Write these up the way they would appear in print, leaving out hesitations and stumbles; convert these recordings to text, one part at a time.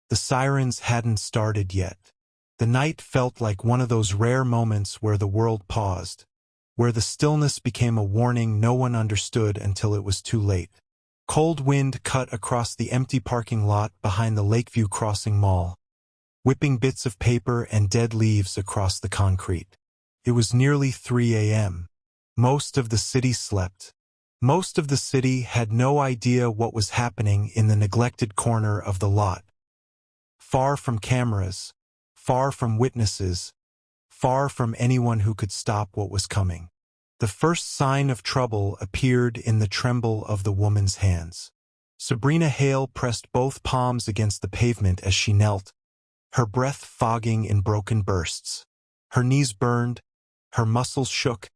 The sirens hadn't started yet. The night felt like one of those rare moments where the world paused, where the stillness became a warning no one understood until it was too late. Cold wind cut across the empty parking lot behind the Lakeview Crossing Mall, whipping bits of paper and dead leaves across the concrete. It was nearly 3 a.m. Most of the city slept. Most of the city had no idea what was happening in the neglected corner of the lot. Far from cameras, far from witnesses, far from anyone who could stop what was coming. The first sign of trouble appeared in the tremble of the woman's hands. Sabrina Hale pressed both palms against the pavement as she knelt, her breath fogging in broken bursts. Her knees burned, her muscles shook,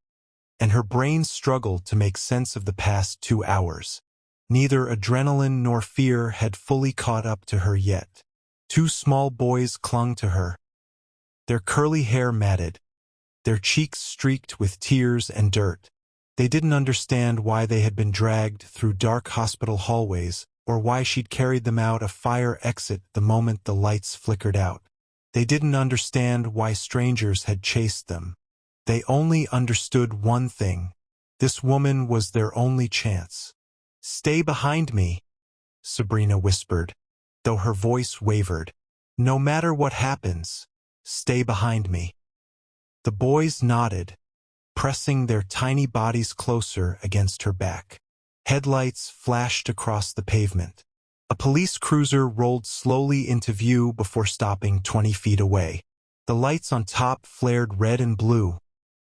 and her brain struggled to make sense of the past 2 hours. Neither adrenaline nor fear had fully caught up to her yet. 2 small boys clung to her, their curly hair matted, their cheeks streaked with tears and dirt. They didn't understand why they had been dragged through dark hospital hallways, or why she'd carried them out a fire exit the moment the lights flickered out. They didn't understand why strangers had chased them. They only understood one thing. This woman was their only chance. "Stay behind me," Sabrina whispered, though her voice wavered. "No matter what happens, stay behind me." The boys nodded, pressing their tiny bodies closer against her back. Headlights flashed across the pavement. A police cruiser rolled slowly into view before stopping 20 feet away. The lights on top flared red and blue,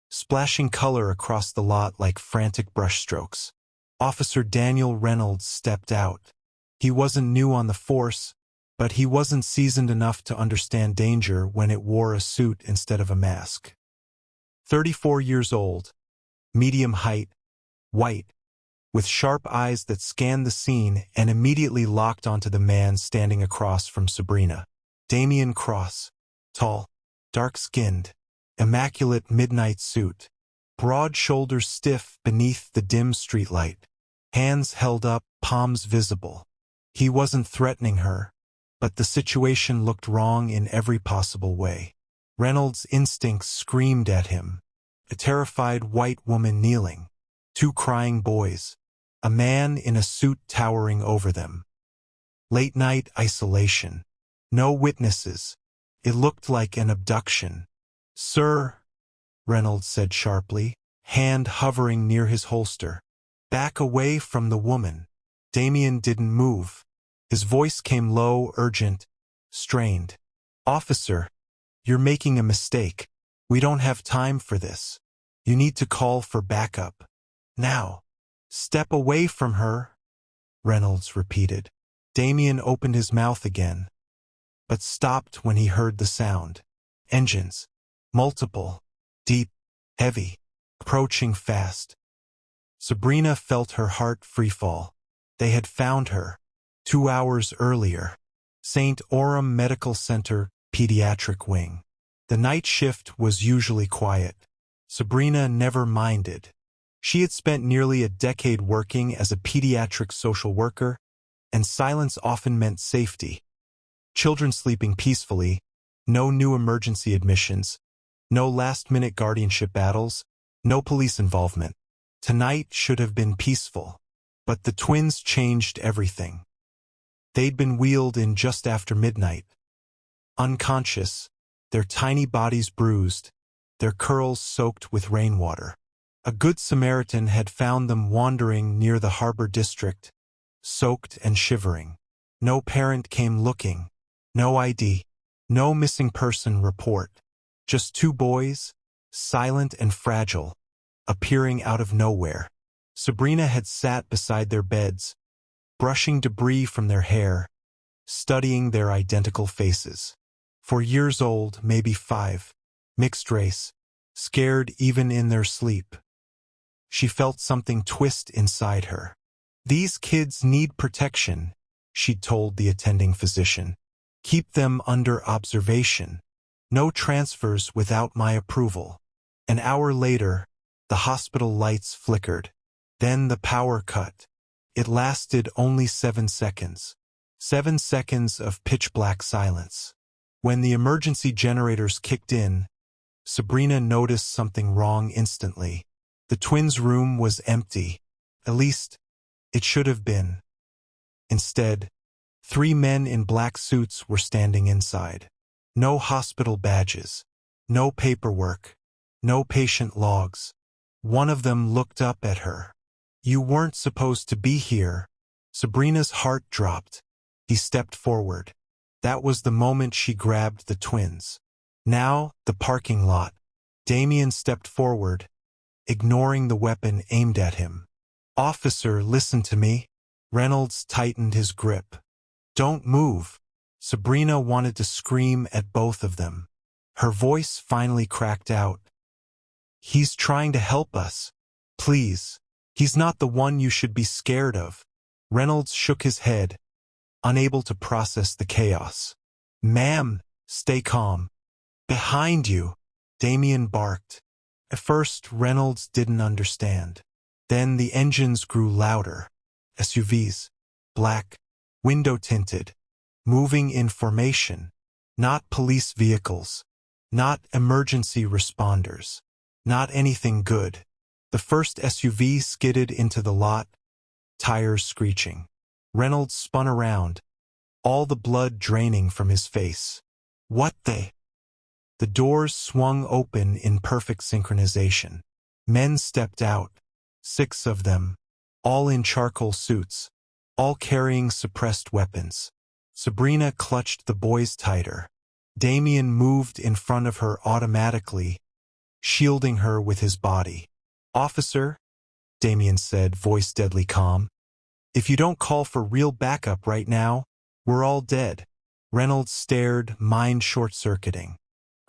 splashing color across the lot like frantic brushstrokes. Officer Daniel Reynolds stepped out. He wasn't new on the force, but he wasn't seasoned enough to understand danger when it wore a suit instead of a mask. 34 years old, medium height, white, with sharp eyes that scanned the scene and immediately locked onto the man standing across from Sabrina. Damian Cross, tall, dark-skinned, immaculate midnight suit, broad shoulders stiff beneath the dim streetlight, hands held up, palms visible. He wasn't threatening her, but the situation looked wrong in every possible way. Reynolds' instincts screamed at him. A terrified white woman kneeling, 2 crying boys, a man in a suit towering over them. Late-night isolation. No witnesses. It looked like an abduction. "Sir," Reynolds said sharply, hand hovering near his holster. "Back away from the woman." Damian didn't move. His voice came low, urgent, strained. "Officer, you're making a mistake. We don't have time for this. You need to call for backup. Now." "Step away from her," Reynolds repeated. Damian opened his mouth again, but stopped when he heard the sound. Engines. Multiple. Deep. Heavy. Approaching fast. Sabrina felt her heart freefall. They had found her. 2 hours earlier. St. Orem Medical Center, Pediatric Wing. The night shift was usually quiet. Sabrina never minded. She had spent nearly a decade working as a pediatric social worker, and silence often meant safety. Children sleeping peacefully, no new emergency admissions, no last-minute guardianship battles, no police involvement. Tonight should have been peaceful, but the twins changed everything. They'd been wheeled in just after midnight. Unconscious, their tiny bodies bruised, their curls soaked with rainwater. A good Samaritan had found them wandering near the harbor district, soaked and shivering. No parent came looking, no ID, no missing person report. Just 2 boys, silent and fragile, appearing out of nowhere. Sabrina had sat beside their beds, brushing debris from their hair, studying their identical faces. 4 years old, maybe 5, mixed race, scared even in their sleep. She felt something twist inside her. "These kids need protection," she'd told the attending physician. "Keep them under observation. No transfers without my approval." An hour later, the hospital lights flickered. Then the power cut. It lasted only 7 seconds. 7 seconds of pitch-black silence. When the emergency generators kicked in, Sabrina noticed something wrong instantly. The twins' room was empty. At least, it should have been. Instead, 3 men in black suits were standing inside. No hospital badges. No paperwork. No patient logs. One of them looked up at her. "You weren't supposed to be here." Sabrina's heart dropped. He stepped forward. That was the moment she grabbed the twins. Now, the parking lot. Damien stepped forward, ignoring the weapon aimed at him. "Officer, listen to me." Reynolds tightened his grip. "Don't move." Sabrina wanted to scream at both of them. Her voice finally cracked out. "He's trying to help us. Please. He's not the one you should be scared of." Reynolds shook his head, unable to process the chaos. "Ma'am, stay calm." "Behind you," Damien barked. At first, Reynolds didn't understand. Then the engines grew louder. SUVs, black, window-tinted, moving in formation. Not police vehicles. Not emergency responders. Not anything good. The first SUV skidded into the lot, tires screeching. Reynolds spun around, all the blood draining from his face. "What the?" The doors swung open in perfect synchronization. Men stepped out, 6 of them, all in charcoal suits, all carrying suppressed weapons. Sabrina clutched the boys tighter. Damien moved in front of her automatically, shielding her with his body. "Officer," Damien said, voice deadly calm, "if you don't call for real backup right now, we're all dead." Reynolds stared, mind short-circuiting.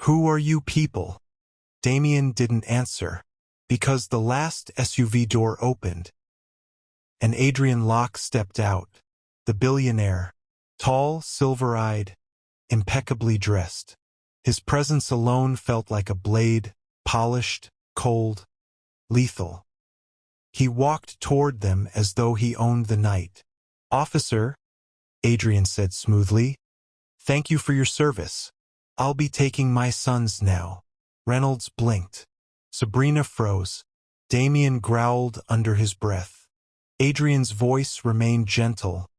"Who are you people?" Damien didn't answer, because the last SUV door opened, and Adrian Locke stepped out, the billionaire, tall, silver-eyed, impeccably dressed. His presence alone felt like a blade, polished, cold, lethal. He walked toward them as though he owned the night. "Officer," Adrian said smoothly, "thank you for your service. I'll be taking my sons now." Reynolds blinked. Sabrina froze. Damien growled under his breath. Adrian's voice remained gentle,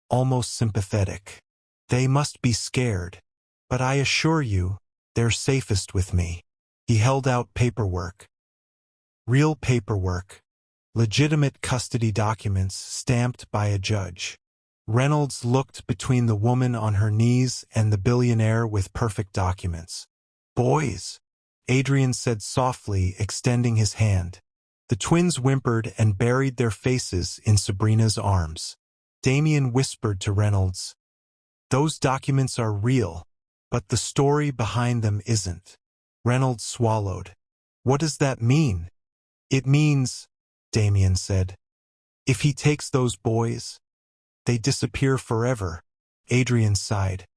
almost sympathetic. "They must be scared, but I assure you, they're safest with me." He held out paperwork. Real paperwork. Legitimate custody documents stamped by a judge. Reynolds looked between the woman on her knees and the billionaire with perfect documents. "Boys," Adrian said softly, extending his hand. The twins whimpered and buried their faces in Sabrina's arms. Damien whispered to Reynolds, "Those documents are real, but the story behind them isn't." Reynolds swallowed. "What does that mean?" "It means," Damien said, "if he takes those boys, they disappear forever." Adrian sighed.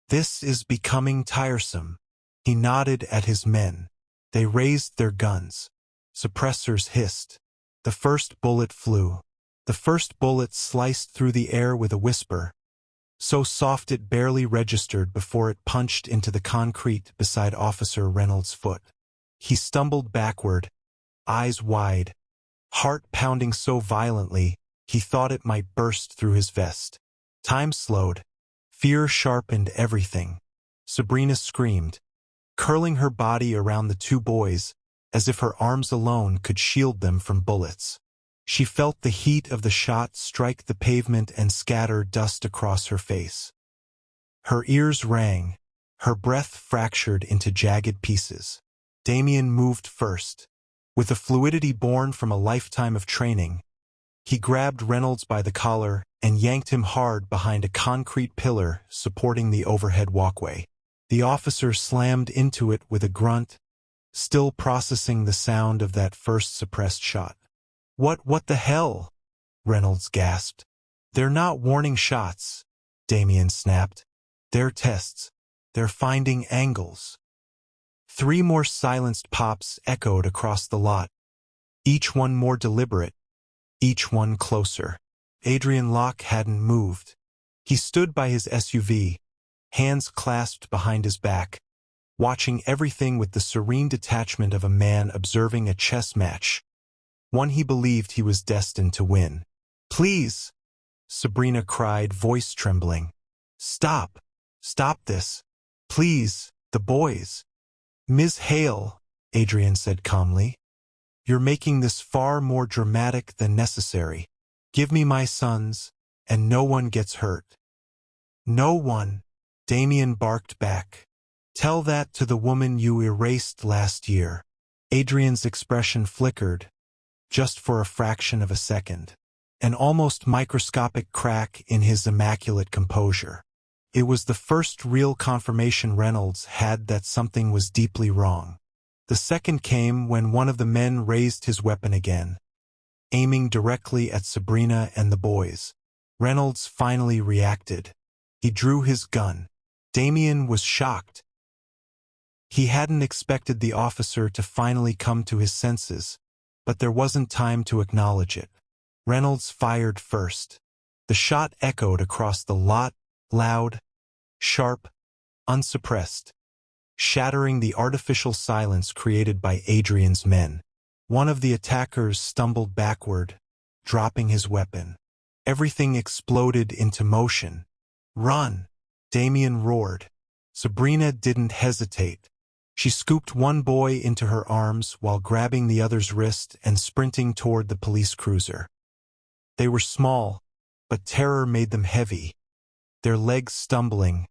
"This is becoming tiresome." He nodded at his men. They raised their guns. Suppressors hissed. The first bullet flew. The first bullet sliced through the air with a whisper, so soft it barely registered before it punched into the concrete beside Officer Reynolds' foot. He stumbled backward, eyes wide, heart pounding so violently he thought it might burst through his vest. Time slowed. Fear sharpened everything. Sabrina screamed, curling her body around the 2 boys as if her arms alone could shield them from bullets. She felt the heat of the shot strike the pavement and scatter dust across her face. Her ears rang, her breath fractured into jagged pieces. Damien moved first. With a fluidity born from a lifetime of training, he grabbed Reynolds by the collar and yanked him hard behind a concrete pillar supporting the overhead walkway. The officer slammed into it with a grunt, still processing the sound of that first suppressed shot. What the hell?" Reynolds gasped. "They're not warning shots," Damien snapped. "They're tests. They're finding angles." 3 more silenced pops echoed across the lot, each one more deliberate, each one closer. Adrian Locke hadn't moved. He stood by his SUV, hands clasped behind his back, watching everything with the serene detachment of a man observing a chess match, one he believed he was destined to win. "Please," Sabrina cried, voice trembling. "Stop. Stop this. Please, the boys." "Ms. Hale," Adrian said calmly, "you're making this far more dramatic than necessary. Give me my sons, and no one gets hurt." "No one," Damien barked back. "Tell that to the woman you erased last year." Adrian's expression flickered, just for a fraction of a second. An almost microscopic crack in his immaculate composure. It was the first real confirmation Reynolds had that something was deeply wrong. The second came when one of the men raised his weapon again, aiming directly at Sabrina and the boys. Reynolds finally reacted. He drew his gun. Damien was shocked. He hadn't expected the officer to finally come to his senses, but there wasn't time to acknowledge it. Reynolds fired first. The shot echoed across the lot, loud, sharp, unsuppressed, shattering the artificial silence created by Adrian's men. One of the attackers stumbled backward, dropping his weapon. Everything exploded into motion. "Run!" Damien roared. Sabrina didn't hesitate. She scooped one boy into her arms while grabbing the other's wrist and sprinting toward the police cruiser. They were small, but terror made them heavy, their legs stumbling,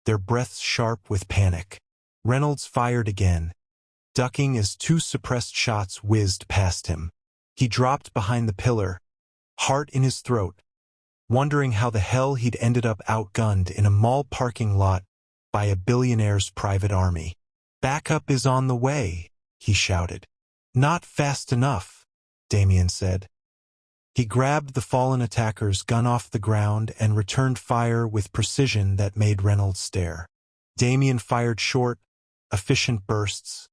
their breaths sharp with panic. Reynolds fired again, ducking as two suppressed shots whizzed past him. He dropped behind the pillar, heart in his throat, wondering how the hell he'd ended up outgunned in a mall parking lot by a billionaire's private army. "Backup is on the way," he shouted. "Not fast enough," Damien said. He grabbed the fallen attacker's gun off the ground and returned fire with precision that made Reynolds stare. Damien fired short, efficient bursts,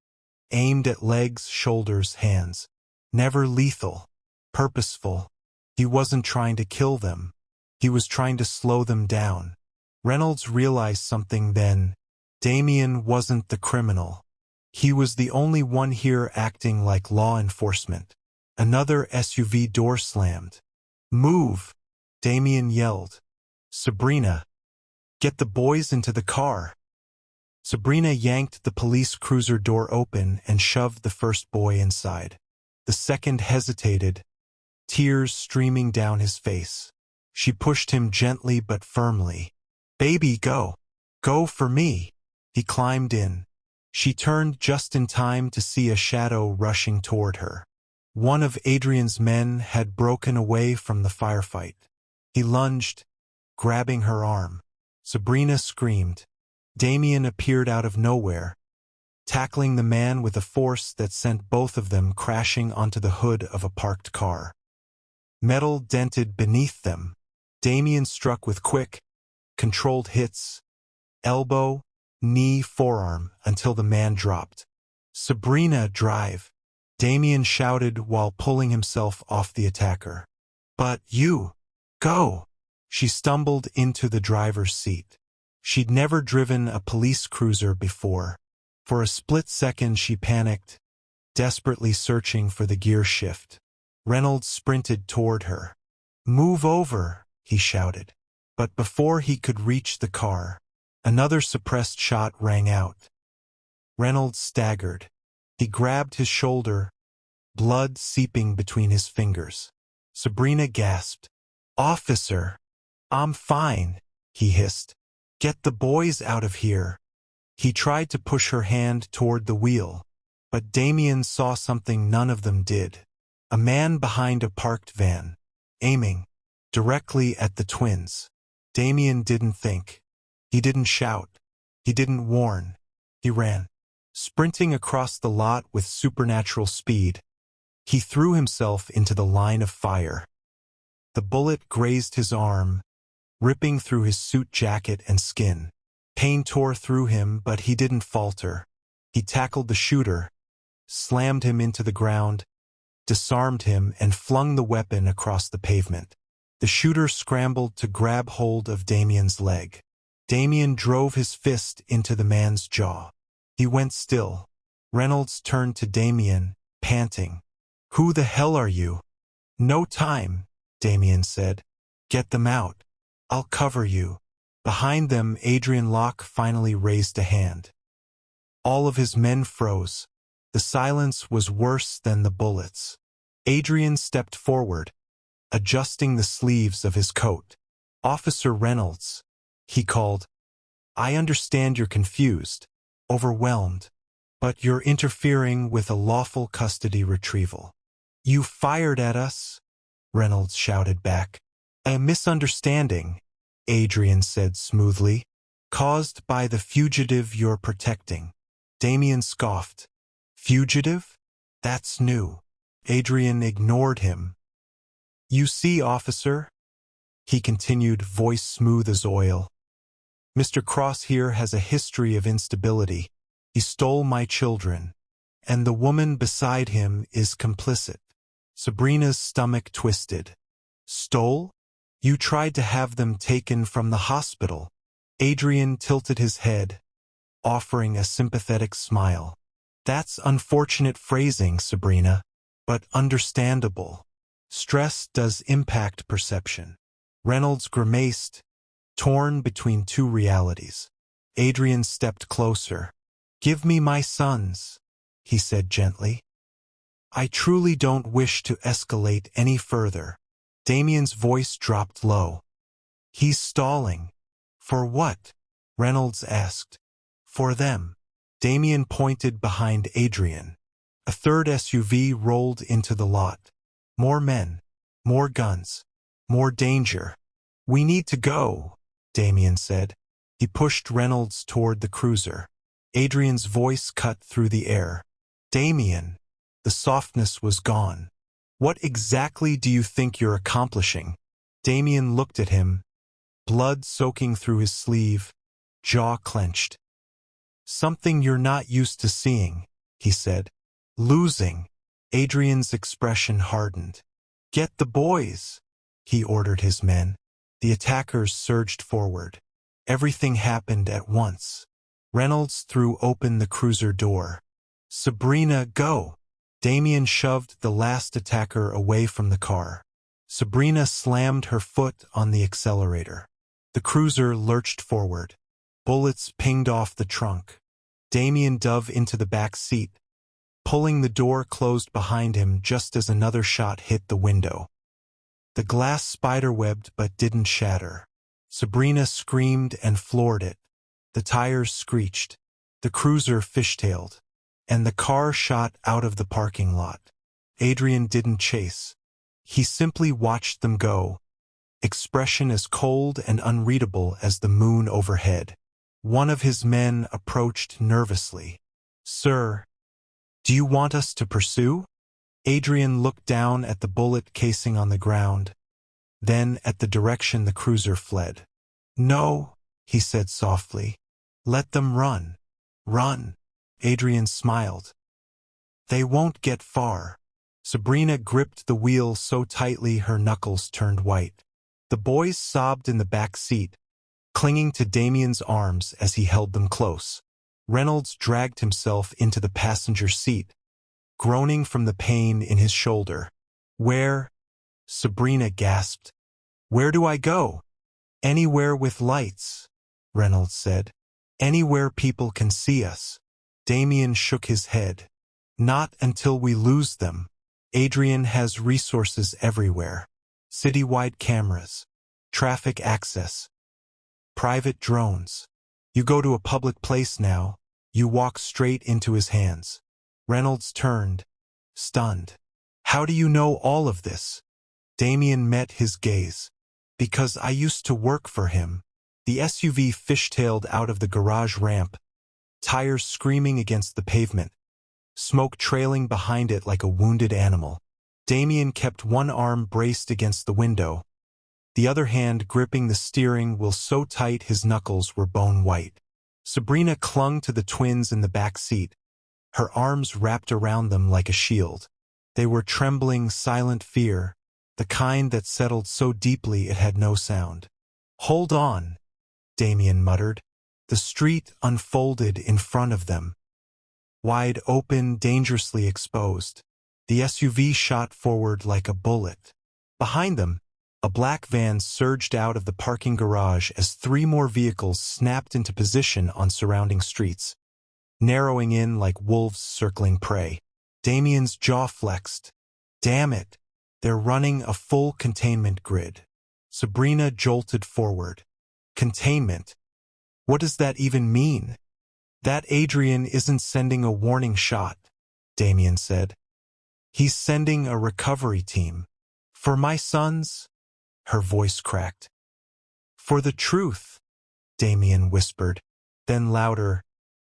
aimed at legs, shoulders, hands. Never lethal, purposeful. He wasn't trying to kill them. He was trying to slow them down. Reynolds realized something then. Damien wasn't the criminal. He was the only one here acting like law enforcement. Another SUV door slammed. "Move!" Damien yelled. "Sabrina, get the boys into the car." Sabrina yanked the police cruiser door open and shoved the first boy inside. The second hesitated, tears streaming down his face. She pushed him gently but firmly. "Baby, go. Go for me." He climbed in. She turned just in time to see a shadow rushing toward her. One of Adrian's men had broken away from the firefight. He lunged, grabbing her arm. Sabrina screamed. Damien appeared out of nowhere, tackling the man with a force that sent both of them crashing onto the hood of a parked car. Metal dented beneath them. Damien struck with quick, controlled hits, elbow, knee, forearm, until the man dropped. "Sabrina, drive!" Damien shouted while pulling himself off the attacker. "But you, go!" She stumbled into the driver's seat. She'd never driven a police cruiser before. For a split second she panicked, desperately searching for the gear shift. Reynolds sprinted toward her. "Move over," he shouted. But before he could reach the car, another suppressed shot rang out. Reynolds staggered. He grabbed his shoulder, blood seeping between his fingers. Sabrina gasped. "Officer, I'm fine," he hissed. "Get the boys out of here." He tried to push her hand toward the wheel, but Damien saw something none of them did. A man behind a parked van, aiming directly at the twins. Damien didn't think. He didn't shout. He didn't warn. He ran, sprinting across the lot with supernatural speed. He threw himself into the line of fire. The bullet grazed his arm, ripping through his suit jacket and skin. Pain tore through him, but he didn't falter. He tackled the shooter, slammed him into the ground, disarmed him, and flung the weapon across the pavement. The shooter scrambled to grab hold of Damien's leg. Damien drove his fist into the man's jaw. He went still. Reynolds turned to Damien, panting. "Who the hell are you?" "No time," Damien said. "Get them out. I'll cover you." Behind them, Adrian Locke finally raised a hand. All of his men froze. The silence was worse than the bullets. Adrian stepped forward, adjusting the sleeves of his coat. "Officer Reynolds," he called. "I understand you're confused, overwhelmed, but you're interfering with a lawful custody retrieval." "You fired at us," Reynolds shouted back. "A misunderstanding," Adrian said smoothly, "caused by the fugitive you're protecting." Damien scoffed. "Fugitive? That's new." Adrian ignored him. "You see, officer," he continued, voice smooth as oil. "Mr. Cross here has a history of instability. He stole my children, and the woman beside him is complicit." Sabrina's stomach twisted. "Stole? You tried to have them taken from the hospital." Adrian tilted his head, offering a sympathetic smile. "That's unfortunate phrasing, Sabrina, but understandable. Stress does impact perception." Reynolds grimaced, torn between two realities. Adrian stepped closer. "Give me my sons," he said gently. "I truly don't wish to escalate any further." Damien's voice dropped low. "He's stalling." "For what?" Reynolds asked. "For them." Damien pointed behind Adrian. A third SUV rolled into the lot. More men, more guns, more danger. "We need to go," Damien said. He pushed Reynolds toward the cruiser. Adrian's voice cut through the air. "Damien." The softness was gone. "What exactly do you think you're accomplishing?" Damien looked at him, blood soaking through his sleeve, jaw clenched. "Something you're not used to seeing," he said. "Losing." Adrian's expression hardened. "Get the boys," he ordered his men. The attackers surged forward. Everything happened at once. Reynolds threw open the cruiser door. "Sabrina, go!" Damien shoved the last attacker away from the car. Sabrina slammed her foot on the accelerator. The cruiser lurched forward. Bullets pinged off the trunk. Damien dove into the back seat, pulling the door closed behind him just as another shot hit the window. The glass spiderwebbed but didn't shatter. Sabrina screamed and floored it. The tires screeched. The cruiser fishtailed, and the car shot out of the parking lot. Adrian didn't chase. He simply watched them go, expression as cold and unreadable as the moon overhead. One of his men approached nervously. "Sir, do you want us to pursue?" Adrian looked down at the bullet casing on the ground, then at the direction the cruiser fled. "No," he said softly. "Let them run. Run." Adrian smiled. "They won't get far." Sabrina gripped the wheel so tightly her knuckles turned white. The boys sobbed in the back seat, clinging to Damien's arms as he held them close. Reynolds dragged himself into the passenger seat, groaning from the pain in his shoulder. "Where?" Sabrina gasped. "Where do I go?" "Anywhere with lights," Reynolds said. "Anywhere people can see us." Damien shook his head. "Not until we lose them. Adrian has resources everywhere. Citywide cameras, traffic access, private drones. You go to a public place now, you walk straight into his hands." Reynolds turned, stunned. "How do you know all of this?" Damien met his gaze. "Because I used to work for him." The SUV fishtailed out of the garage ramp, tires screaming against the pavement, smoke trailing behind it like a wounded animal. Damien kept one arm braced against the window, the other hand gripping the steering wheel so tight his knuckles were bone white. Sabrina clung to the twins in the back seat, her arms wrapped around them like a shield. They were trembling silent fear, the kind that settled so deeply it had no sound. "Hold on," Damien muttered. The street unfolded in front of them, wide open, dangerously exposed. The SUV shot forward like a bullet. Behind them, a black van surged out of the parking garage as three more vehicles snapped into position on surrounding streets, narrowing in like wolves circling prey. Damien's jaw flexed. Damn it, they're running a full containment grid. Sabrina jolted forward. Containment? What does that even mean? That Adrian isn't sending a warning shot, Damien said. He's sending a recovery team. For my sons? Her voice cracked. For the truth, Damien whispered. Then louder,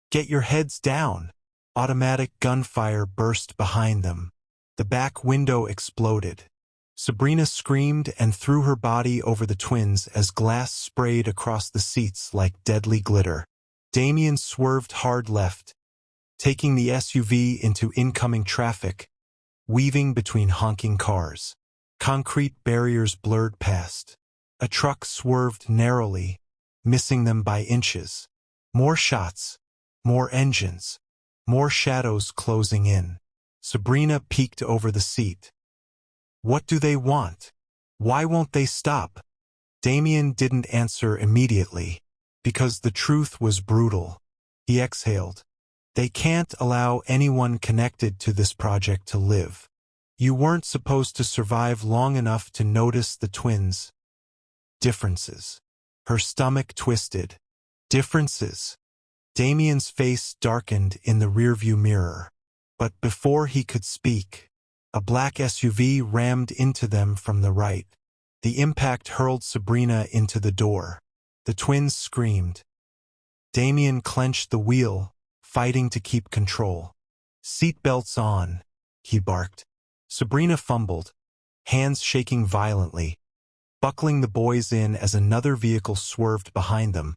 get your heads down. Automatic gunfire burst behind them. The back window exploded. Sabrina screamed and threw her body over the twins as glass sprayed across the seats like deadly glitter. Damien swerved hard left, taking the SUV into incoming traffic, weaving between honking cars. Concrete barriers blurred past. A truck swerved narrowly, missing them by inches. More shots, more engines, more shadows closing in. Sabrina peeked over the seat. What do they want? Why won't they stop? Damien didn't answer immediately, because the truth was brutal. He exhaled. They can't allow anyone connected to this project to live. You weren't supposed to survive long enough to notice the twins. Differences. Her stomach twisted. Differences. Damien's face darkened in the rearview mirror. But before he could speak, a black SUV rammed into them from the right. The impact hurled Sabrina into the door. The twins screamed. Damien clenched the wheel, fighting to keep control. "Seatbelts on," he barked. Sabrina fumbled, hands shaking violently, buckling the boys in as another vehicle swerved behind them,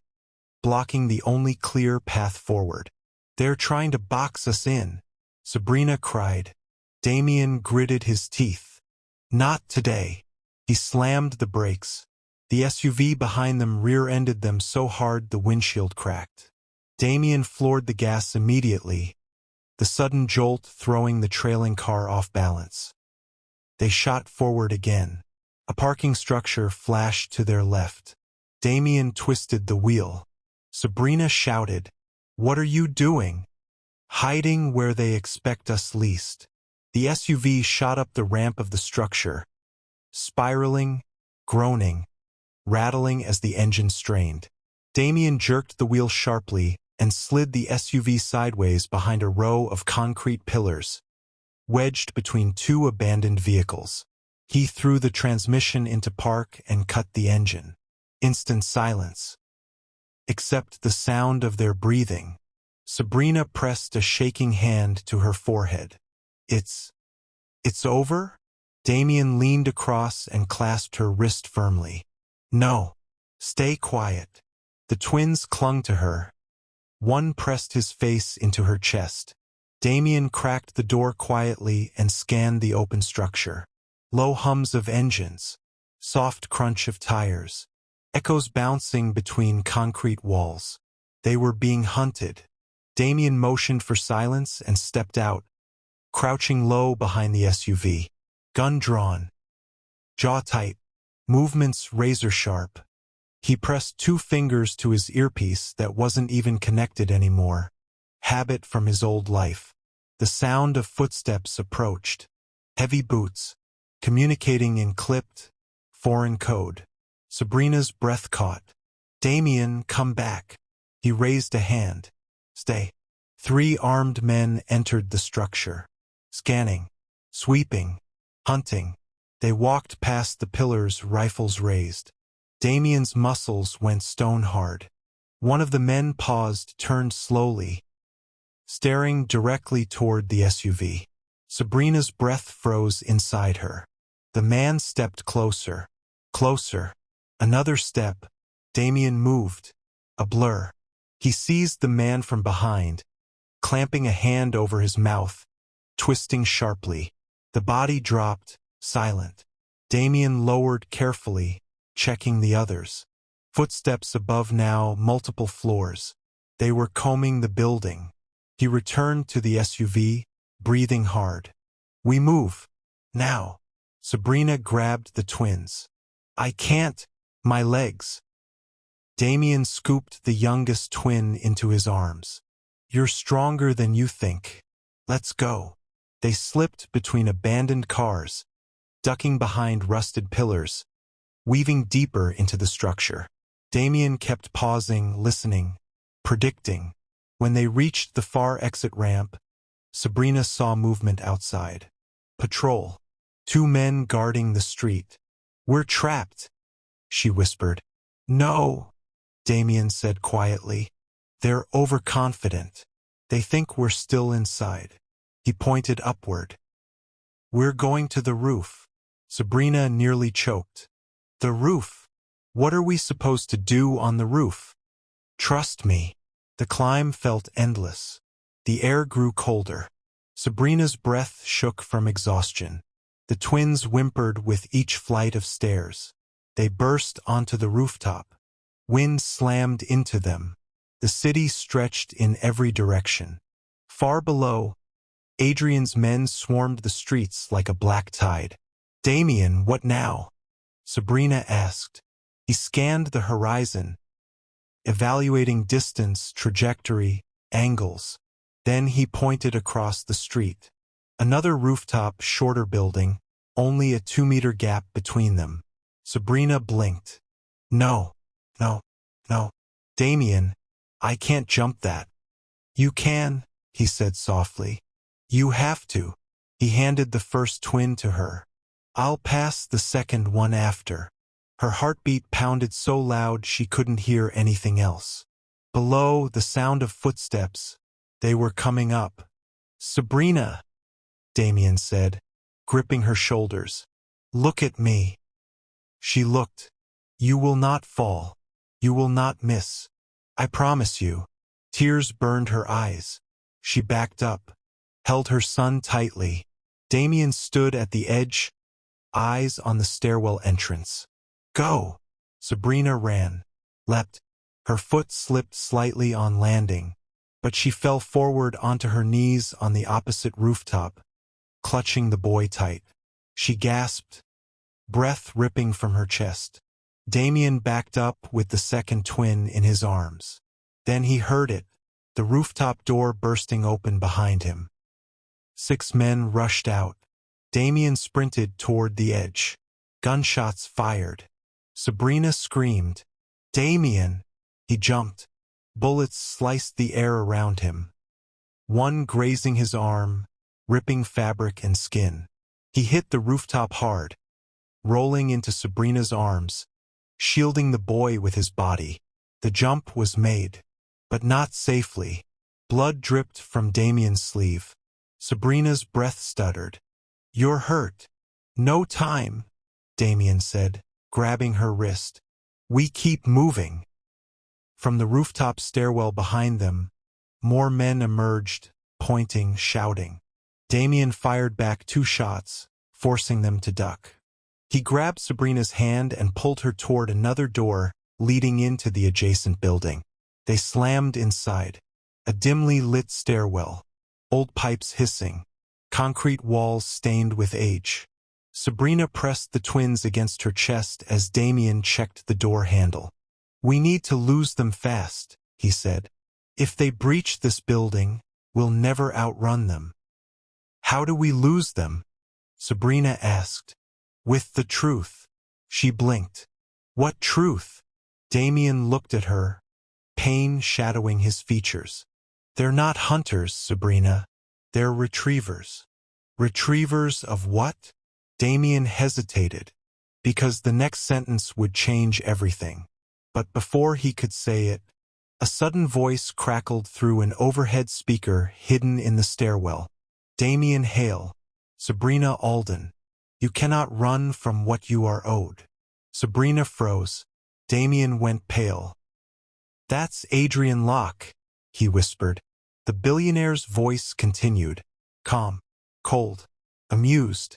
blocking the only clear path forward. "They're trying to box us in," Sabrina cried. Damien gritted his teeth. "Not today." He slammed the brakes. The SUV behind them rear-ended them so hard the windshield cracked. Damien floored the gas immediately, the sudden jolt throwing the trailing car off balance. They shot forward again. A parking structure flashed to their left. Damien twisted the wheel. Sabrina shouted, "What are you doing?" "Hiding where they expect us least." The SUV shot up the ramp of the structure, spiraling, groaning, rattling as the engine strained. Damien jerked the wheel sharply and slid the SUV sideways behind a row of concrete pillars, wedged between two abandoned vehicles. He threw the transmission into park and cut the engine. Instant silence. Except the sound of their breathing. Sabrina pressed a shaking hand to her forehead. It's over?" Damien leaned across and clasped her wrist firmly. "No. Stay quiet." The twins clung to her. One pressed his face into her chest. Damien cracked the door quietly and scanned the open structure. Low hums of engines, soft crunch of tires, echoes bouncing between concrete walls. They were being hunted. Damien motioned for silence and stepped out, crouching low behind the SUV. Gun drawn. Jaw tight. Movements razor-sharp. He pressed two fingers to his earpiece that wasn't even connected anymore. Habit from his old life. The sound of footsteps approached. Heavy boots, communicating in clipped, foreign code. Sabrina's breath caught. "Damien, come back." He raised a hand. "Stay." 3 armed men entered the structure. Scanning, sweeping, hunting. They walked past the pillars, rifles raised. Damien's muscles went stone-hard. One of the men paused, turned slowly, staring directly toward the SUV. Sabrina's breath froze inside her. The man stepped closer. Closer. Another step. Damien moved. A blur. He seized the man from behind, clamping a hand over his mouth, twisting sharply. The body dropped, silent. Damien lowered carefully, checking the others. Footsteps above now, multiple floors. They were combing the building. He returned to the SUV, breathing hard. We move. Now. Sabrina grabbed the twins. I can't. My legs. Damien scooped the youngest twin into his arms. You're stronger than you think. Let's go. They slipped between abandoned cars, ducking behind rusted pillars, weaving deeper into the structure. Damien kept pausing, listening, predicting. When they reached the far exit ramp, Sabrina saw movement outside. Patrol. 2 men guarding the street. We're trapped, she whispered. No, Damien said quietly. They're overconfident. They think we're still inside. He pointed upward. We're going to the roof. Sabrina nearly choked. The roof? What are we supposed to do on the roof? Trust me. The climb felt endless. The air grew colder. Sabrina's breath shook from exhaustion. The twins whimpered with each flight of stairs. They burst onto the rooftop. Wind slammed into them. The city stretched in every direction. Far below, Adrian's men swarmed the streets like a black tide. Damien, what now? Sabrina asked. He scanned the horizon, evaluating distance, trajectory, angles. Then he pointed across the street. Another rooftop, shorter building, only a 2-meter gap between them. Sabrina blinked. No, no, no. Damien, I can't jump that. You can, he said softly. You have to. He handed the first twin to her. I'll pass the second one after. Her heartbeat pounded so loud she couldn't hear anything else. Below, the sound of footsteps. They were coming up. Sabrina, Damien said, gripping her shoulders. Look at me. She looked. You will not fall. You will not miss. I promise you. Tears burned her eyes. She backed up, held her son tightly. Damien stood at the edge, eyes on the stairwell entrance. Go! Sabrina ran, leapt. Her foot slipped slightly on landing, but she fell forward onto her knees on the opposite rooftop, clutching the boy tight. She gasped, breath ripping from her chest. Damien backed up with the second twin in his arms. Then he heard it, the rooftop door bursting open behind him. 6 men rushed out. Damien sprinted toward the edge. Gunshots fired. Sabrina screamed. Damien! He jumped. Bullets sliced the air around him. One grazing his arm, ripping fabric and skin. He hit the rooftop hard, rolling into Sabrina's arms, shielding the boy with his body. The jump was made, but not safely. Blood dripped from Damien's sleeve. Sabrina's breath stuttered. You're hurt. No time, Damien said, grabbing her wrist. We keep moving. From the rooftop stairwell behind them, more men emerged, pointing, shouting. Damien fired back 2 shots, forcing them to duck. He grabbed Sabrina's hand and pulled her toward another door leading into the adjacent building. They slammed inside. A dimly lit stairwell, old pipes hissing, concrete walls stained with age. Sabrina pressed the twins against her chest as Damien checked the door handle. We need to lose them fast, he said. If they breach this building, we'll never outrun them. How do we lose them? Sabrina asked. With the truth. She blinked. What truth? Damien looked at her, pain shadowing his features. They're not hunters, Sabrina. They're retrievers. Retrievers of what? Damien hesitated, because the next sentence would change everything. But before he could say it, a sudden voice crackled through an overhead speaker hidden in the stairwell. Damien Hale, Sabrina Alden. You cannot run from what you are owed. Sabrina froze. Damien went pale. That's Adrian Locke, he whispered. The billionaire's voice continued, calm, cold, amused.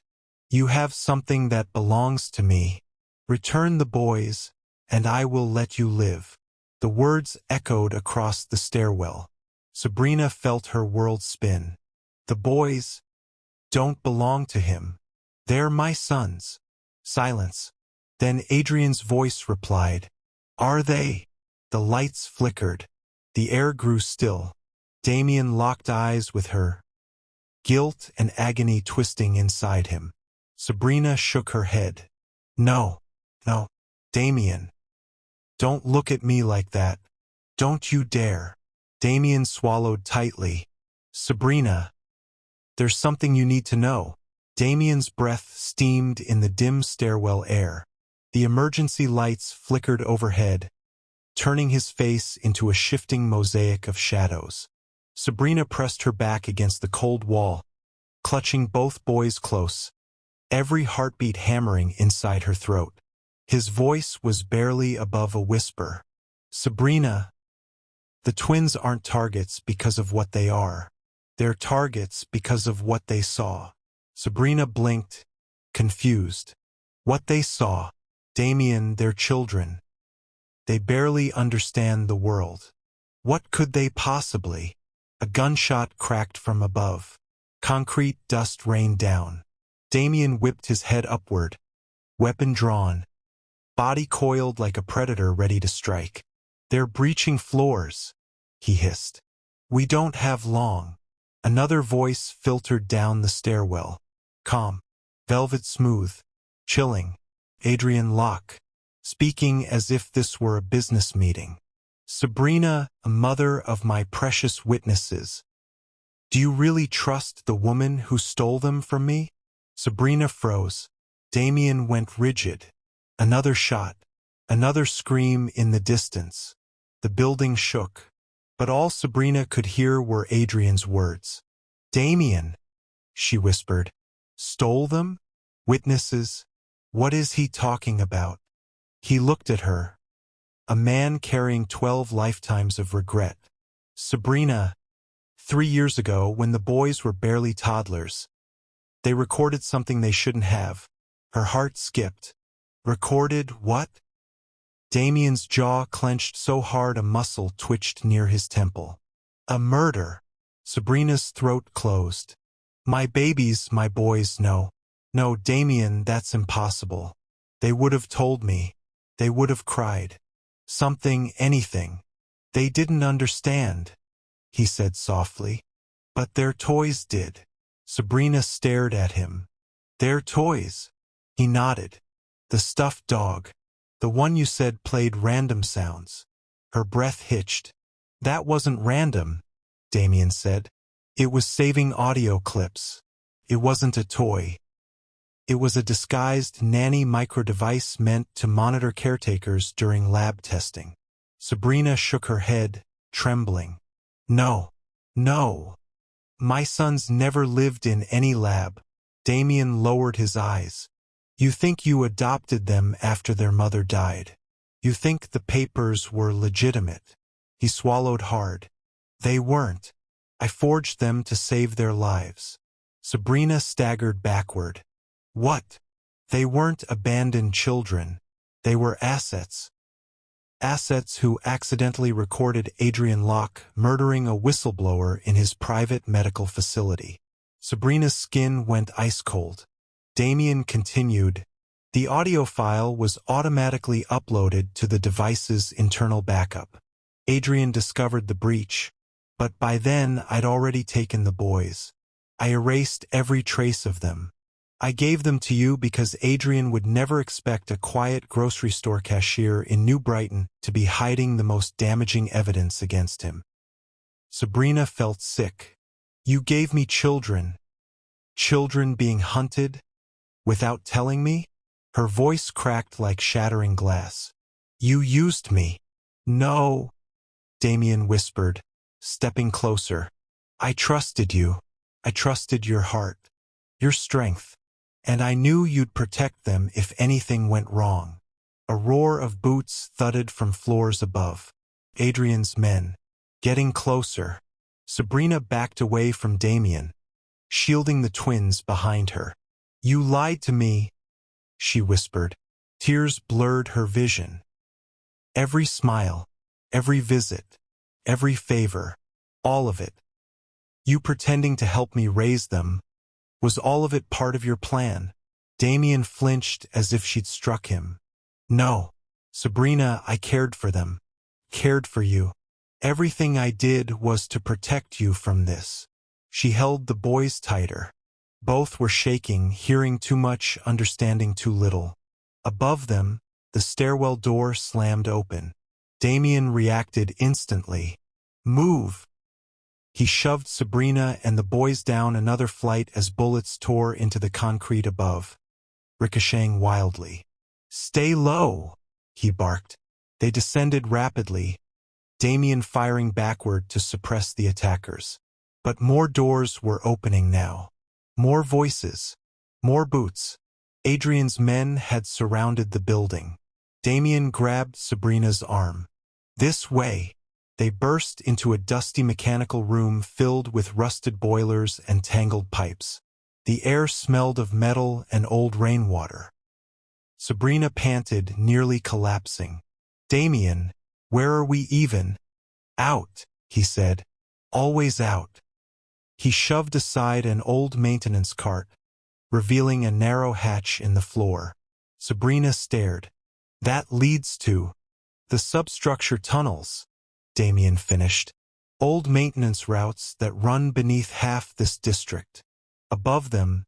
You have something that belongs to me. Return the boys, and I will let you live. The words echoed across the stairwell. Sabrina felt her world spin. The boys don't belong to him. They're my sons. Silence. Then Adrian's voice replied, Are they? The lights flickered. The air grew still. Damien locked eyes with her, guilt and agony twisting inside him. Sabrina shook her head. No, no, Damien. Don't look at me like that. Don't you dare. Damien swallowed tightly. Sabrina, there's something you need to know. Damien's breath steamed in the dim stairwell air. The emergency lights flickered overhead, turning his face into a shifting mosaic of shadows. Sabrina pressed her back against the cold wall, clutching both boys close, every heartbeat hammering inside her throat. His voice was barely above a whisper. Sabrina, the twins aren't targets because of what they are. They're targets because of what they saw. Sabrina blinked, confused. What they saw. Damien, their children. They barely understand the world. What could they possibly? A gunshot cracked from above. Concrete dust rained down. Damien whipped his head upward, weapon drawn, body coiled like a predator ready to strike. They're breaching floors, he hissed. We don't have long. Another voice filtered down the stairwell. Calm, velvet smooth, chilling. Adrian Locke, speaking as if this were a business meeting. Sabrina, a mother of my precious witnesses. Do you really trust the woman who stole them from me? Sabrina froze. Damien went rigid. Another shot. Another scream in the distance. The building shook. But all Sabrina could hear were Adrian's words. Damien, she whispered. Stole them? Witnesses? What is he talking about? He looked at her. A man carrying 12 lifetimes of regret. Sabrina, 3 years ago when the boys were barely toddlers, they recorded something they shouldn't have. Her heart skipped. Recorded what? Damien's jaw clenched so hard a muscle twitched near his temple. A murder. Sabrina's throat closed. My babies, my boys, no. No, Damien, that's impossible. They would have told me. They would have cried. Something, anything. They didn't understand, he said softly. But their toys did. Sabrina stared at him. Their toys. He nodded. The stuffed dog. The one you said played random sounds. Her breath hitched. That wasn't random, Damien said. It was saving audio clips. It wasn't a toy. It was a disguised nanny micro-device meant to monitor caretakers during lab testing. Sabrina shook her head, trembling. No. No. My sons never lived in any lab. Damien lowered his eyes. You think you adopted them after their mother died. You think the papers were legitimate. He swallowed hard. They weren't. I forged them to save their lives. Sabrina staggered backward. What? They weren't abandoned children. They were assets. Assets who accidentally recorded Adrian Locke murdering a whistleblower in his private medical facility. Sabrina's skin went ice cold. Damien continued. The audio file was automatically uploaded to the device's internal backup. Adrian discovered the breach, but by then I'd already taken the boys. I erased every trace of them. I gave them to you because Adrian would never expect a quiet grocery store cashier in New Brighton to be hiding the most damaging evidence against him. Sabrina felt sick. You gave me children. Children being hunted? Without telling me? Her voice cracked like shattering glass. You used me. No, Damien whispered, stepping closer. I trusted you. I trusted your heart, your strength. And I knew you'd protect them if anything went wrong. A roar of boots thudded from floors above. Adrian's men, getting closer. Sabrina backed away from Damien, shielding the twins behind her. You lied to me, she whispered. Tears blurred her vision. Every smile, every visit, every favor, all of it. You pretending to help me raise them. Was all of it part of your plan? Damien flinched as if she'd struck him. No, Sabrina, I cared for them. Cared for you. Everything I did was to protect you from this. She held the boys tighter. Both were shaking, hearing too much, understanding too little. Above them, the stairwell door slammed open. Damien reacted instantly. Move! He shoved Sabrina and the boys down another flight as bullets tore into the concrete above, ricocheting wildly. Stay low, he barked. They descended rapidly, Damien firing backward to suppress the attackers. But more doors were opening now. More voices. More boots. Adrian's men had surrounded the building. Damien grabbed Sabrina's arm. This way. They burst into a dusty mechanical room filled with rusted boilers and tangled pipes. The air smelled of metal and old rainwater. Sabrina panted, nearly collapsing. Damien, where are we even? Out, he said. Always out. He shoved aside an old maintenance cart, revealing a narrow hatch in the floor. Sabrina stared. That leads to the substructure tunnels, Damien finished. Old maintenance routes that run beneath half this district. Above them,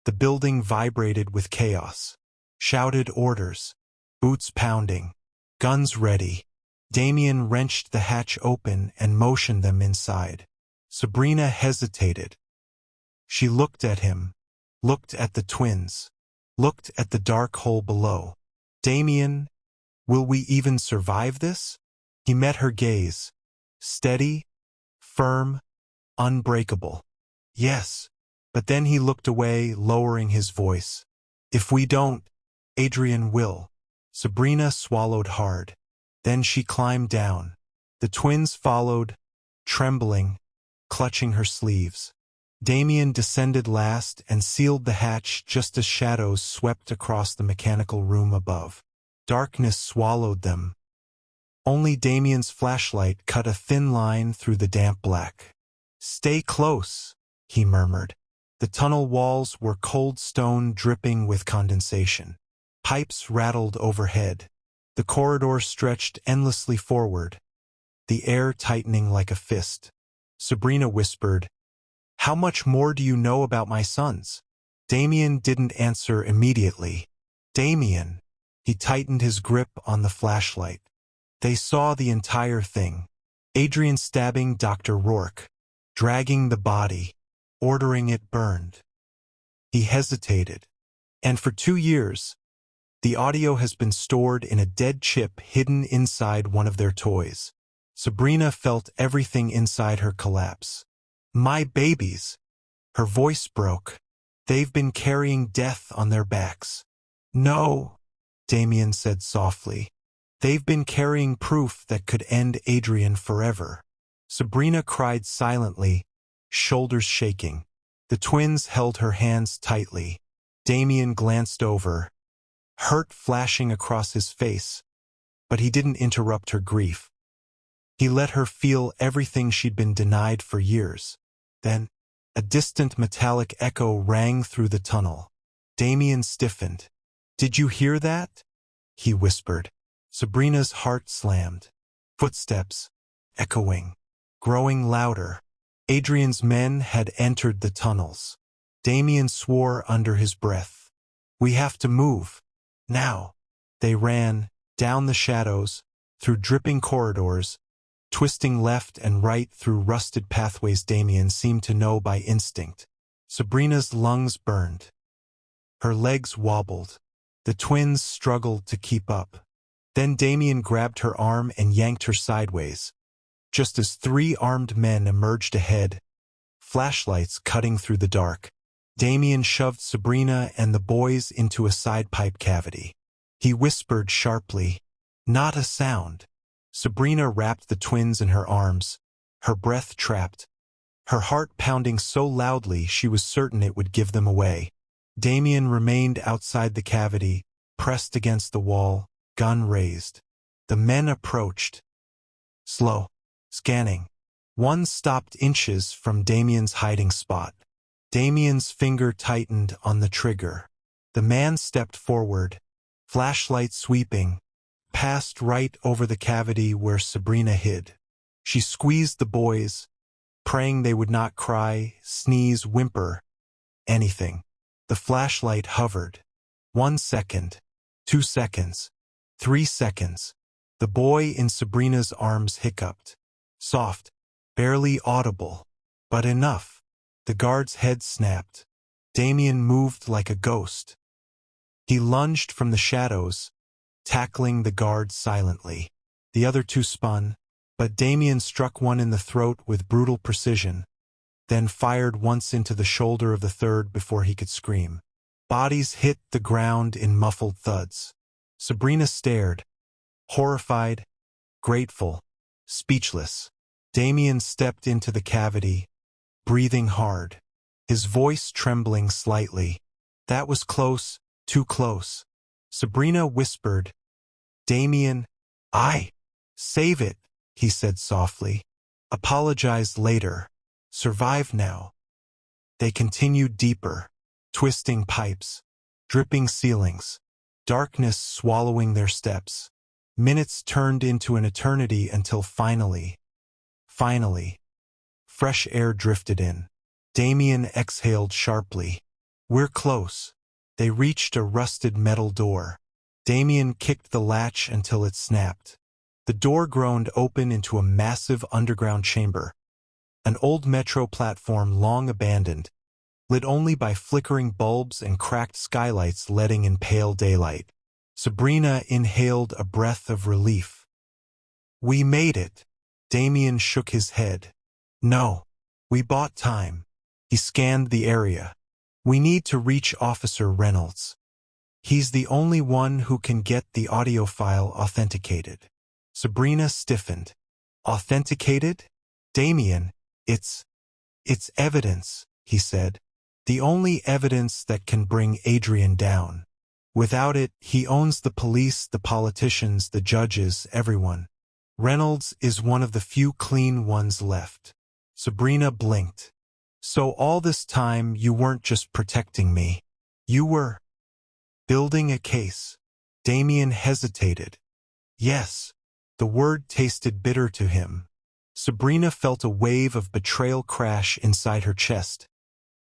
the building vibrated with chaos. Shouted orders. Boots pounding. Guns ready. Damien wrenched the hatch open and motioned them inside. Sabrina hesitated. She looked at him, looked at the twins, looked at the dark hole below. Damien, will we even survive this? He met her gaze. Steady, firm, unbreakable. Yes, but then he looked away, lowering his voice. If we don't, Adrian will. Sabrina swallowed hard. Then she climbed down. The twins followed, trembling, clutching her sleeves. Damien descended last and sealed the hatch just as shadows swept across the mechanical room above. Darkness swallowed them. Only Damien's flashlight cut a thin line through the damp black. Stay close, he murmured. The tunnel walls were cold stone dripping with condensation. Pipes rattled overhead. The corridor stretched endlessly forward, the air tightening like a fist. Sabrina whispered, How much more do you know about my sons? Damien didn't answer immediately. Damien. He tightened his grip on the flashlight. They saw the entire thing. Adrian stabbing Dr. Rourke, dragging the body, ordering it burned. He hesitated. And for 2 years, the audio has been stored in a dead chip hidden inside one of their toys. Sabrina felt everything inside her collapse. My babies! Her voice broke. They've been carrying death on their backs. No, Damien said softly. They've been carrying proof that could end Adrian forever. Sabrina cried silently, shoulders shaking. The twins held her hands tightly. Damien glanced over, hurt flashing across his face, but he didn't interrupt her grief. He let her feel everything she'd been denied for years. Then, a distant metallic echo rang through the tunnel. Damien stiffened. Did you hear that? He whispered. Sabrina's heart slammed. Footsteps, echoing, growing louder. Adrian's men had entered the tunnels. Damien swore under his breath. We have to move. Now. They ran, down the shadows, through dripping corridors, twisting left and right through rusted pathways Damien seemed to know by instinct. Sabrina's lungs burned. Her legs wobbled. The twins struggled to keep up. Then Damien grabbed her arm and yanked her sideways, just as 3 armed men emerged ahead, flashlights cutting through the dark. Damien shoved Sabrina and the boys into a side pipe cavity. He whispered sharply, Not a sound. Sabrina wrapped the twins in her arms, her breath trapped, her heart pounding so loudly she was certain it would give them away. Damien remained outside the cavity, pressed against the wall, gun raised. The men approached. Slow. Scanning. One stopped inches from Damien's hiding spot. Damien's finger tightened on the trigger. The man stepped forward, flashlight sweeping, passed right over the cavity where Sabrina hid. She squeezed the boys, praying they would not cry, sneeze, whimper, anything. The flashlight hovered. 1 second, 2 seconds, 3 seconds. The boy in Sabrina's arms hiccuped. Soft, barely audible, but enough. The guard's head snapped. Damien moved like a ghost. He lunged from the shadows, tackling the guard silently. The other two spun, but Damien struck one in the throat with brutal precision, then fired once into the shoulder of the third before he could scream. Bodies hit the ground in muffled thuds. Sabrina stared, horrified, grateful, speechless. Damien stepped into the cavity, breathing hard, his voice trembling slightly. That was close, too close. Sabrina whispered, "Damien, save it," he said softly. "Apologize later. Survive now." They continued deeper, twisting pipes, dripping ceilings, darkness swallowing their steps. Minutes turned into an eternity until finally, fresh air drifted in. Damien exhaled sharply. "We're close." They reached a rusted metal door. Damien kicked the latch until it snapped. The door groaned open into a massive underground chamber. An old metro platform long abandoned, lit only by flickering bulbs and cracked skylights letting in pale daylight. Sabrina inhaled a breath of relief. "We made it." Damien shook his head. "No. We bought time." He scanned the area. "We need to reach Officer Reynolds. He's the only one who can get the audio file authenticated." Sabrina stiffened. "Authenticated? Damien, it's evidence," he said. "The only evidence that can bring Adrian down. Without it, he owns the police, the politicians, the judges, everyone. Reynolds is one of the few clean ones left." Sabrina blinked. "So all this time you weren't just protecting me. You were building a case." Damien hesitated. "Yes." The word tasted bitter to him. Sabrina felt a wave of betrayal crash inside her chest,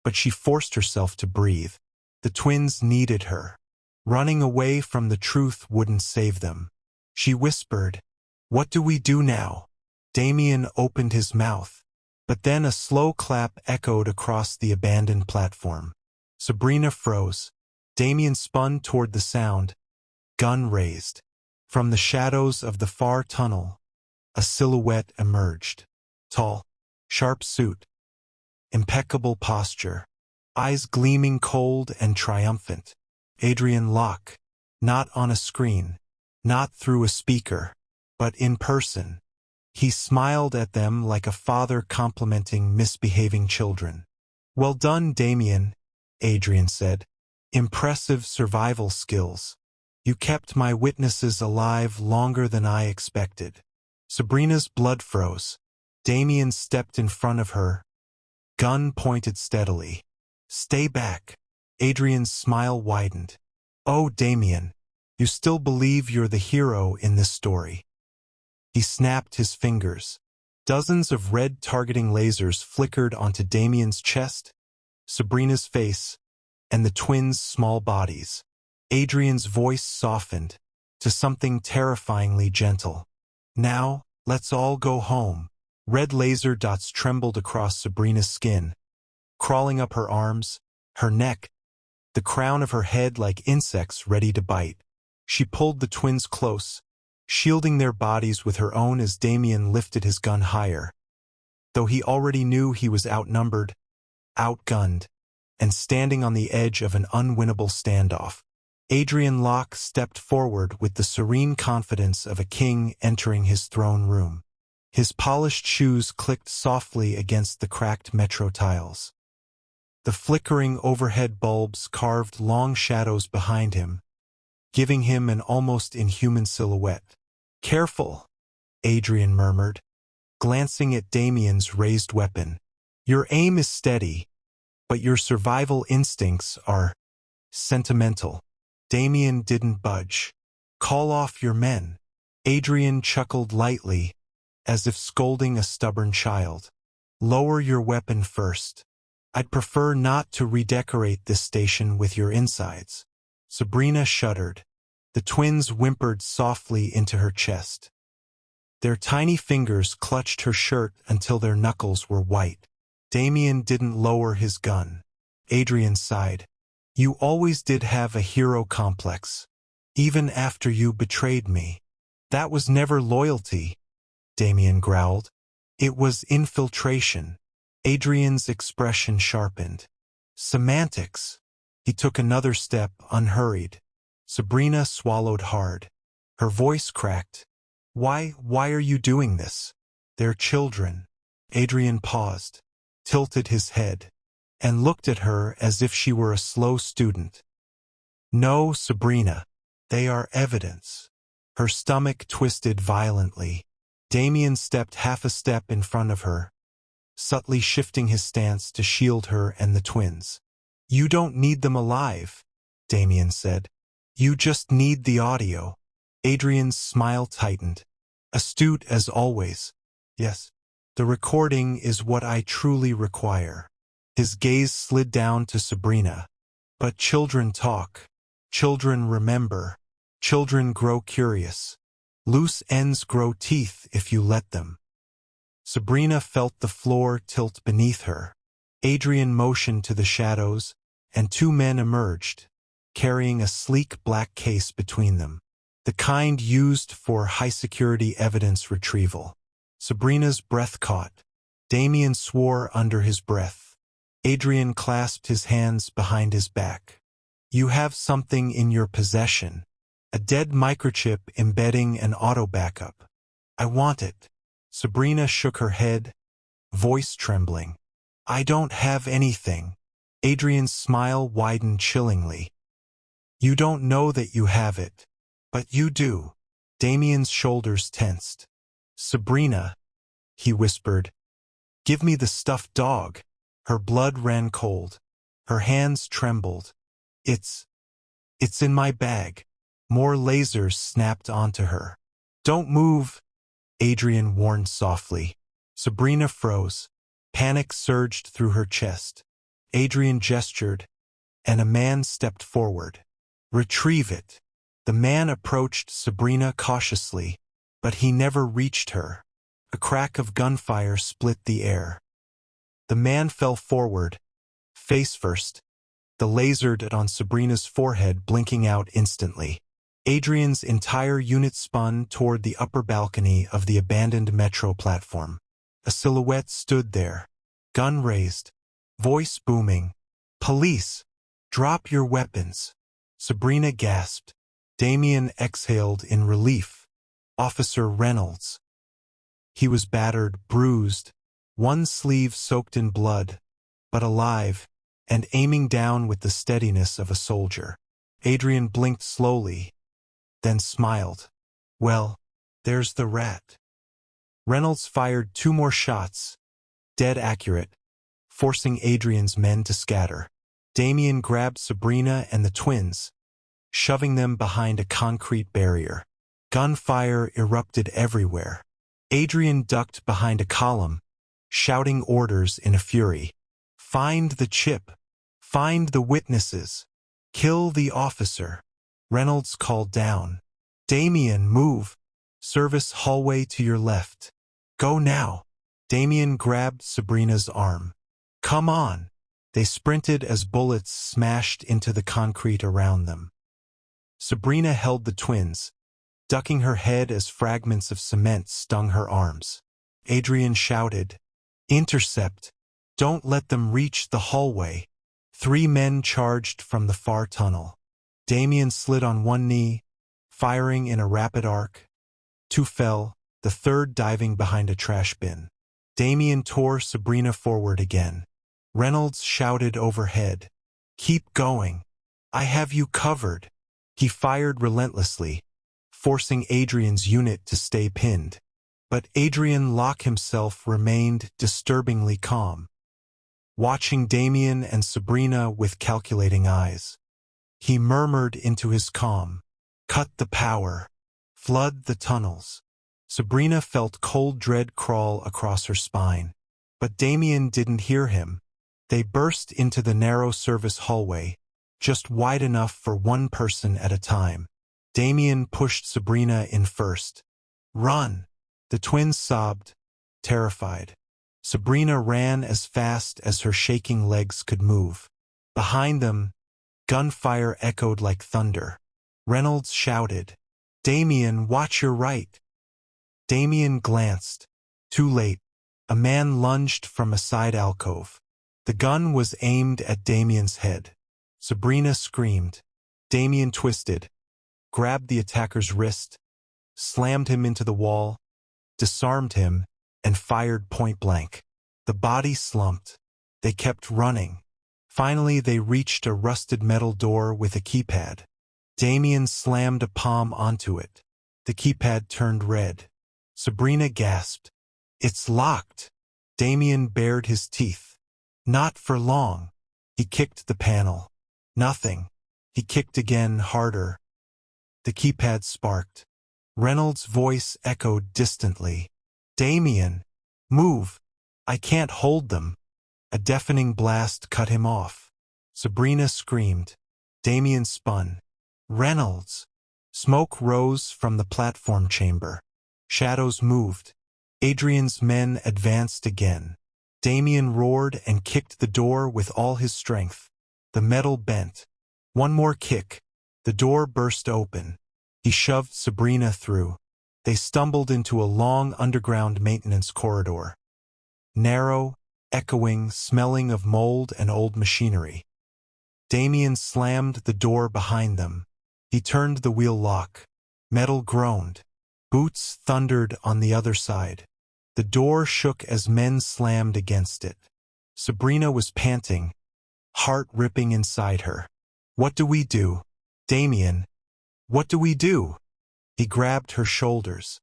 but she forced herself to breathe. The twins needed her. Running away from the truth wouldn't save them. She whispered, "What do we do now?" Damien opened his mouth, but then a slow clap echoed across the abandoned platform. Sabrina froze. Damien spun toward the sound, gun raised. From the shadows of the far tunnel, a silhouette emerged. Tall, sharp suit, impeccable posture, eyes gleaming cold and triumphant. Adrian Locke, not on a screen, not through a speaker, but in person. He smiled at them like a father complimenting misbehaving children. "Well done, Damien," Adrian said. "Impressive survival skills. You kept my witnesses alive longer than I expected." Sabrina's blood froze. Damien stepped in front of her, gun pointed steadily. "Stay back." Adrian's smile widened. "Oh, Damien, you still believe you're the hero in this story." He snapped his fingers. Dozens of red targeting lasers flickered onto Damien's chest, Sabrina's face, and the twins' small bodies. Adrian's voice softened to something terrifyingly gentle. "Now, let's all go home." Red laser dots trembled across Sabrina's skin, crawling up her arms, her neck, the crown of her head like insects ready to bite. She pulled the twins close, shielding their bodies with her own as Damien lifted his gun higher. Though he already knew he was outnumbered, outgunned, and standing on the edge of an unwinnable standoff, Adrian Locke stepped forward with the serene confidence of a king entering his throne room. His polished shoes clicked softly against the cracked metro tiles. The flickering overhead bulbs carved long shadows behind him, giving him an almost inhuman silhouette. "Careful," Adrian murmured, glancing at Damien's raised weapon. "Your aim is steady, but your survival instincts are sentimental." Damien didn't budge. "Call off your men." Adrian chuckled lightly, as if scolding a stubborn child. "Lower your weapon first. I'd prefer not to redecorate this station with your insides." Sabrina shuddered. The twins whimpered softly into her chest. Their tiny fingers clutched her shirt until their knuckles were white. Damien didn't lower his gun. Adrian sighed. "You always did have a hero complex, even after you betrayed me." "That was never loyalty," Damien growled. "It was infiltration." Adrian's expression sharpened. "Semantics." He took another step, unhurried. Sabrina swallowed hard. Her voice cracked. Why are you doing this?" "They're children." Adrian paused, tilted his head, and looked at her as if she were a slow student. "No, Sabrina. They are evidence." Her stomach twisted violently. Damien stepped half a step in front of her, subtly shifting his stance to shield her and the twins. "You don't need them alive," Damien said. "You just need the audio." Adrian's smile tightened. "Astute as always." "Yes. The recording is what I truly require." His gaze slid down to Sabrina. "But children talk. Children remember. Children grow curious. Loose ends grow teeth if you let them." Sabrina felt the floor tilt beneath her. Adrian motioned to the shadows, and two men emerged, carrying a sleek black case between them, the kind used for high-security evidence retrieval. Sabrina's breath caught. Damien swore under his breath. Adrian clasped his hands behind his back. "You have something in your possession. A dead microchip embedding an auto backup. I want it." Sabrina shook her head, voice trembling. "I don't have anything." Adrian's smile widened chillingly. "You don't know that you have it. But you do." Damien's shoulders tensed. "Sabrina," he whispered, "give me the stuffed dog." Her blood ran cold. Her hands trembled. It's in my bag." More lasers snapped onto her. "Don't move," Adrian warned softly. Sabrina froze. Panic surged through her chest. Adrian gestured, and a man stepped forward. "Retrieve it." The man approached Sabrina cautiously, but he never reached her. A crack of gunfire split the air. The man fell forward, face first, the laser dot on Sabrina's forehead blinking out instantly. Adrian's entire unit spun toward the upper balcony of the abandoned metro platform. A silhouette stood there, gun raised, voice booming. "Police! Drop your weapons!" Sabrina gasped. Damien exhaled in relief. "Officer Reynolds." He was battered, bruised, one sleeve soaked in blood, but alive, and aiming down with the steadiness of a soldier. Adrian blinked slowly, then smiled. "Well, there's the rat." Reynolds fired 2 more shots, dead accurate, forcing Adrian's men to scatter. Damien grabbed Sabrina and the twins, shoving them behind a concrete barrier. Gunfire erupted everywhere. Adrian ducked behind a column, shouting orders in a fury. "Find the chip. Find the witnesses. Kill the officer." Reynolds called down. "Damien, move. Service hallway to your left. Go now." Damien grabbed Sabrina's arm. "Come on." They sprinted as bullets smashed into the concrete around them. Sabrina held the twins, ducking her head as fragments of cement stung her arms. Adrian shouted, "Intercept. Don't let them reach the hallway." 3 men charged from the far tunnel. Damien slid on one knee, firing in a rapid arc. 2 fell, the third diving behind a trash bin. Damien tore Sabrina forward again. Reynolds shouted overhead. "Keep going. I have you covered." He fired relentlessly, forcing Adrian's unit to stay pinned. But Adrian Locke himself remained disturbingly calm, watching Damien and Sabrina with calculating eyes. He murmured into his calm, "Cut the power. Flood the tunnels." Sabrina felt cold dread crawl across her spine. But Damien didn't hear him. They burst into the narrow service hallway, just wide enough for one person at a time. Damien pushed Sabrina in first. "Run!" The twins sobbed, terrified. Sabrina ran as fast as her shaking legs could move. Behind them, gunfire echoed like thunder. Reynolds shouted, "Damien, watch your right." Damien glanced. Too late. A man lunged from a side alcove. The gun was aimed at Damien's head. Sabrina screamed. Damien twisted, grabbed the attacker's wrist, slammed him into the wall, disarmed him, and fired point blank. The body slumped. They kept running. Finally, they reached a rusted metal door with a keypad. Damien slammed a palm onto it. The keypad turned red. Sabrina gasped. "It's locked." Damien bared his teeth. Not for long. He kicked the panel. Nothing. He kicked again, harder. The keypad sparked. Reynolds' voice echoed distantly. "Damien, move. I can't hold them." A deafening blast cut him off. Sabrina screamed. Damien spun. "Reynolds!" Smoke rose from the platform chamber. Shadows moved. Adrian's men advanced again. Damien roared and kicked the door with all his strength. The metal bent. One more kick. The door burst open. He shoved Sabrina through. They stumbled into a long underground maintenance corridor. Narrow, echoing, smelling of mold and old machinery. Damien slammed the door behind them. He turned the wheel lock. Metal groaned. Boots thundered on the other side. The door shook as men slammed against it. Sabrina was panting, heart ripping inside her. "What do we do? Damien, what do we do?" He grabbed her shoulders.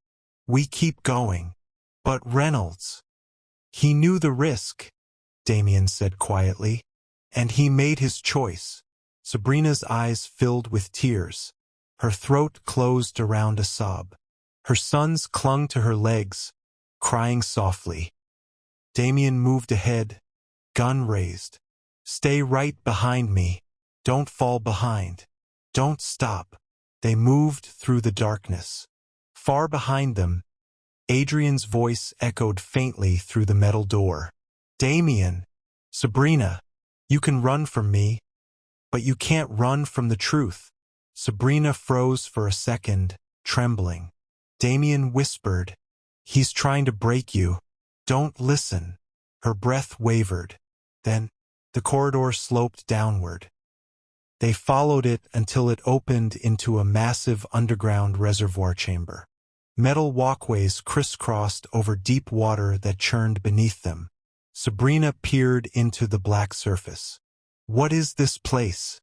"We keep going." "But Reynolds." "He knew the risk," Damien said quietly, "and he made his choice." Sabrina's eyes filled with tears. Her throat closed around a sob. Her sons clung to her legs, crying softly. Damien moved ahead, gun raised. "Stay right behind me. Don't fall behind. Don't stop." They moved through the darkness. Far behind them, Adrian's voice echoed faintly through the metal door. "Damien, Sabrina, you can run from me, but you can't run from the truth." Sabrina froze for a second, trembling. Damien whispered, "He's trying to break you. Don't listen." Her breath wavered. Then, the corridor sloped downward. They followed it until it opened into a massive underground reservoir chamber. Metal walkways crisscrossed over deep water that churned beneath them. Sabrina peered into the black surface. "What is this place?"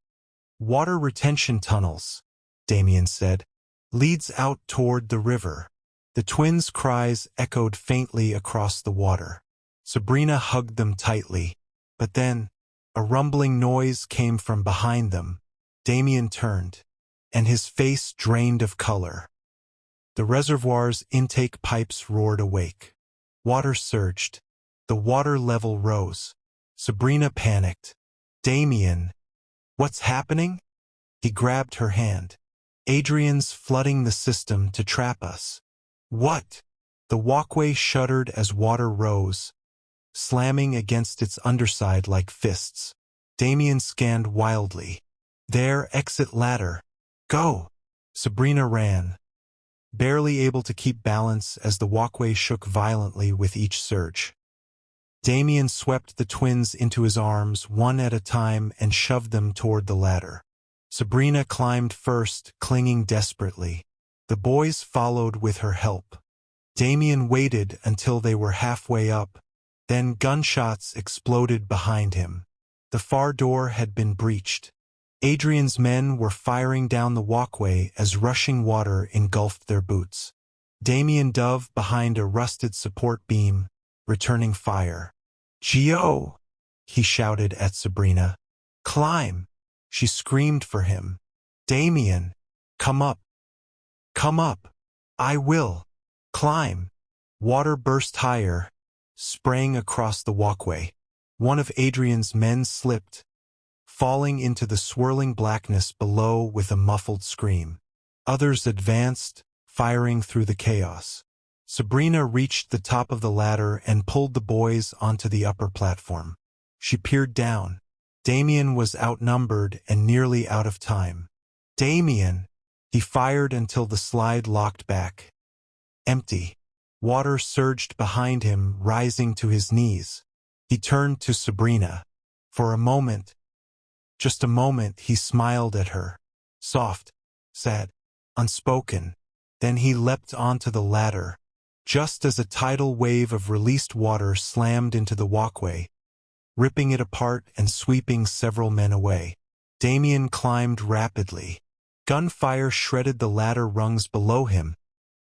"Water retention tunnels," Damien said. "Leads out toward the river." The twins' cries echoed faintly across the water. Sabrina hugged them tightly. But then, a rumbling noise came from behind them. Damien turned, and his face drained of color. The reservoir's intake pipes roared awake. Water surged. The water level rose. Sabrina panicked. "Damien, what's happening?" He grabbed her hand. "Adrian's flooding the system to trap us." "What?" The walkway shuddered as water rose, slamming against its underside like fists. Damien scanned wildly. "There, exit ladder. Go!" Sabrina ran, barely able to keep balance as the walkway shook violently with each surge. Damien swept the twins into his arms one at a time and shoved them toward the ladder. Sabrina climbed first, clinging desperately. The boys followed with her help. Damien waited until they were halfway up, Then gunshots exploded behind him. The far door had been breached. Adrian's men were firing down the walkway as rushing water engulfed their boots. Damien dove behind a rusted support beam, returning fire. "Gio!" he shouted at Sabrina. "Climb!" She screamed for him. "Damien! Come up! Come up! I will! Climb!" Water burst higher, spraying across the walkway. One of Adrian's men slipped, falling into the swirling blackness below with a muffled scream. Others advanced, firing through the chaos. Sabrina reached the top of the ladder and pulled the boys onto the upper platform. She peered down. Damien was outnumbered and nearly out of time. "Damien!" He fired until the slide locked back. Empty. Water surged behind him, rising to his knees. He turned to Sabrina. For a moment, just a moment, he smiled at her. Soft, sad, unspoken. Then he leapt onto the ladder, just as a tidal wave of released water slammed into the walkway, ripping it apart and sweeping several men away. Damien climbed rapidly. Gunfire shredded the ladder rungs below him,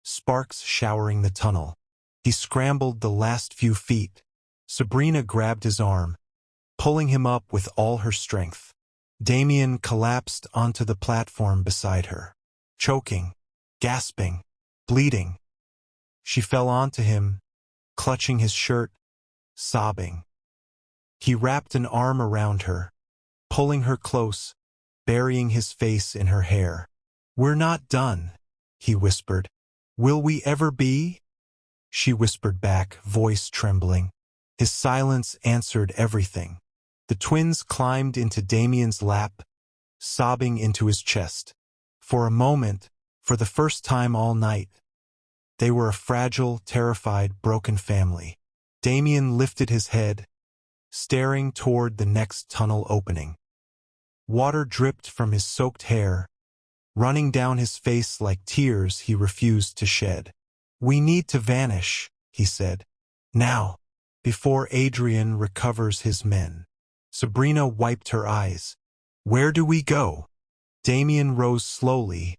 sparks showering the tunnel. He scrambled the last few feet. Sabrina grabbed his arm, pulling him up with all her strength. Damien collapsed onto the platform beside her, choking, gasping, bleeding. She fell onto him, clutching his shirt, sobbing. He wrapped an arm around her, pulling her close, burying his face in her hair. "We're not done," he whispered. "Will we ever be?" She whispered back, voice trembling. His silence answered everything. The twins climbed into Damien's lap, sobbing into his chest. For a moment, for the first time all night, they were a fragile, terrified, broken family. Damien lifted his head, staring toward the next tunnel opening. Water dripped from his soaked hair, running down his face like tears he refused to shed. "We need to vanish," he said. "Now, before Adrian recovers his men." Sabrina wiped her eyes. "Where do we go?" Damien rose slowly,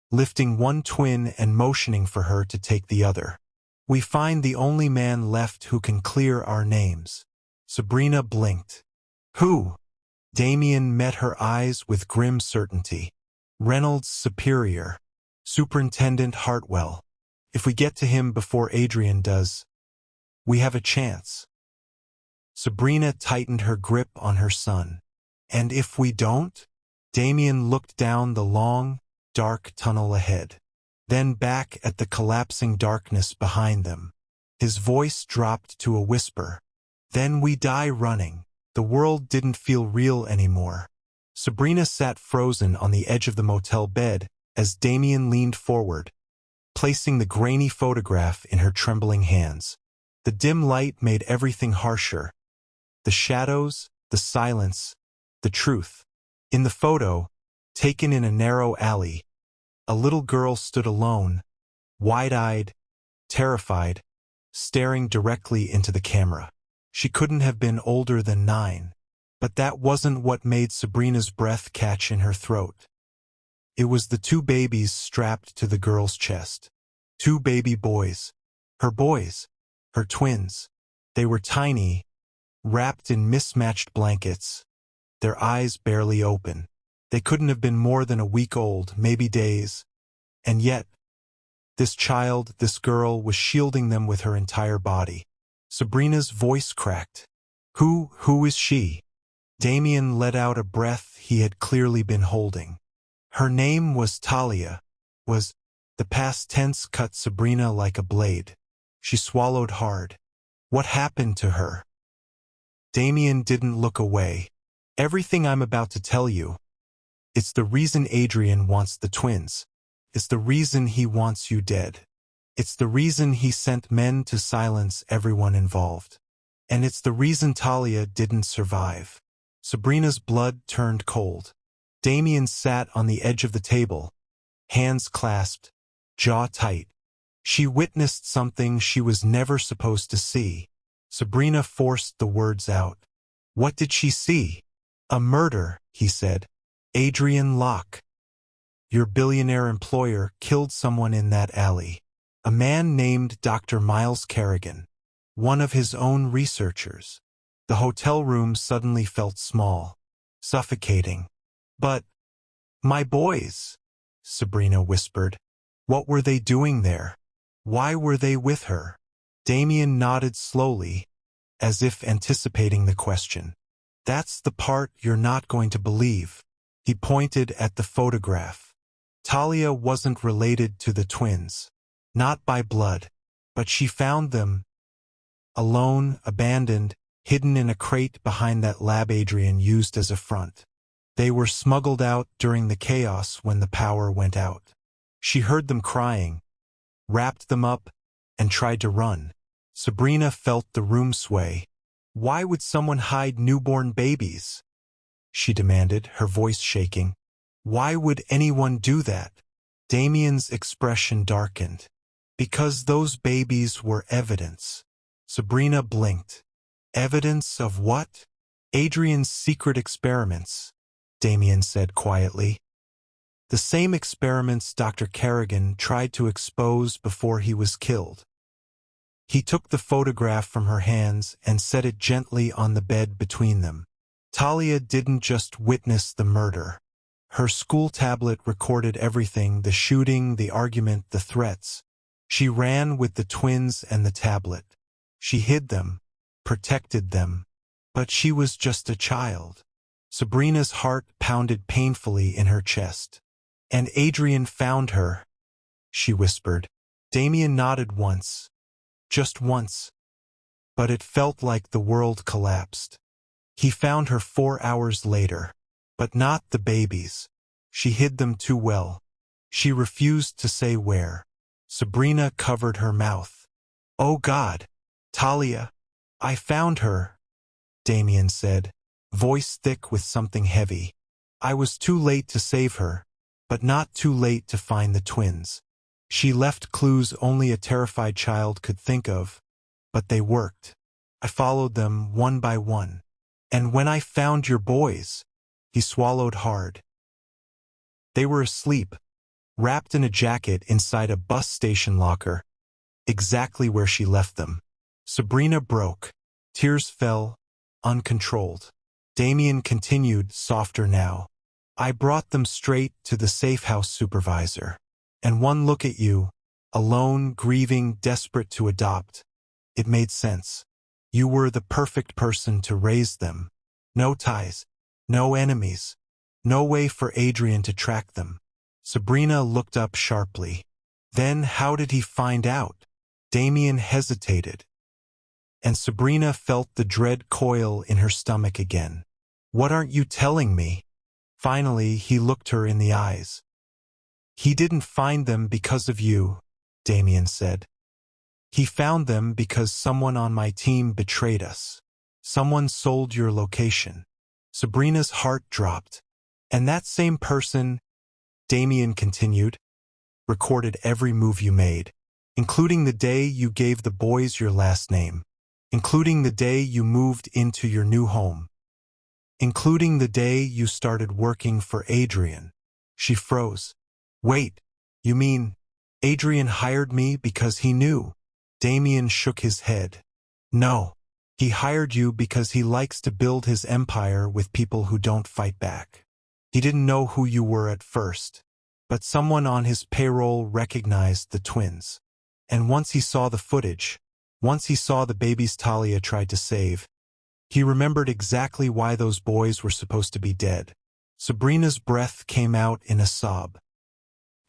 lifting one twin and motioning for her to take the other. "We find the only man left who can clear our names." Sabrina blinked. "Who?" Damien met her eyes with grim certainty. "Reynolds' superior, Superintendent Hartwell. If we get to him before Adrian does, we have a chance." Sabrina tightened her grip on her son. "And if we don't?" Damien looked down the long, dark tunnel ahead, then back at the collapsing darkness behind them. His voice dropped to a whisper. "Then we die running." The world didn't feel real anymore. Sabrina sat frozen on the edge of the motel bed as Damien leaned forward, placing the grainy photograph in her trembling hands. The dim light made everything harsher. The shadows, the silence, the truth. In the photo, taken in a narrow alley, a little girl stood alone, wide-eyed, terrified, staring directly into the camera. She couldn't have been older than 9, but that wasn't what made Sabrina's breath catch in her throat. It was the 2 babies strapped to the girl's chest. 2 baby boys. Her boys. Her twins. They were tiny, wrapped in mismatched blankets, their eyes barely open. They couldn't have been more than a week old, maybe days. And yet, this child, this girl, was shielding them with her entire body. Sabrina's voice cracked. Who is she?" Damien let out a breath he had clearly been holding. "Her name was Talia." The past tense cut Sabrina like a blade. She swallowed hard. "What happened to her?" Damien didn't look away. "Everything I'm about to tell you. It's the reason Adrian wants the twins. It's the reason he wants you dead. It's the reason he sent men to silence everyone involved. And it's the reason Talia didn't survive." Sabrina's blood turned cold. Damien sat on the edge of the table, hands clasped, jaw tight. She witnessed something she was never supposed to see. Sabrina forced the words out. What did she see? A murder, he said. Adrian Locke. Your billionaire employer killed someone in that alley. A man named Dr. Miles Kerrigan, one of his own researchers. The hotel room suddenly felt small, suffocating. But, my boys, Sabrina whispered. What were they doing there? Why were they with her? Damien nodded slowly, as if anticipating the question. That's the part you're not going to believe. He pointed at the photograph. Talia wasn't related to the twins. Not by blood. But she found them alone, abandoned, hidden in a crate behind that lab Adrian used as a front. They were smuggled out during the chaos when the power went out. She heard them crying, wrapped them up, and tried to run. Sabrina felt the room sway. Why would someone hide newborn babies? She demanded, her voice shaking. Why would anyone do that? Damien's expression darkened. Because those babies were evidence. Sabrina blinked. Evidence of what? Adrian's secret experiments, Damien said quietly. The same experiments Dr. Kerrigan tried to expose before he was killed. He took the photograph from her hands and set it gently on the bed between them. Talia didn't just witness the murder. Her school tablet recorded everything, the shooting, the argument, the threats. She ran with the twins and the tablet. She hid them, protected them. But she was just a child. Sabrina's heart pounded painfully in her chest. And Adrian found her, she whispered. Damien nodded once. Just once. But it felt like the world collapsed. He found her 4 hours later. But not the babies. She hid them too well. She refused to say where. Sabrina covered her mouth. Oh God, Talia, I found her, Damien said, voice thick with something heavy. I was too late to save her, but not too late to find the twins. She left clues only a terrified child could think of, but they worked. I followed them one by one. And when I found your boys, he swallowed hard. They were asleep, wrapped in a jacket inside a bus station locker, exactly where she left them. Sabrina broke. Tears fell, uncontrolled. Damien continued, softer now. I brought them straight to the safe house supervisor. And one look at you, alone, grieving, desperate to adopt. It made sense. You were the perfect person to raise them. No ties, no enemies, no way for Adrian to track them. Sabrina looked up sharply. Then how did he find out? Damien hesitated. And Sabrina felt the dread coil in her stomach again. What aren't you telling me? Finally, he looked her in the eyes. He didn't find them because of you, Damien said. He found them because someone on my team betrayed us. Someone sold your location. Sabrina's heart dropped. And that same person, Damien continued, recorded every move you made, including the day you gave the boys your last name, including the day you moved into your new home, including the day you started working for Adrian. She froze. Wait, you mean Adrian hired me because he knew? Damien shook his head. No, he hired you because he likes to build his empire with people who don't fight back. He didn't know who you were at first, but someone on his payroll recognized the twins. And once he saw the footage, once he saw the babies Talia tried to save, he remembered exactly why those boys were supposed to be dead. Sabrina's breath came out in a sob.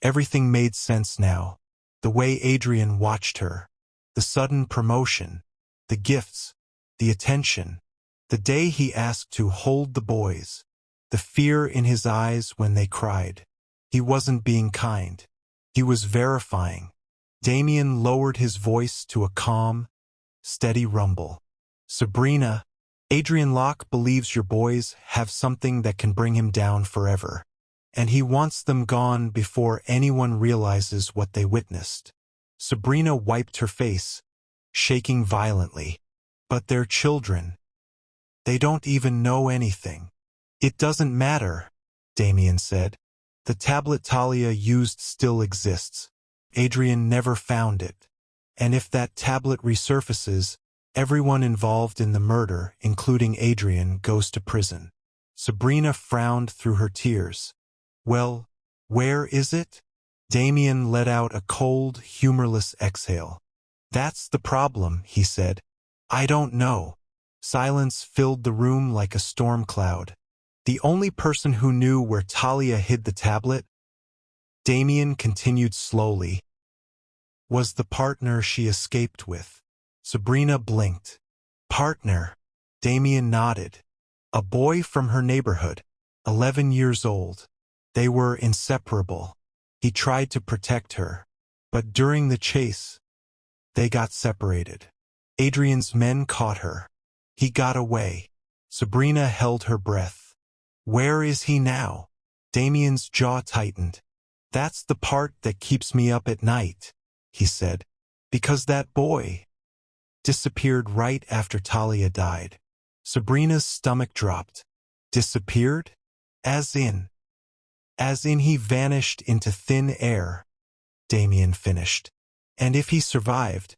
Everything made sense now. The way Adrian watched her, the sudden promotion, the gifts, the attention, the day he asked to hold the boys, the fear in his eyes when they cried. He wasn't being kind. He was verifying. Damien lowered his voice to a calm, steady rumble. Sabrina, Adrian Locke believes your boys have something that can bring him down forever. And he wants them gone before anyone realizes what they witnessed. Sabrina wiped her face, shaking violently. But they're children. They don't even know anything. It doesn't matter, Damien said. The tablet Talia used still exists. Adrian never found it. And if that tablet resurfaces, everyone involved in the murder, including Adrian, goes to prison. Sabrina frowned through her tears. Well, where is it? Damien let out a cold, humorless exhale. That's the problem, he said. I don't know. Silence filled the room like a storm cloud. The only person who knew where Talia hid the tablet, Damien continued slowly, was the partner she escaped with. Sabrina blinked. Partner? Damien nodded. A boy from her neighborhood, 11 years old. They were inseparable. He tried to protect her, but during the chase, they got separated. Adrian's men caught her. He got away. Sabrina held her breath. Where is he now? Damien's jaw tightened. That's the part that keeps me up at night, he said, because that boy disappeared right after Talia died. Sabrina's stomach dropped. Disappeared? As in he vanished into thin air, Damien finished. And if he survived,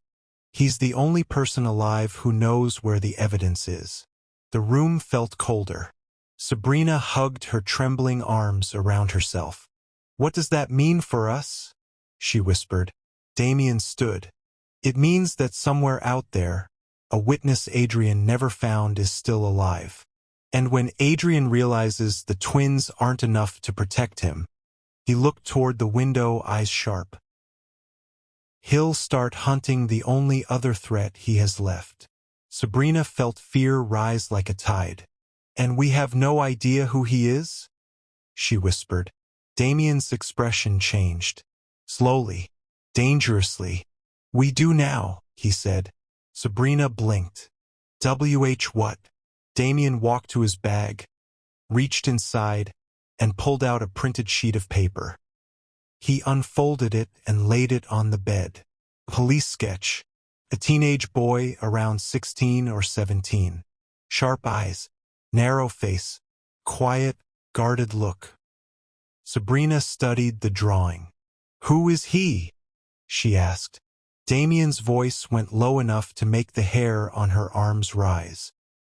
he's the only person alive who knows where the evidence is. The room felt colder. Sabrina hugged her trembling arms around herself. What does that mean for us? She whispered. Damien stood. It means that somewhere out there, a witness Adrian never found is still alive. And when Adrian realizes the twins aren't enough to protect him, he looked toward the window, eyes sharp. He'll start hunting the only other threat he has left. Sabrina felt fear rise like a tide. And we have no idea who he is? She whispered. Damien's expression changed. Slowly, dangerously. We do now, he said. Sabrina blinked. What? Damien walked to his bag, reached inside, and pulled out a printed sheet of paper. He unfolded it and laid it on the bed. Police sketch. A teenage boy around 16 or 17. Sharp eyes, narrow face, quiet, guarded look. Sabrina studied the drawing. Who is he? She asked. Damien's voice went low enough to make the hair on her arms rise.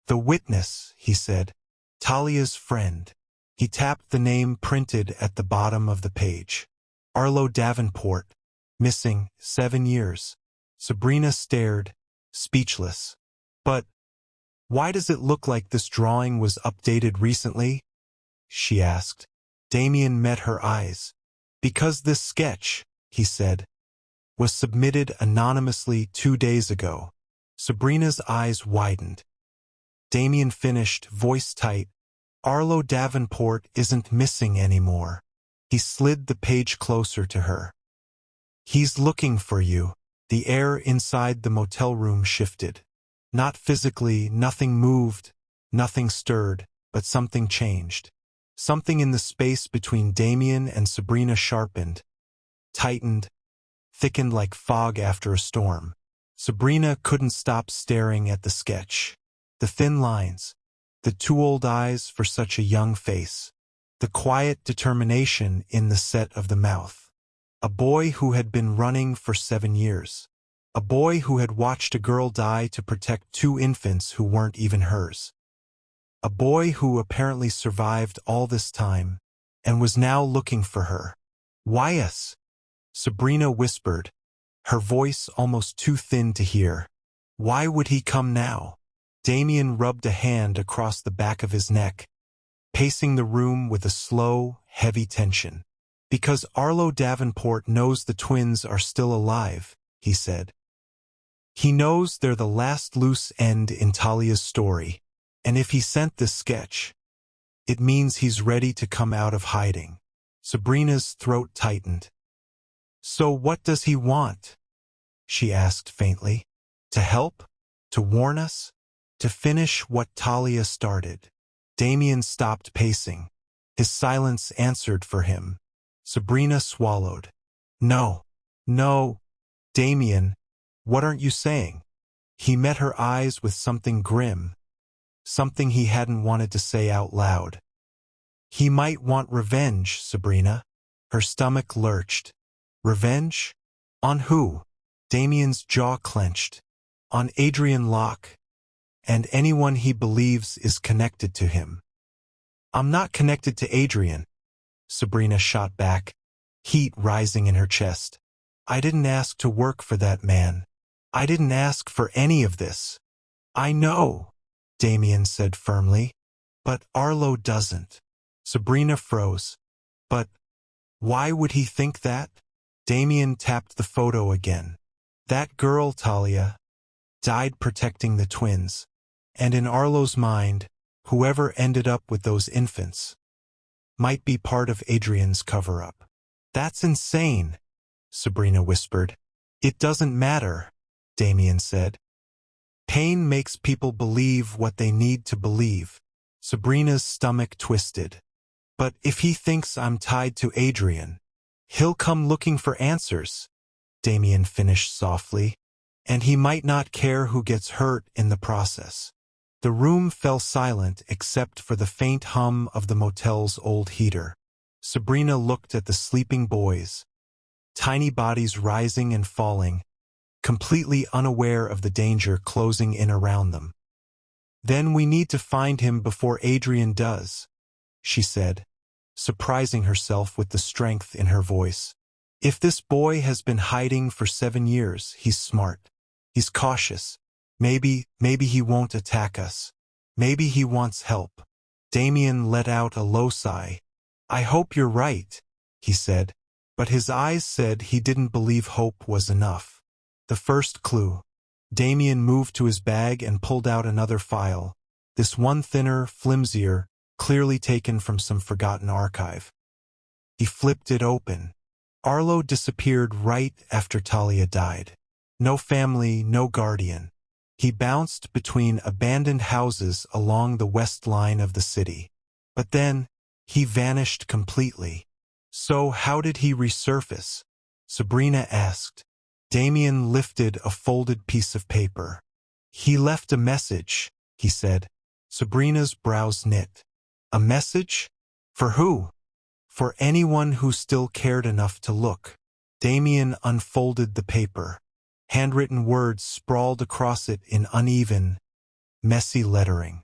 The witness, he said. Talia's friend. He tapped the name printed at the bottom of the page. Arlo Davenport. Missing 7 years. Sabrina stared, speechless. But why does it look like this drawing was updated recently? She asked. Damien met her eyes. Because this sketch, he said, was submitted anonymously 2 days ago. Sabrina's eyes widened. Damien finished, voice tight. Arlo Davenport isn't missing anymore. He slid the page closer to her. He's looking for you. The air inside the motel room shifted. Not physically, nothing moved, nothing stirred, but something changed. Something in the space between Damien and Sabrina sharpened, tightened, thickened like fog after a storm. Sabrina couldn't stop staring at the sketch. The thin lines, the too old eyes for such a young face, the quiet determination in the set of the mouth. A boy who had been running for 7 years. A boy who had watched a girl die to protect 2 infants who weren't even hers. A boy who apparently survived all this time and was now looking for her. Why us? Sabrina whispered, her voice almost too thin to hear. Why would he come now? Damien rubbed a hand across the back of his neck, pacing the room with a slow, heavy tension. Because Arlo Davenport knows the twins are still alive, he said. He knows they're the last loose end in Talia's story, and if he sent this sketch, it means he's ready to come out of hiding. Sabrina's throat tightened. So what does he want? She asked faintly. To help? To warn us? To finish what Talia started? Damien stopped pacing. His silence answered for him. Sabrina swallowed. No. Damien, what aren't you saying? He met her eyes with something grim, something he hadn't wanted to say out loud. He might want revenge, Sabrina. Her stomach lurched. Revenge? On who? Damien's jaw clenched. On Adrian Locke. And anyone he believes is connected to him. I'm not connected to Adrian, Sabrina shot back, heat rising in her chest. I didn't ask to work for that man. I didn't ask for any of this. I know, Damien said firmly. But Arlo doesn't. Sabrina froze. But why would he think that? Damien tapped the photo again. That girl, Talia, died protecting the twins. And in Arlo's mind, whoever ended up with those infants might be part of Adrian's cover-up. That's insane, Sabrina whispered. It doesn't matter, Damien said. Pain makes people believe what they need to believe. Sabrina's stomach twisted. But if he thinks I'm tied to Adrian, he'll come looking for answers, Damien finished softly. And he might not care who gets hurt in the process. The room fell silent except for the faint hum of the motel's old heater. Sabrina looked at the sleeping boys, tiny bodies rising and falling, completely unaware of the danger closing in around them. Then we need to find him before Adrian does, she said, surprising herself with the strength in her voice. If this boy has been hiding for 7 years, he's smart. He's cautious. Maybe he won't attack us. Maybe he wants help. Damien let out a low sigh. I hope you're right, he said, but his eyes said he didn't believe hope was enough. The first clue. Damien moved to his bag and pulled out another file, this one thinner, flimsier, clearly taken from some forgotten archive. He flipped it open. Arlo disappeared right after Talia died. No family, no guardian. He bounced between abandoned houses along the west line of the city. But then, he vanished completely. So how did he resurface? Sabrina asked. Damien lifted a folded piece of paper. He left a message, he said. Sabrina's brows knit. A message? For who? For anyone who still cared enough to look. Damien unfolded the paper. Handwritten words sprawled across it in uneven, messy lettering.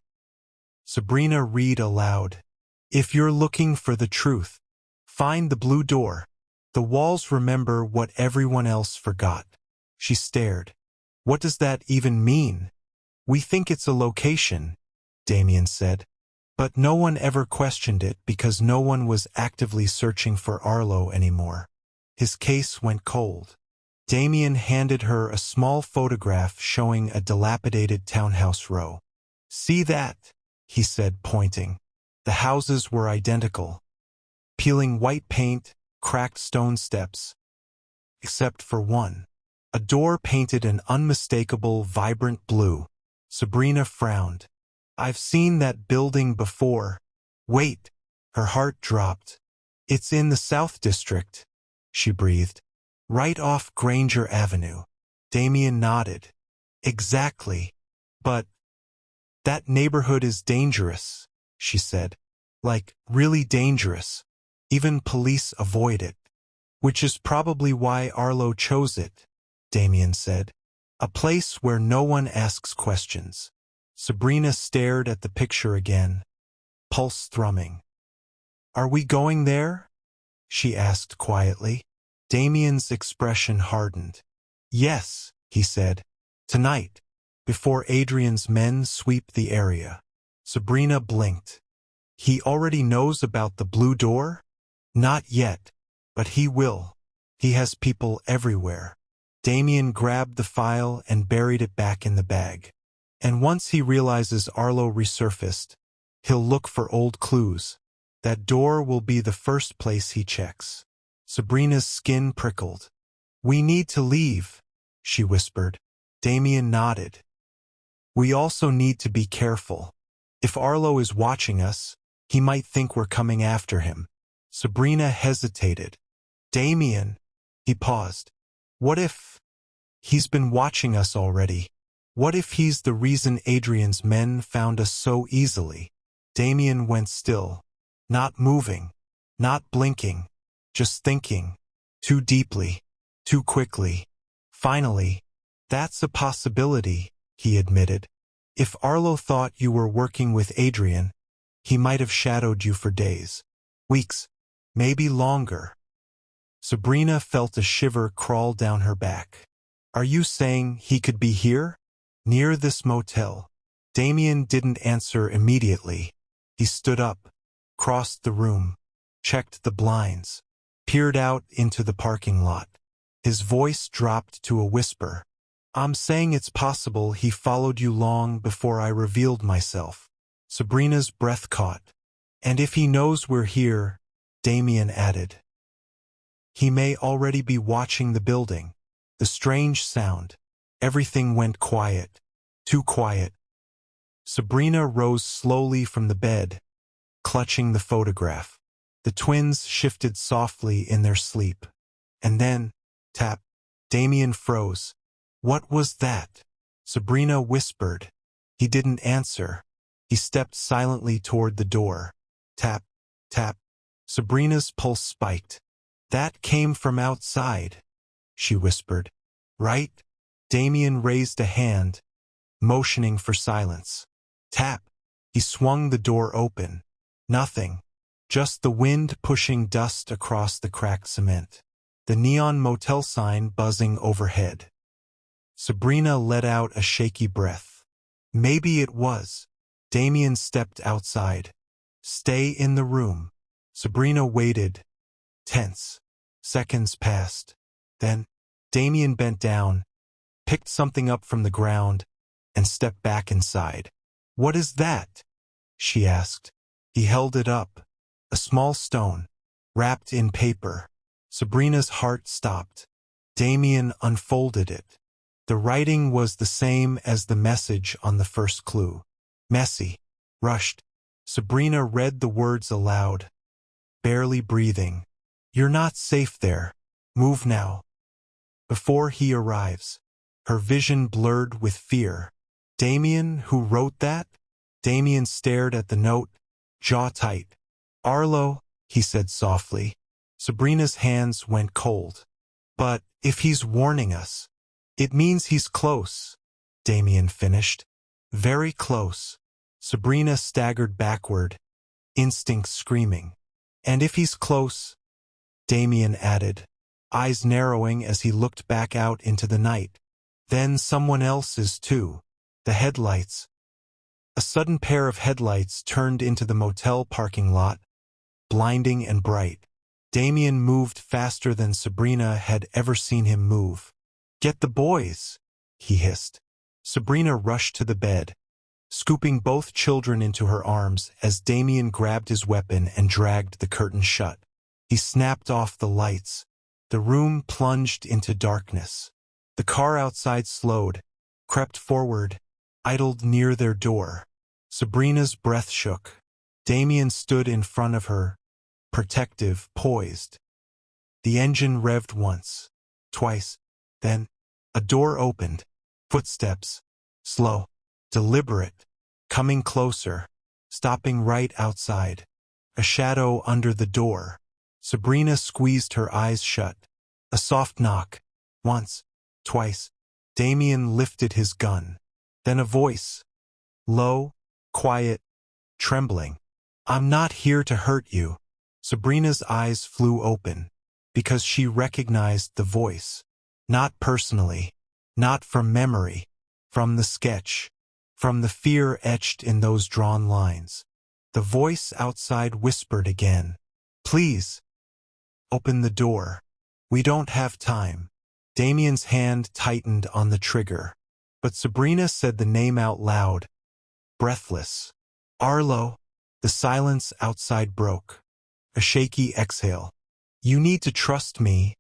Sabrina read aloud. If you're looking for the truth, find the blue door. The walls remember what everyone else forgot. She stared. What does that even mean? We think it's a location, Damien said. But no one ever questioned it because no one was actively searching for Arlo anymore. His case went cold. Damien handed her a small photograph showing a dilapidated townhouse row. See that? He said, pointing. The houses were identical. Peeling white paint, cracked stone steps. Except for one. A door painted an unmistakable, vibrant blue. Sabrina frowned. I've seen that building before. Wait. Her heart dropped. It's in the South District, she breathed. Right off Granger Avenue. Damien nodded. Exactly. But that neighborhood is dangerous, she said. Like, really dangerous. Even police avoid it. Which is probably why Arlo chose it, Damien said. A place where no one asks questions. Sabrina stared at the picture again, pulse thrumming. Are we going there? She asked quietly. Damien's expression hardened. Yes, he said. Tonight, before Adrian's men sweep the area. Sabrina blinked. He already knows about the blue door? Not yet, but he will. He has people everywhere. Damien grabbed the file and buried it back in the bag. And once he realizes Arlo resurfaced, he'll look for old clues. That door will be the first place he checks. Sabrina's skin prickled. We need to leave, she whispered. Damien nodded. We also need to be careful. If Arlo is watching us, he might think we're coming after him. Sabrina hesitated. Damien, he paused. What if he's been watching us already? What if he's the reason Adrian's men found us so easily? Damien went still, not moving, not blinking, just thinking, too deeply, too quickly. Finally, that's a possibility, he admitted. If Arlo thought you were working with Adrian, he might have shadowed you for days, weeks, maybe longer. Sabrina felt a shiver crawl down her back. Are you saying he could be here? Near this motel? Damien didn't answer immediately. He stood up, crossed the room, checked the blinds, peered out into the parking lot. His voice dropped to a whisper. I'm saying it's possible he followed you long before I revealed myself. Sabrina's breath caught. And if he knows we're here, Damien added, he may already be watching the building. The strange sound. Everything went quiet. Too quiet. Sabrina rose slowly from the bed, clutching the photograph. The twins shifted softly in their sleep. And then, tap. Damien froze. What was that? Sabrina whispered. He didn't answer. He stepped silently toward the door. Tap, tap. Sabrina's pulse spiked. That came from outside, she whispered. Right? Damien raised a hand, motioning for silence. Tap. He swung the door open. Nothing. Just the wind pushing dust across the cracked cement. The neon motel sign buzzing overhead. Sabrina let out a shaky breath. Maybe it was. Damien stepped outside. Stay in the room. Sabrina waited, tense. Seconds passed. Then, Damien bent down, picked something up from the ground, and stepped back inside. What is that? She asked. He held it up. A small stone, wrapped in paper. Sabrina's heart stopped. Damien unfolded it. The writing was the same as the message on the first clue. Messy. Rushed. Sabrina read the words aloud, barely breathing. You're not safe there. Move now. Before he arrives. Her vision blurred with fear. Damien, who wrote that? Damien stared at the note, jaw tight. Arlo, he said softly. Sabrina's hands went cold. But if he's warning us, it means he's close, Damien finished. Very close. Sabrina staggered backward, instinct screaming. And if he's close, Damien added, eyes narrowing as he looked back out into the night. Then someone else is too. The headlights. A sudden pair of headlights turned into the motel parking lot, blinding and bright. Damien moved faster than Sabrina had ever seen him move. Get the boys, he hissed. Sabrina rushed to the bed, scooping both children into her arms as Damien grabbed his weapon and dragged the curtain shut. He snapped off the lights. The room plunged into darkness. The car outside slowed, crept forward, idled near their door. Sabrina's breath shook. Damien stood in front of her, protective, poised. The engine revved once, twice. Then, a door opened. Footsteps. Slow. Deliberate. Coming closer. Stopping right outside. A shadow under the door. Sabrina squeezed her eyes shut. A soft knock. Once. Twice. Damien lifted his gun. Then a voice. Low. Quiet. Trembling. I'm not here to hurt you. Sabrina's eyes flew open, because she recognized the voice. Not personally. Not from memory. From the sketch. From the fear etched in those drawn lines. The voice outside whispered again. Please. Open the door. We don't have time. Damien's hand tightened on the trigger. But Sabrina said the name out loud. Breathless. Arlo. The silence outside broke. A shaky exhale. You need to trust me,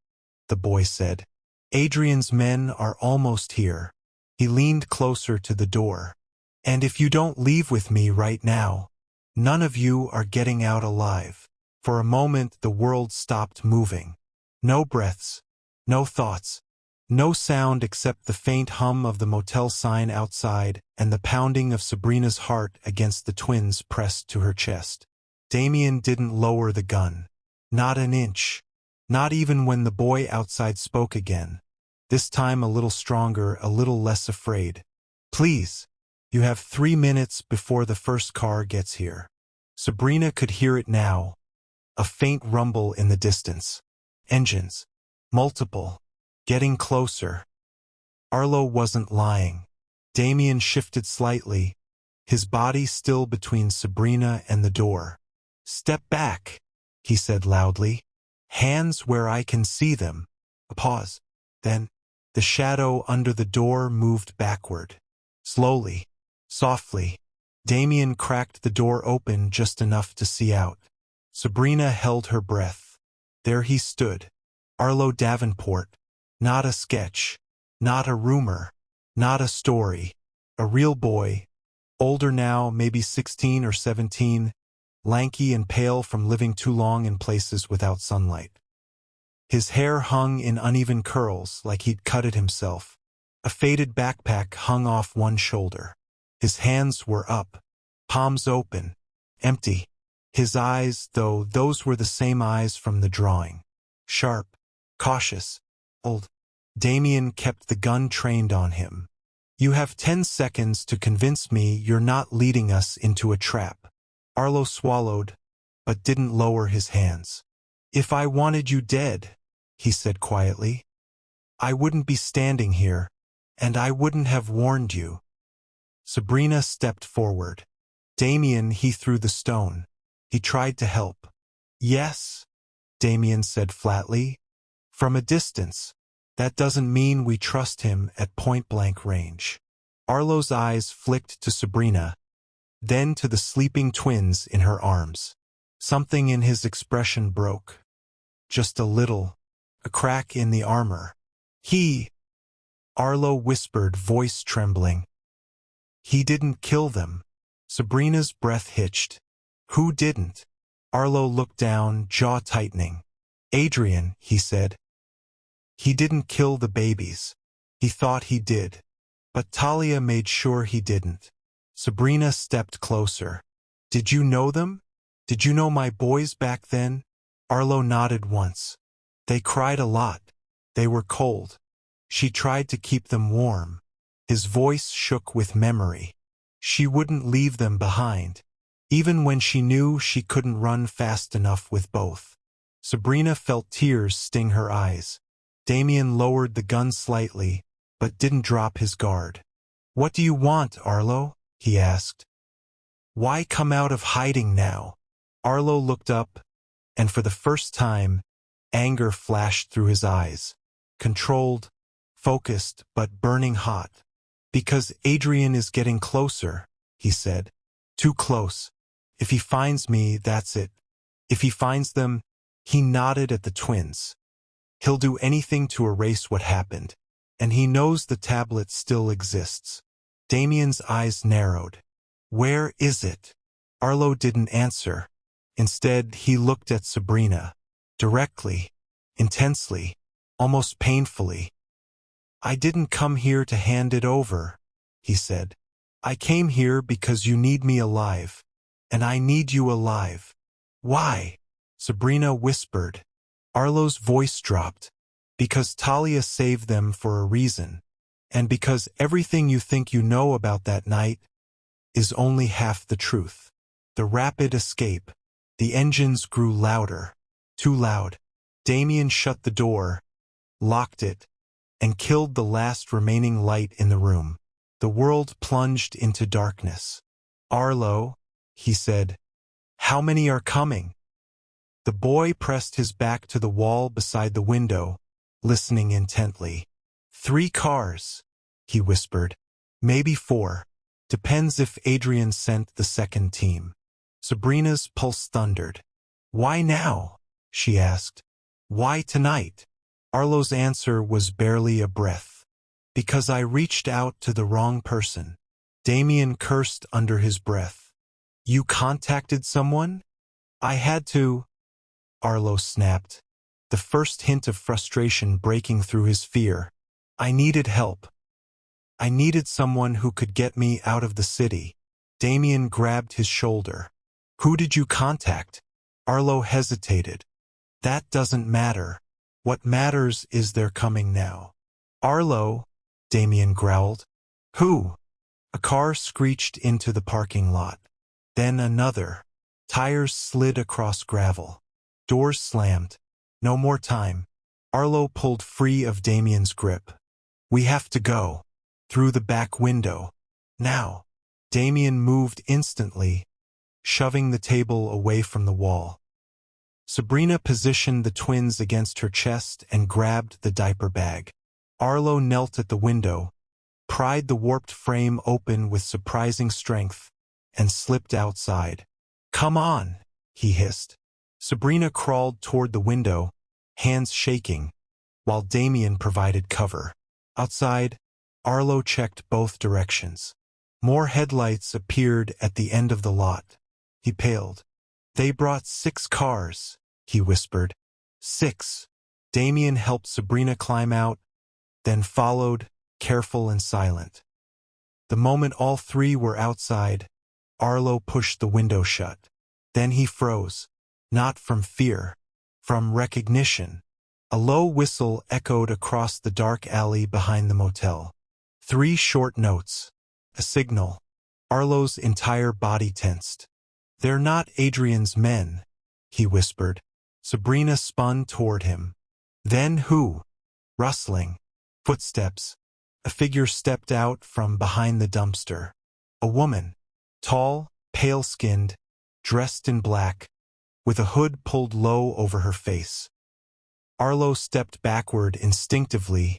the boy said. Adrian's men are almost here. He leaned closer to the door. And if you don't leave with me right now, none of you are getting out alive. For a moment the world stopped moving. No breaths. No thoughts. No sound except the faint hum of the motel sign outside and the pounding of Sabrina's heart against the twins pressed to her chest. Damien didn't lower the gun. Not an inch. Not even when the boy outside spoke again. This time a little stronger, a little less afraid. Please. You have 3 minutes before the first car gets here. Sabrina could hear it now. A faint rumble in the distance. Engines. Multiple. Getting closer. Arlo wasn't lying. Damien shifted slightly, his body still between Sabrina and the door. Step back, he said loudly. Hands where I can see them. A pause. Then, the shadow under the door moved backward. Slowly, softly. Damien cracked the door open just enough to see out. Sabrina held her breath. There he stood. Arlo Davenport. Not a sketch. Not a rumor. Not a story. A real boy. Older now, maybe 16 or 17. Lanky and pale from living too long in places without sunlight. His hair hung in uneven curls like he'd cut it himself. A faded backpack hung off one shoulder. His hands were up, palms open, empty. His eyes, though, those were the same eyes from the drawing. Sharp, cautious, old. Damien kept the gun trained on him. You have 10 seconds to convince me you're not leading us into a trap. Arlo swallowed, but didn't lower his hands. If I wanted you dead, he said quietly, I wouldn't be standing here, and I wouldn't have warned you. Sabrina stepped forward. Damien, he threw the stone. He tried to help. Yes, Damien said flatly. From a distance. That doesn't mean we trust him at point-blank range. Arlo's eyes flicked to Sabrina, then to the sleeping twins in her arms. Something in his expression broke. Just a little. A crack in the armor. Arlo whispered, voice trembling. He didn't kill them. Sabrina's breath hitched. Who didn't? Arlo looked down, jaw tightening. Adrian, he said. He didn't kill the babies. He thought he did. But Talia made sure he didn't. Sabrina stepped closer. Did you know them? Did you know my boys back then? Arlo nodded once. They cried a lot. They were cold. She tried to keep them warm. His voice shook with memory. She wouldn't leave them behind, even when she knew she couldn't run fast enough with both. Sabrina felt tears sting her eyes. Damien lowered the gun slightly, but didn't drop his guard. What do you want, Arlo? He asked. Why come out of hiding now? Arlo looked up, and for the first time, anger flashed through his eyes. Controlled, focused, but burning hot. Because Adrian is getting closer, he said. Too close. If he finds me, that's it. If he finds them, he nodded at the twins. He'll do anything to erase what happened, and he knows the tablet still exists. Damien's eyes narrowed. Where is it? Arlo didn't answer. Instead, he looked at Sabrina. Directly, intensely, almost painfully. I didn't come here to hand it over, he said. I came here because you need me alive, and I need you alive. Why? Sabrina whispered. Arlo's voice dropped. Because Talia saved them for a reason, and because everything you think you know about that night is only half the truth. The rapid escape. The engines grew louder. Too loud. Damien shut the door, locked it, and killed the last remaining light in the room. The world plunged into darkness. Arlo, he said, how many are coming? The boy pressed his back to the wall beside the window, listening intently. 3 cars, he whispered. Maybe 4. Depends if Adrian sent the second team. Sabrina's pulse thundered. Why now? She asked. Why tonight? Arlo's answer was barely a breath. Because I reached out to the wrong person. Damien cursed under his breath. You contacted someone? I had to. Arlo snapped, the first hint of frustration breaking through his fear. I needed help. I needed someone who could get me out of the city. Damien grabbed his shoulder. Who did you contact? Arlo hesitated. That doesn't matter. What matters is they're coming now. Arlo, Damien growled. Who? A car screeched into the parking lot. Then another. Tires slid across gravel. Doors slammed. No more time. Arlo pulled free of Damien's grip. We have to go. Through the back window. Now. Damien moved instantly, shoving the table away from the wall. Sabrina positioned the twins against her chest and grabbed the diaper bag. Arlo knelt at the window, pried the warped frame open with surprising strength, and slipped outside. Come on, he hissed. Sabrina crawled toward the window, hands shaking, while Damien provided cover. Outside, Arlo checked both directions. More headlights appeared at the end of the lot. He paled. They brought 6 cars, he whispered. 6. Damien helped Sabrina climb out, then followed, careful and silent. The moment all 3 were outside, Arlo pushed the window shut. Then he froze, not from fear, from recognition. A low whistle echoed across the dark alley behind the motel. 3 short notes. A signal. Arlo's entire body tensed. They're not Adrian's men, he whispered. Sabrina spun toward him. Then who? Rustling. Footsteps. A figure stepped out from behind the dumpster. A woman. Tall, pale-skinned, dressed in black, with a hood pulled low over her face. Arlo stepped backward instinctively,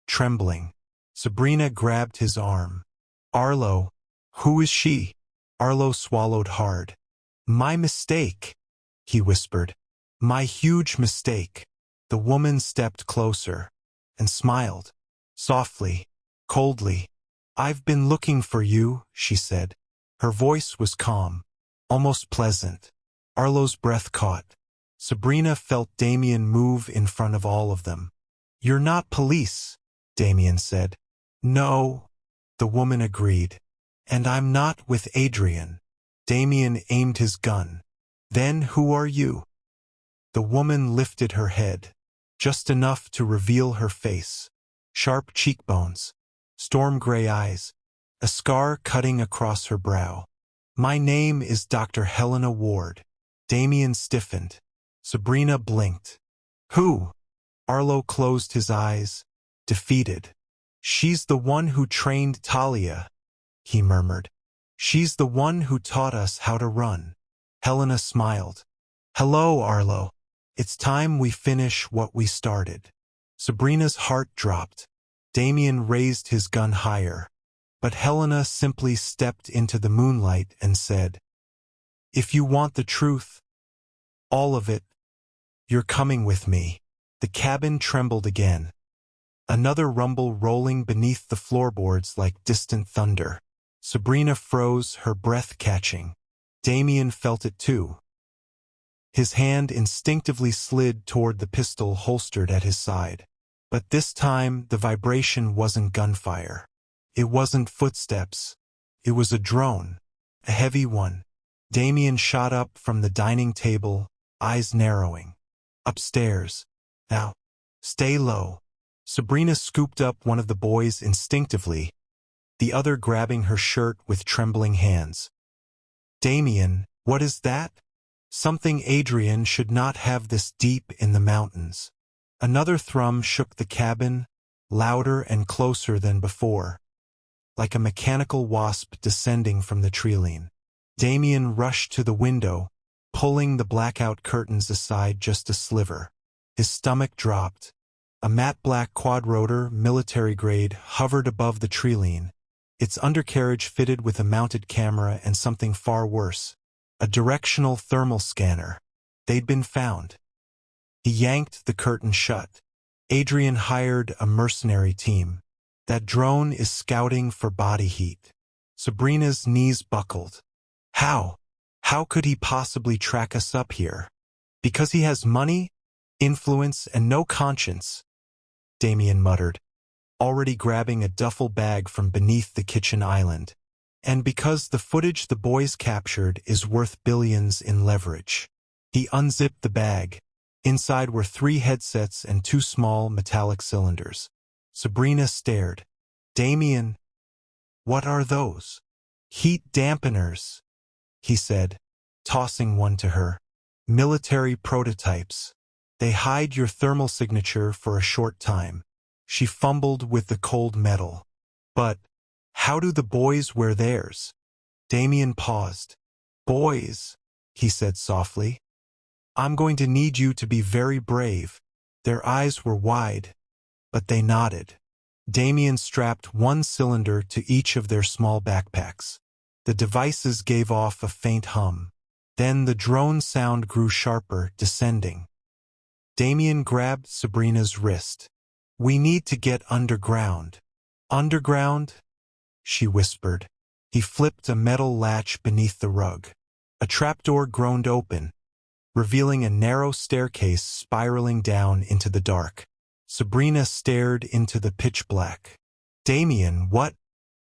trembling. Sabrina grabbed his arm. Arlo, who is she? Arlo swallowed hard. My mistake, he whispered. My huge mistake. The woman stepped closer and smiled, softly, coldly. I've been looking for you, she said. Her voice was calm, almost pleasant. Arlo's breath caught. Sabrina felt Damien move in front of all of them. You're not police, Damien said. No, the woman agreed. And I'm not with Adrian. Damien aimed his gun. Then who are you? The woman lifted her head, just enough to reveal her face. Sharp cheekbones, storm-gray eyes, a scar cutting across her brow. My name is Dr. Helena Ward. Damien stiffened. Sabrina blinked. Who? Arlo closed his eyes, defeated. She's the one who trained Talia, he murmured. She's the one who taught us how to run. Helena smiled. Hello, Arlo. It's time we finish what we started. Sabrina's heart dropped. Damien raised his gun higher, but Helena simply stepped into the moonlight and said, If you want the truth, all of it, you're coming with me. The cabin trembled again. Another rumble rolling beneath the floorboards like distant thunder. Sabrina froze, her breath catching. Damien felt it too. His hand instinctively slid toward the pistol holstered at his side. But this time the vibration wasn't gunfire. It wasn't footsteps. It was a drone, a heavy one. Damien shot up from the dining table, eyes narrowing. Upstairs. Now, stay low. Sabrina scooped up one of the boys instinctively, the other grabbing her shirt with trembling hands. Damien, what is that? Something Adrian should not have this deep in the mountains. Another thrum shook the cabin, louder and closer than before, like a mechanical wasp descending from the treeline. Damien rushed to the window, pulling the blackout curtains aside just a sliver. His stomach dropped. A matte black quadrotor, military grade, hovered above the treeline, its undercarriage fitted with a mounted camera and something far worse, a directional thermal scanner. They'd been found. He yanked the curtain shut. Adrian hired a mercenary team. That drone is scouting for body heat. Sabrina's knees buckled. How? How could he possibly track us up here? Because he has money, influence, and no conscience, Damien muttered. already grabbing a duffel bag from beneath the kitchen island. And because the footage the boys captured is worth billions in leverage. He unzipped the bag. Inside were 3 headsets and 2 small metallic cylinders. Sabrina stared. "Damien, what are those?" "Heat dampeners," he said, tossing one to her. "Military prototypes. They hide your thermal signature for a short time." She fumbled with the cold metal. "But how do the boys wear theirs?" Damien paused. "Boys," he said softly, "I'm going to need you to be very brave." Their eyes were wide, but they nodded. Damien strapped 1 cylinder to each of their small backpacks. The devices gave off a faint hum. Then the drone sound grew sharper, descending. Damien grabbed Sabrina's wrist. "We need to get underground." "Underground?" she whispered. He flipped a metal latch beneath the rug. A trapdoor groaned open, revealing a narrow staircase spiraling down into the dark. Sabrina stared into the pitch black. "Damien, what?"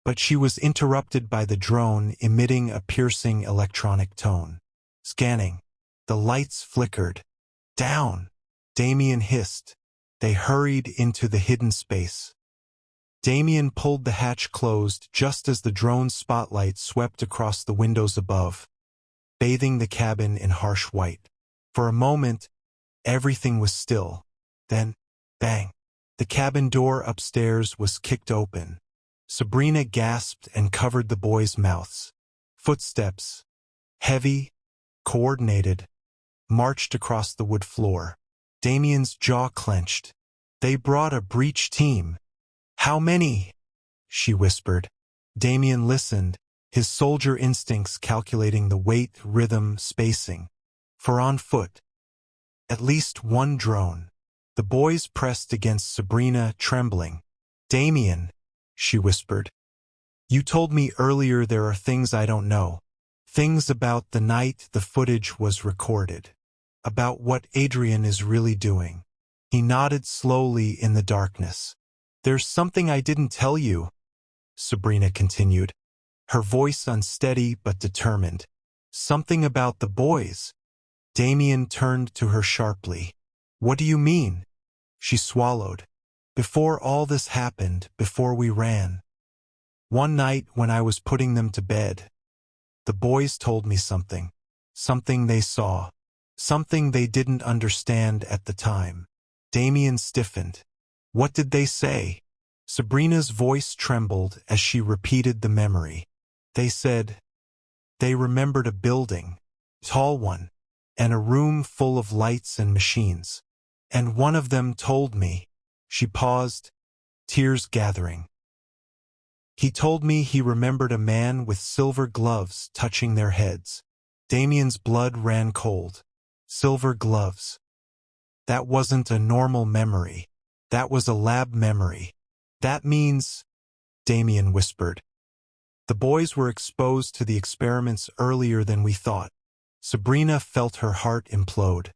But she was interrupted by the drone emitting a piercing electronic tone. Scanning. The lights flickered. "Down!" Damien hissed. They hurried into the hidden space. Damien pulled the hatch closed just as the drone's spotlight swept across the windows above, bathing the cabin in harsh white. For a moment, everything was still. Then, bang! The cabin door upstairs was kicked open. Sabrina gasped and covered the boys' mouths. Footsteps, heavy, coordinated, marched across the wood floor. Damien's jaw clenched. "They brought a breach team." "How many?" she whispered. Damien listened, his soldier instincts calculating the weight, rhythm, spacing. "For on foot, at least 1 drone." The boys pressed against Sabrina, trembling. "Damien," she whispered, "you told me earlier there are things I don't know. Things about the night the footage was recorded. About what Adrian is really doing." He nodded slowly in the darkness. "There's something I didn't tell you," Sabrina continued, her voice unsteady but determined. "Something about the boys." Damien turned to her sharply. "What do you mean?" She swallowed. "Before all this happened, before we ran. One night when I was putting them to bed, the boys told me something. Something they saw. Something they didn't understand at the time." Damien stiffened. "What did they say?" Sabrina's voice trembled as she repeated the memory. "They said they remembered a building, tall one, and a room full of lights and machines. And one of them told me." She paused, tears gathering. "He told me he remembered a man with silver gloves touching their heads." Damien's blood ran cold. Silver gloves. That wasn't a normal memory. That was a lab memory. "That means," Damien whispered, "the boys were exposed to the experiments earlier than we thought." Sabrina felt her heart implode.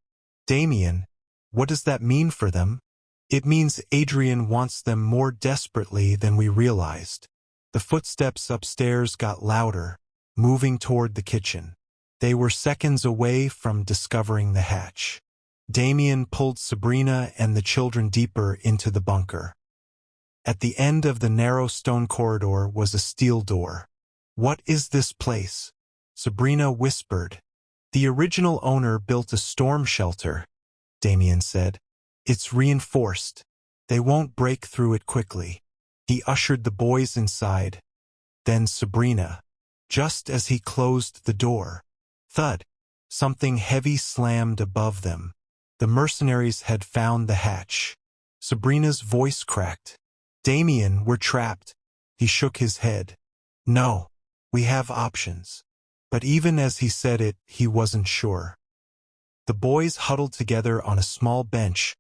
"Damien, what does that mean for them?" "It means Adrian wants them more desperately than we realized." The footsteps upstairs got louder, moving toward the kitchen. They were seconds away from discovering the hatch. Damien pulled Sabrina and the children deeper into the bunker. At the end of the narrow stone corridor was a steel door. "What is this place?" Sabrina whispered. "The original owner built a storm shelter," Damien said. "It's reinforced. They won't break through it quickly." He ushered the boys inside. Then Sabrina. Just as he closed the door. Thud. Something heavy slammed above them. The mercenaries had found the hatch. Sabrina's voice cracked. "Damien, we're trapped." He shook his head. "No, we have options." But even as he said it, he wasn't sure. The boys huddled together on a small bench,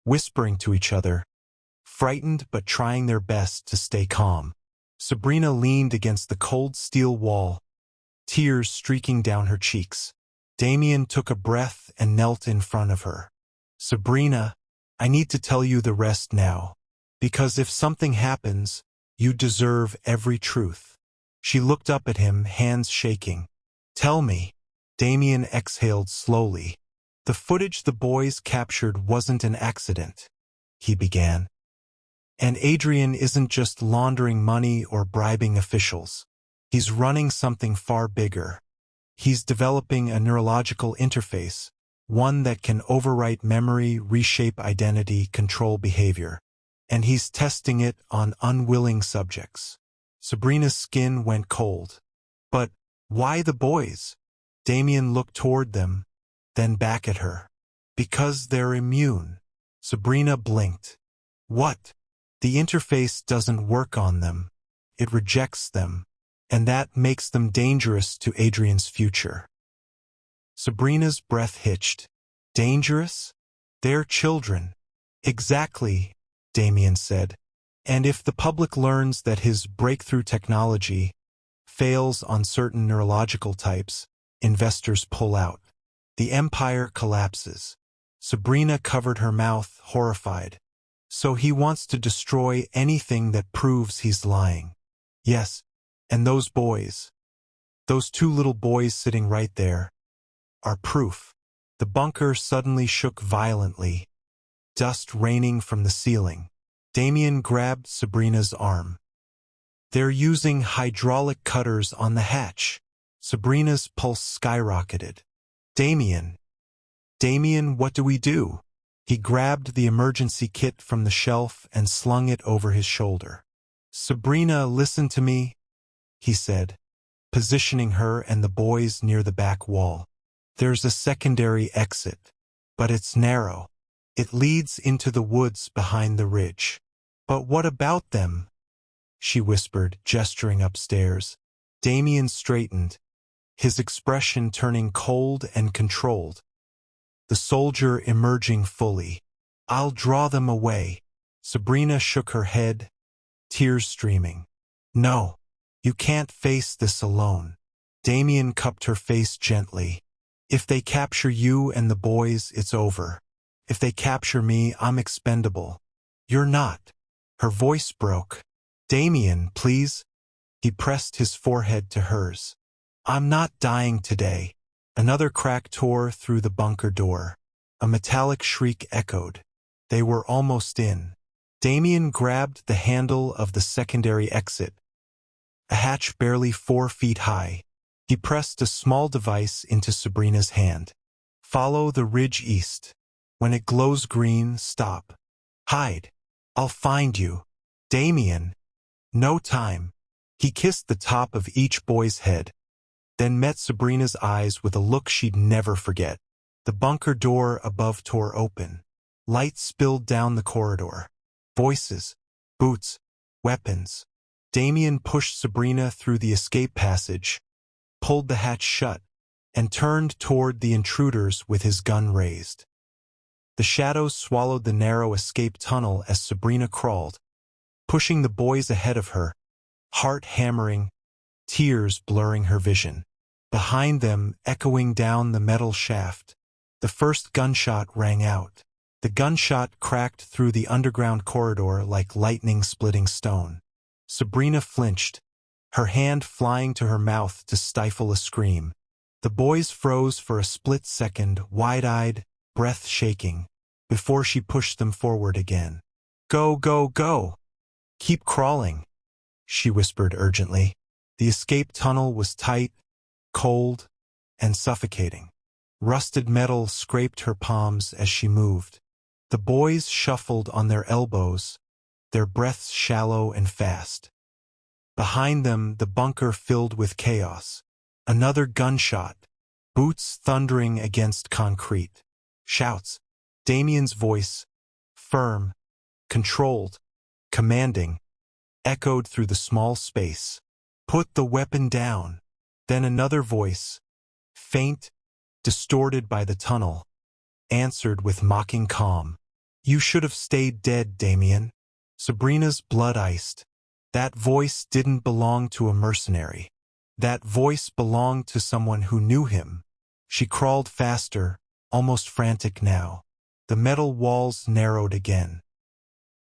whispering to each other, frightened but trying their best to stay calm. Sabrina leaned against the cold steel wall, tears streaking down her cheeks. Damien took a breath and knelt in front of her. "Sabrina, I need to tell you the rest now." Because if something happens, you deserve every truth. She looked up at him, hands shaking. Tell me. Damien exhaled slowly. The footage the boys captured wasn't an accident, he began. And Adrian isn't just laundering money or bribing officials. He's running something far bigger. He's developing a neurological interface, one that can overwrite memory, reshape identity, control behavior. And he's testing it on unwilling subjects. Sabrina's skin went cold. But why the boys? Damien looked toward them, then back at her. Because they're immune. Sabrina blinked. What? The interface doesn't work on them. It rejects them. And that makes them dangerous to Adrian's future. Sabrina's breath hitched. Dangerous? They're children. Exactly, Damien said. And if the public learns that his breakthrough technology fails on certain neurological types, investors pull out. The empire collapses. Sabrina covered her mouth, horrified. So he wants to destroy anything that proves he's lying. Yes, and those boys, those two little boys sitting right there, are proof. The bunker suddenly shook violently, dust raining from the ceiling. Damien grabbed Sabrina's arm. They're using hydraulic cutters on the hatch. Sabrina's pulse skyrocketed. Damien, what do we do? He grabbed the emergency kit from the shelf and slung it over his shoulder. Sabrina, listen to me, he said, positioning her and the boys near the back wall. There's a secondary exit, but it's narrow. It leads into the woods behind the ridge. But what about them? She whispered, gesturing upstairs. Damien straightened, his expression turning cold and controlled. The soldier emerging fully. I'll draw them away. Sabrina shook her head, tears streaming. No, you can't face this alone. Damien cupped her face gently. If they capture you and the boys, it's over. If they capture me, I'm expendable. You're not. Her voice broke. Damien, please. He pressed his forehead to hers. I'm not dying today. Another crack tore through the bunker door. A metallic shriek echoed. They were almost in. Damien grabbed the handle of the secondary exit, a hatch barely 4 feet high. He pressed a small device into Sabrina's hand. Follow the ridge east. When it glows green, stop. Hide. I'll find you. Damien. No time. He kissed the top of each boy's head, then met Sabrina's eyes with a look she'd never forget. The bunker door above tore open. Light spilled down the corridor. Voices, boots, weapons. Damien pushed Sabrina through the escape passage, pulled the hatch shut, and turned toward the intruders with his gun raised. The shadows swallowed the narrow escape tunnel as Sabrina crawled, pushing the boys ahead of her, heart hammering, tears blurring her vision. Behind them, echoing down the metal shaft, the first gunshot rang out. The gunshot cracked through the underground corridor like lightning splitting stone. Sabrina flinched, her hand flying to her mouth to stifle a scream. The boys froze for a split second, wide-eyed, breath shaking, before she pushed them forward again. Go, go, go! Keep crawling, she whispered urgently. The escape tunnel was tight, cold, and suffocating. Rusted metal scraped her palms as she moved. The boys shuffled on their elbows, their breaths shallow and fast. Behind them, the bunker filled with chaos. Another gunshot, boots thundering against concrete. Shouts. Damien's voice, firm, controlled, commanding, echoed through the small space. Put the weapon down. Then another voice, faint, distorted by the tunnel, answered with mocking calm. You should have stayed dead, Damien. Sabrina's blood iced. That voice didn't belong to a mercenary. That voice belonged to someone who knew him. She crawled faster, almost frantic now. The metal walls narrowed again.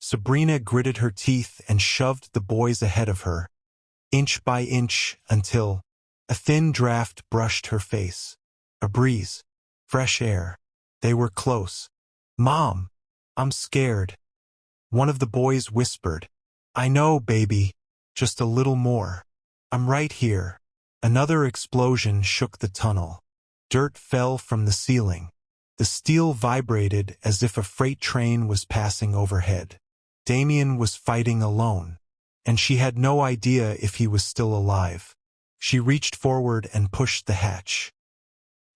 Sabrina gritted her teeth and shoved the boys ahead of her, inch by inch, until a thin draft brushed her face. A breeze. Fresh air. They were close. "Mom, I'm scared," one of the boys whispered. "I know, baby. Just a little more. I'm right here." Another explosion shook the tunnel. Dirt fell from the ceiling. The steel vibrated as if a freight train was passing overhead. Damien was fighting alone, and she had no idea if he was still alive. She reached forward and pushed the hatch.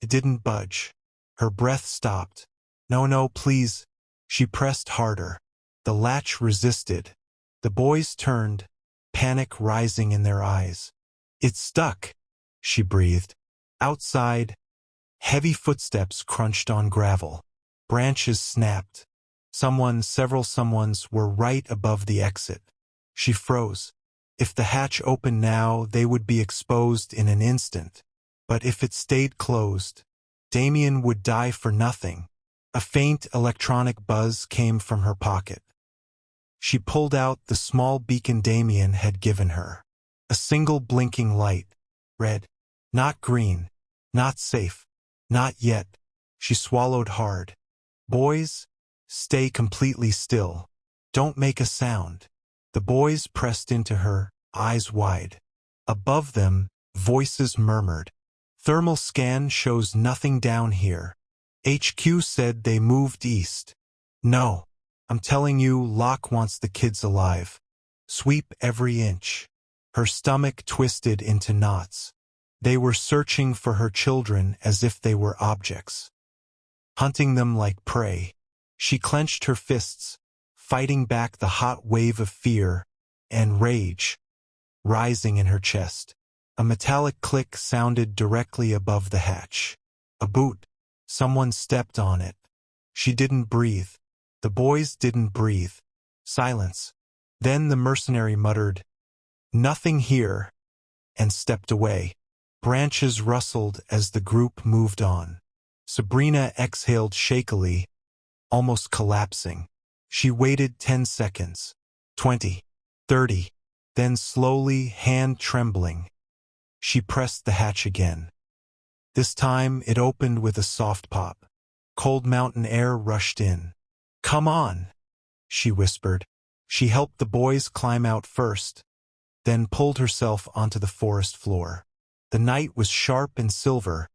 It didn't budge. Her breath stopped. "No, no, please." She pressed harder. The latch resisted. The boys turned, panic rising in their eyes. "It's stuck," she breathed. Outside, heavy footsteps crunched on gravel. Branches snapped. Several someones were right above the exit. She froze. If the hatch opened now, they would be exposed in an instant. But if it stayed closed, Damien would die for nothing. A faint electronic buzz came from her pocket. She pulled out the small beacon Damien had given her. A single blinking light. Red. Not green. Not safe. Not yet. She swallowed hard. "Boys, stay completely still. Don't make a sound." The boys pressed into her, eyes wide. Above them, voices murmured. "Thermal scan shows nothing down here. HQ said they moved east." "No. I'm telling you, Locke wants the kids alive. Sweep every inch." Her stomach twisted into knots. They were searching for her children as if they were objects, hunting them like prey. She clenched her fists, fighting back the hot wave of fear and rage rising in her chest. A metallic click sounded directly above the hatch. A boot. Someone stepped on it. She didn't breathe. The boys didn't breathe. Silence. Then the mercenary muttered, "Nothing here," and stepped away. Branches rustled as the group moved on. Sabrina exhaled shakily, almost collapsing. She waited 10 seconds, 20, 30, then slowly, hand trembling, she pressed the hatch again. This time it opened with a soft pop. Cold mountain air rushed in. "Come on," she whispered. She helped the boys climb out first, then pulled herself onto the forest floor. The night was sharp and silver,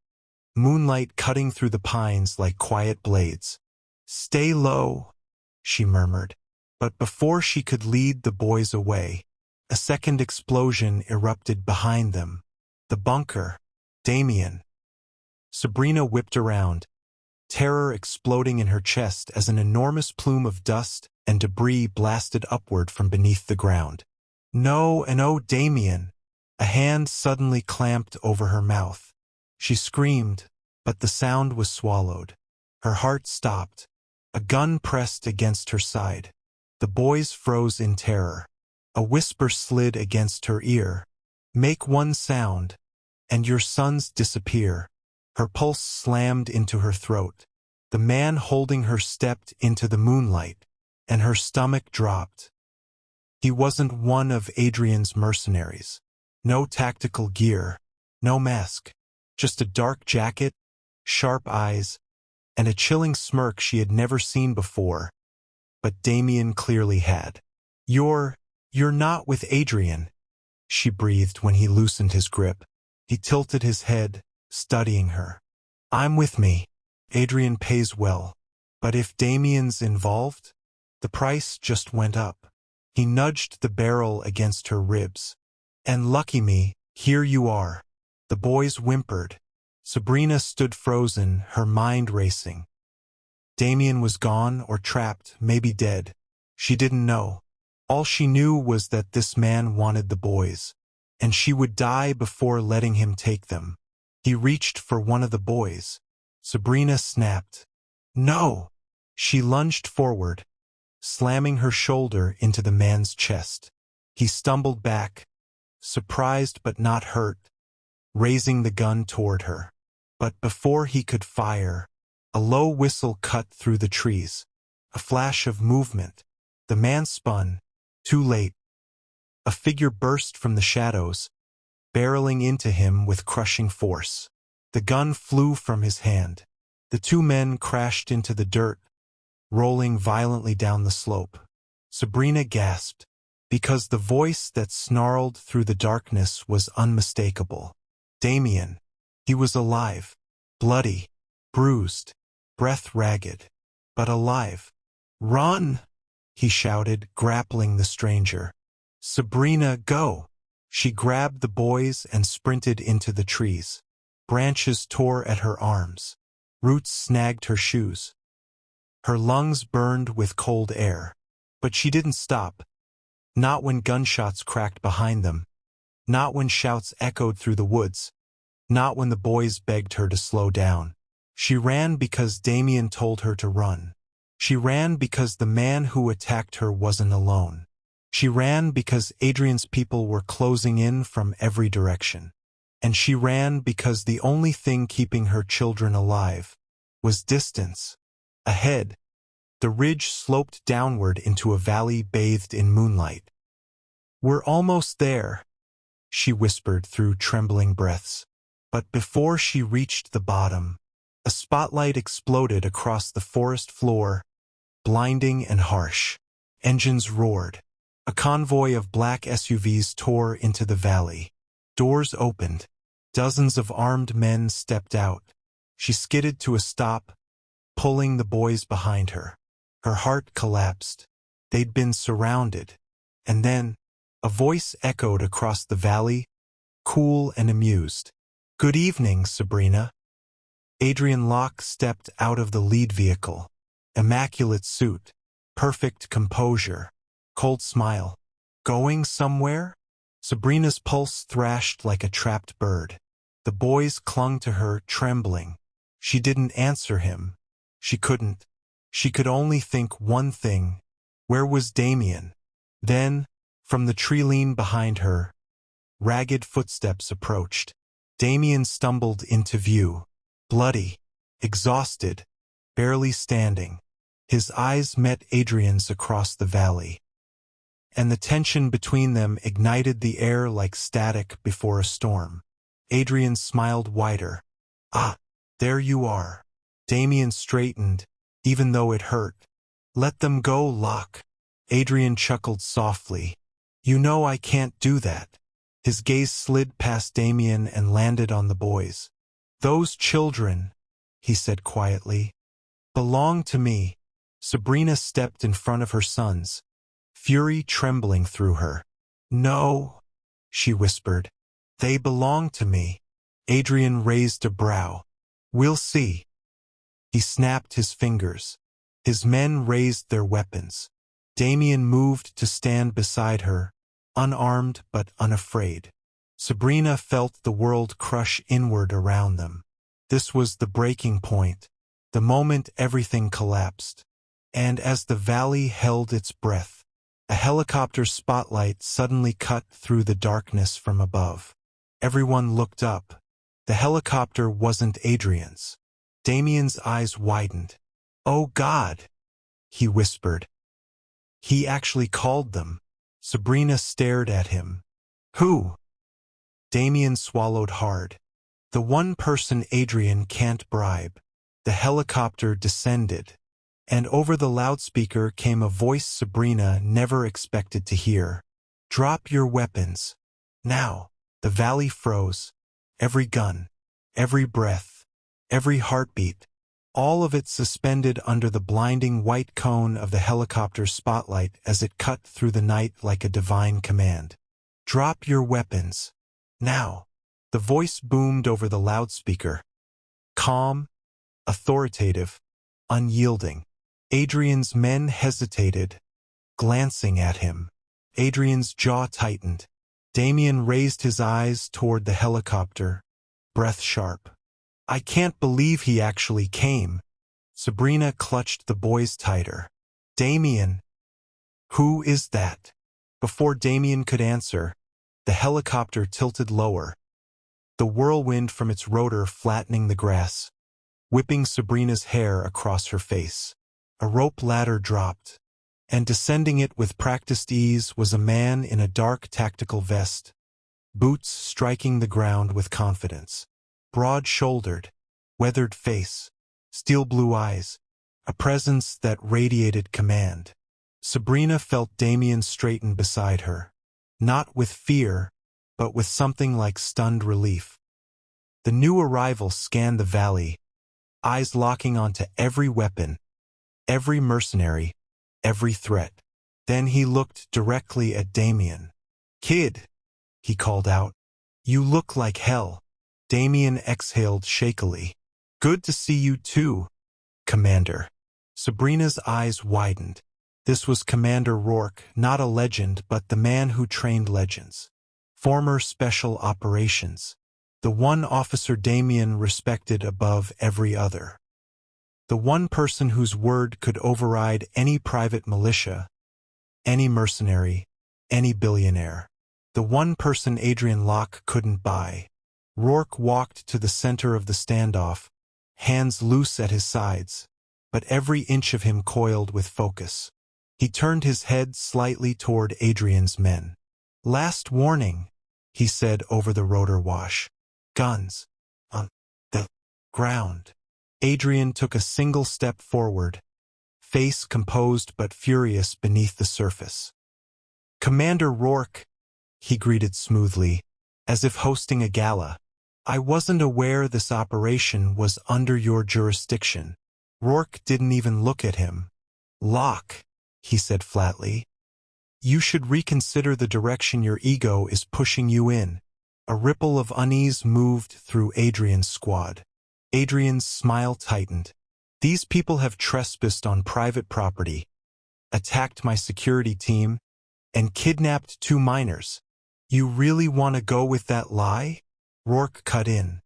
moonlight cutting through the pines like quiet blades. "Stay low," she murmured. But before she could lead the boys away, a second explosion erupted behind them. The bunker. Damien. Sabrina whipped around, terror exploding in her chest as an enormous plume of dust and debris blasted upward from beneath the ground. "No, and oh, Damien!" A hand suddenly clamped over her mouth. She screamed, but the sound was swallowed. Her heart stopped. A gun pressed against her side. The boys froze in terror. A whisper slid against her ear. "Make one sound, and your sons disappear." Her pulse slammed into her throat. The man holding her stepped into the moonlight, and her stomach dropped. He wasn't one of Adrian's mercenaries. No tactical gear, no mask, just a dark jacket, sharp eyes, and a chilling smirk she had never seen before. But Damien clearly had. You're not with Adrian," she breathed when he loosened his grip. He tilted his head, studying her. "I'm with me. Adrian pays well. But if Damien's involved, the price just went up." He nudged the barrel against her ribs. "And lucky me, here you are." The boys whimpered. Sabrina stood frozen, her mind racing. Damien was gone or trapped, maybe dead. She didn't know. All she knew was that this man wanted the boys, and she would die before letting him take them. He reached for one of the boys. Sabrina snapped. "No!" She lunged forward, slamming her shoulder into the man's chest. He stumbled back, surprised but not hurt, raising the gun toward her. But before he could fire, a low whistle cut through the trees. A flash of movement. The man spun. Too late. A figure burst from the shadows, barreling into him with crushing force. The gun flew from his hand. The two men crashed into the dirt, rolling violently down the slope. Sabrina gasped, because the voice that snarled through the darkness was unmistakable. Damien. He was alive, bloody, bruised, breath ragged, but alive. "Run!" he shouted, grappling the stranger. "Sabrina, go!" She grabbed the boys and sprinted into the trees. Branches tore at her arms. Roots snagged her shoes. Her lungs burned with cold air. But she didn't stop. Not when gunshots cracked behind them. Not when shouts echoed through the woods. Not when the boys begged her to slow down. She ran because Damien told her to run. She ran because the man who attacked her wasn't alone. She ran because Adrian's people were closing in from every direction. And she ran because the only thing keeping her children alive was distance. Ahead, the ridge sloped downward into a valley bathed in moonlight. "We're almost there," she whispered through trembling breaths. But before she reached the bottom, a spotlight exploded across the forest floor, blinding and harsh. Engines roared. A convoy of black SUVs tore into the valley. Doors opened. Dozens of armed men stepped out. She skidded to a stop, pulling the boys behind her. Her heart collapsed. They'd been surrounded. And then, a voice echoed across the valley, cool and amused. "Good evening, Sabrina." Adrian Locke stepped out of the lead vehicle. Immaculate suit, perfect composure, cold smile. "Going somewhere?" Sabrina's pulse thrashed like a trapped bird. The boys clung to her, trembling. She didn't answer him. She couldn't. She could only think one thing. Where was Damien? Then, from the tree line behind her, ragged footsteps approached. Damien stumbled into view, bloody, exhausted, barely standing. His eyes met Adrian's across the valley. And the tension between them ignited the air like static before a storm. Adrian smiled wider. "Ah, there you are." Damien straightened, even though it hurt. "Let them go, Locke." Adrian chuckled softly. "You know I can't do that." His gaze slid past Damien and landed on the boys. "Those children," he said quietly, "belong to me." Sabrina stepped in front of her sons, fury trembling through her. "No," she whispered. "They belong to me." Adrian raised a brow. "We'll see." He snapped his fingers. His men raised their weapons. Damien moved to stand beside her, unarmed but unafraid. Sabrina felt the world crush inward around them. This was the breaking point, the moment everything collapsed. And as the valley held its breath, a helicopter spotlight suddenly cut through the darkness from above. Everyone looked up. The helicopter wasn't Adrian's. Damien's eyes widened. "Oh God," he whispered. "He actually called them." Sabrina stared at him. "Who?" Damien swallowed hard. "The one person Adrian can't bribe." The helicopter descended, and over the loudspeaker came a voice Sabrina never expected to hear. "Drop your weapons. Now." The valley froze. Every gun, every breath, every heartbeat, all of it suspended under the blinding white cone of the helicopter's spotlight as it cut through the night like a divine command. "Drop your weapons. Now." The voice boomed over the loudspeaker. Calm, authoritative, unyielding. Adrian's men hesitated, glancing at him. Adrian's jaw tightened. Damien raised his eyes toward the helicopter, breath sharp. "I can't believe he actually came." Sabrina clutched the boys tighter. "Damien." "Who is that?" Before Damien could answer, the helicopter tilted lower, the whirlwind from its rotor flattening the grass, whipping Sabrina's hair across her face. A rope ladder dropped, and descending it with practiced ease was a man in a dark tactical vest, boots striking the ground with confidence. Broad-shouldered, weathered face, steel blue eyes, a presence that radiated command. Sabrina felt Damien straighten beside her, not with fear, but with something like stunned relief. The new arrival scanned the valley, eyes locking onto every weapon, every mercenary, every threat. Then he looked directly at Damien. "Kid," he called out, "you look like hell." Damien exhaled shakily. "Good to see you too, Commander." Sabrina's eyes widened. This was Commander Rourke, not a legend, but the man who trained legends. Former Special Operations. The one officer Damien respected above every other. The one person whose word could override any private militia, any mercenary, any billionaire. The one person Adrian Locke couldn't buy. Rourke walked to the center of the standoff, hands loose at his sides, but every inch of him coiled with focus. He turned his head slightly toward Adrian's men. "Last warning," he said over the rotor wash. "Guns on the ground." Adrian took a single step forward, face composed but furious beneath the surface. "Commander Rourke," he greeted smoothly, as if hosting a gala. "I wasn't aware this operation was under your jurisdiction." Rourke didn't even look at him. "Locke," he said flatly, "you should reconsider the direction your ego is pushing you in." A ripple of unease moved through Adrian's squad. Adrian's smile tightened. "These people have trespassed on private property, attacked my security team, and kidnapped 2 minors. You really want to go with that lie?" Rourke cut in.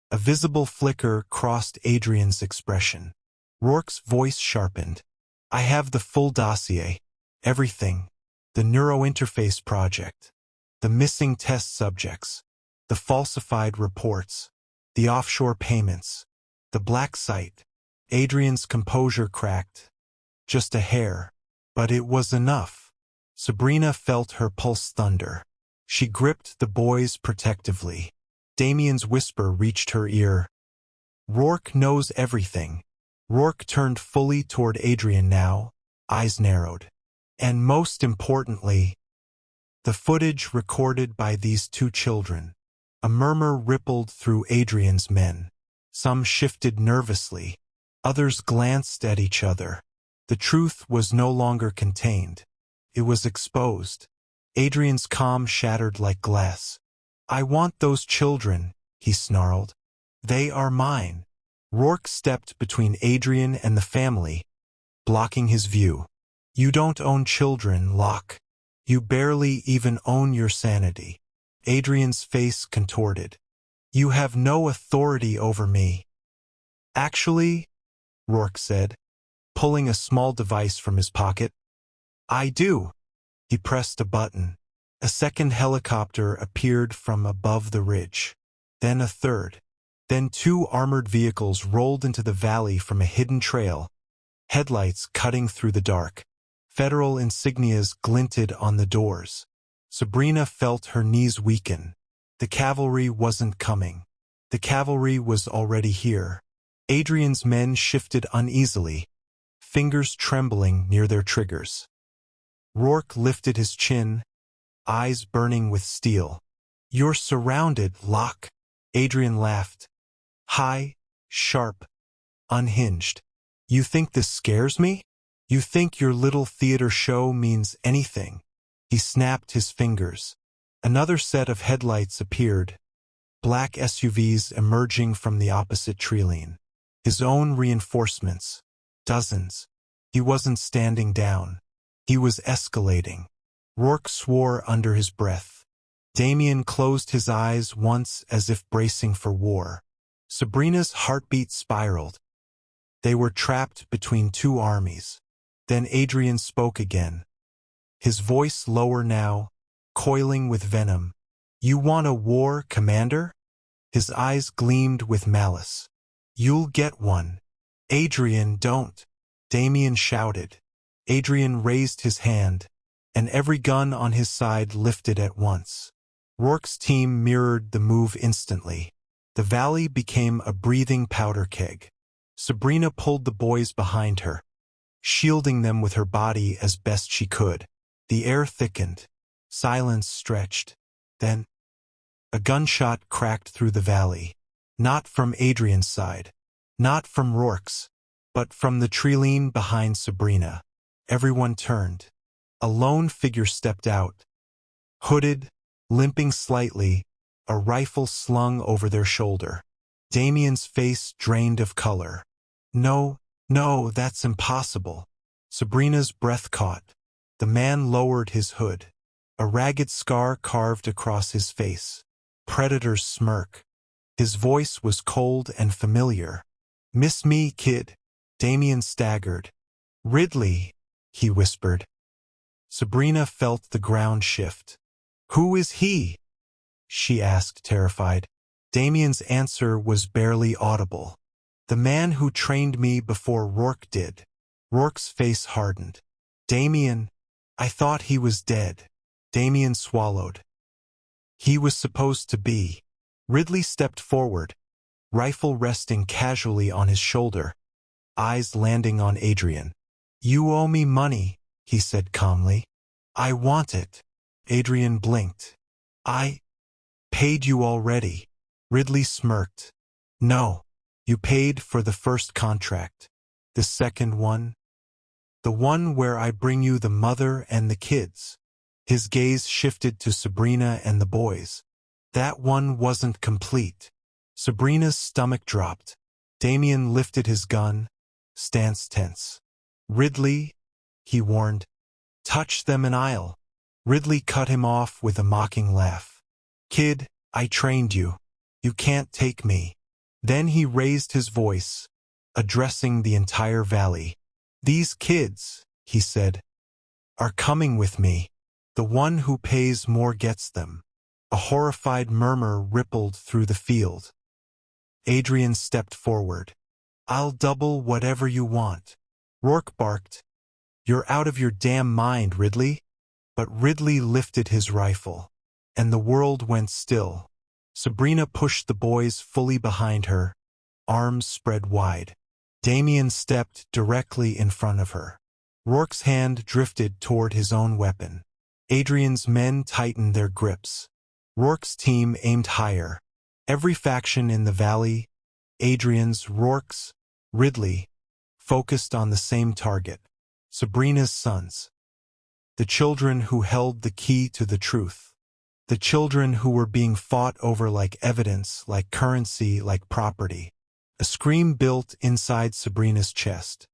A visible flicker crossed Adrian's expression. Rourke's voice sharpened. "I have the full dossier. Everything. The neurointerface project. The missing test subjects. The falsified reports. The offshore payments. The black site." Adrian's composure cracked. Just a hair. But it was enough. Sabrina felt her pulse thunder. She gripped the boys protectively. Damien's whisper reached her ear. "Rourke knows everything." Rourke turned fully toward Adrian now, eyes narrowed. "And most importantly, the footage recorded by these 2 children." A murmur rippled through Adrian's men. Some shifted nervously. Others glanced at each other. The truth was no longer contained. It was exposed. Adrian's calm shattered like glass. "I want those children," he snarled. "They are mine." Rourke stepped between Adrian and the family, blocking his view. "You don't own children, Locke. You barely even own your sanity." Adrian's face contorted. "You have no authority over me." "Actually," Rourke said, pulling a small device from his pocket, "I do." He pressed a button. A second helicopter appeared from above the ridge. Then a third. Then 2 armored vehicles rolled into the valley from a hidden trail, headlights cutting through the dark. Federal insignias glinted on the doors. Sabrina felt her knees weaken. The cavalry wasn't coming. The cavalry was already here. Adrian's men shifted uneasily, fingers trembling near their triggers. Rourke lifted his chin, eyes burning with steel. "You're surrounded, Locke." Adrian laughed. High, sharp, unhinged. "You think this scares me? You think your little theater show means anything?" He snapped his fingers. Another set of headlights appeared, black SUVs emerging from the opposite tree-line. His own reinforcements. Dozens. He wasn't standing down. He was escalating. Rourke swore under his breath. Damien closed his eyes once as if bracing for war. Sabrina's heartbeat spiraled. They were trapped between 2 armies. Then Adrian spoke again. His voice lower now, coiling with venom. "You want a war, Commander?" His eyes gleamed with malice. "You'll get one." "Adrian, don't!" Damien shouted. Adrian raised his hand, and every gun on his side lifted at once. Rourke's team mirrored the move instantly. The valley became a breathing powder keg. Sabrina pulled the boys behind her, shielding them with her body as best she could. The air thickened. Silence stretched. Then, a gunshot cracked through the valley. Not from Adrian's side. Not from Rourke's. But from the treeline behind Sabrina. Everyone turned. A lone figure stepped out. Hooded, limping slightly, a rifle slung over their shoulder. Damien's face drained of color. No, no, that's impossible. Sabrina's breath caught. The man lowered his hood. A ragged scar carved across his face. Predator's smirk. His voice was cold and familiar. "Miss me, kid?" Damien staggered. "Ridley," he whispered. Sabrina felt the ground shift. "Who is he?" she asked, terrified. Damien's answer was barely audible. "The man who trained me before Rourke did." Rourke's face hardened. "Damien, I thought he was dead." Damien swallowed. "He was supposed to be." Ridley stepped forward, rifle resting casually on his shoulder, eyes landing on Adrian. "You owe me money," he said calmly. "I want it." Adrian blinked. "I paid you already." Ridley smirked. "No, you paid for the first contract. The second one? The one where I bring you the mother and the kids." His gaze shifted to Sabrina and the boys. "That one wasn't complete." Sabrina's stomach dropped. Damien lifted his gun, stance tense. "Ridley," he warned, "touch them and I'll." Ridley cut him off with a mocking laugh. "Kid, I trained you. You can't take me." Then he raised his voice, addressing the entire valley. "These kids," he said, "are coming with me. The one who pays more gets them." A horrified murmur rippled through the field. Adrian stepped forward. "I'll double whatever you want." Rourke barked, "You're out of your damn mind, Ridley." But Ridley lifted his rifle, and the world went still. Sabrina pushed the boys fully behind her, arms spread wide. Damien stepped directly in front of her. Rourke's hand drifted toward his own weapon. Adrian's men tightened their grips. Rourke's team aimed higher. Every faction in the valley, Adrian's, Rourke's, Ridley, focused on the same target: Sabrina's sons. The children who held the key to the truth. The children who were being fought over like evidence, like currency, like property. A scream built inside Sabrina's chest.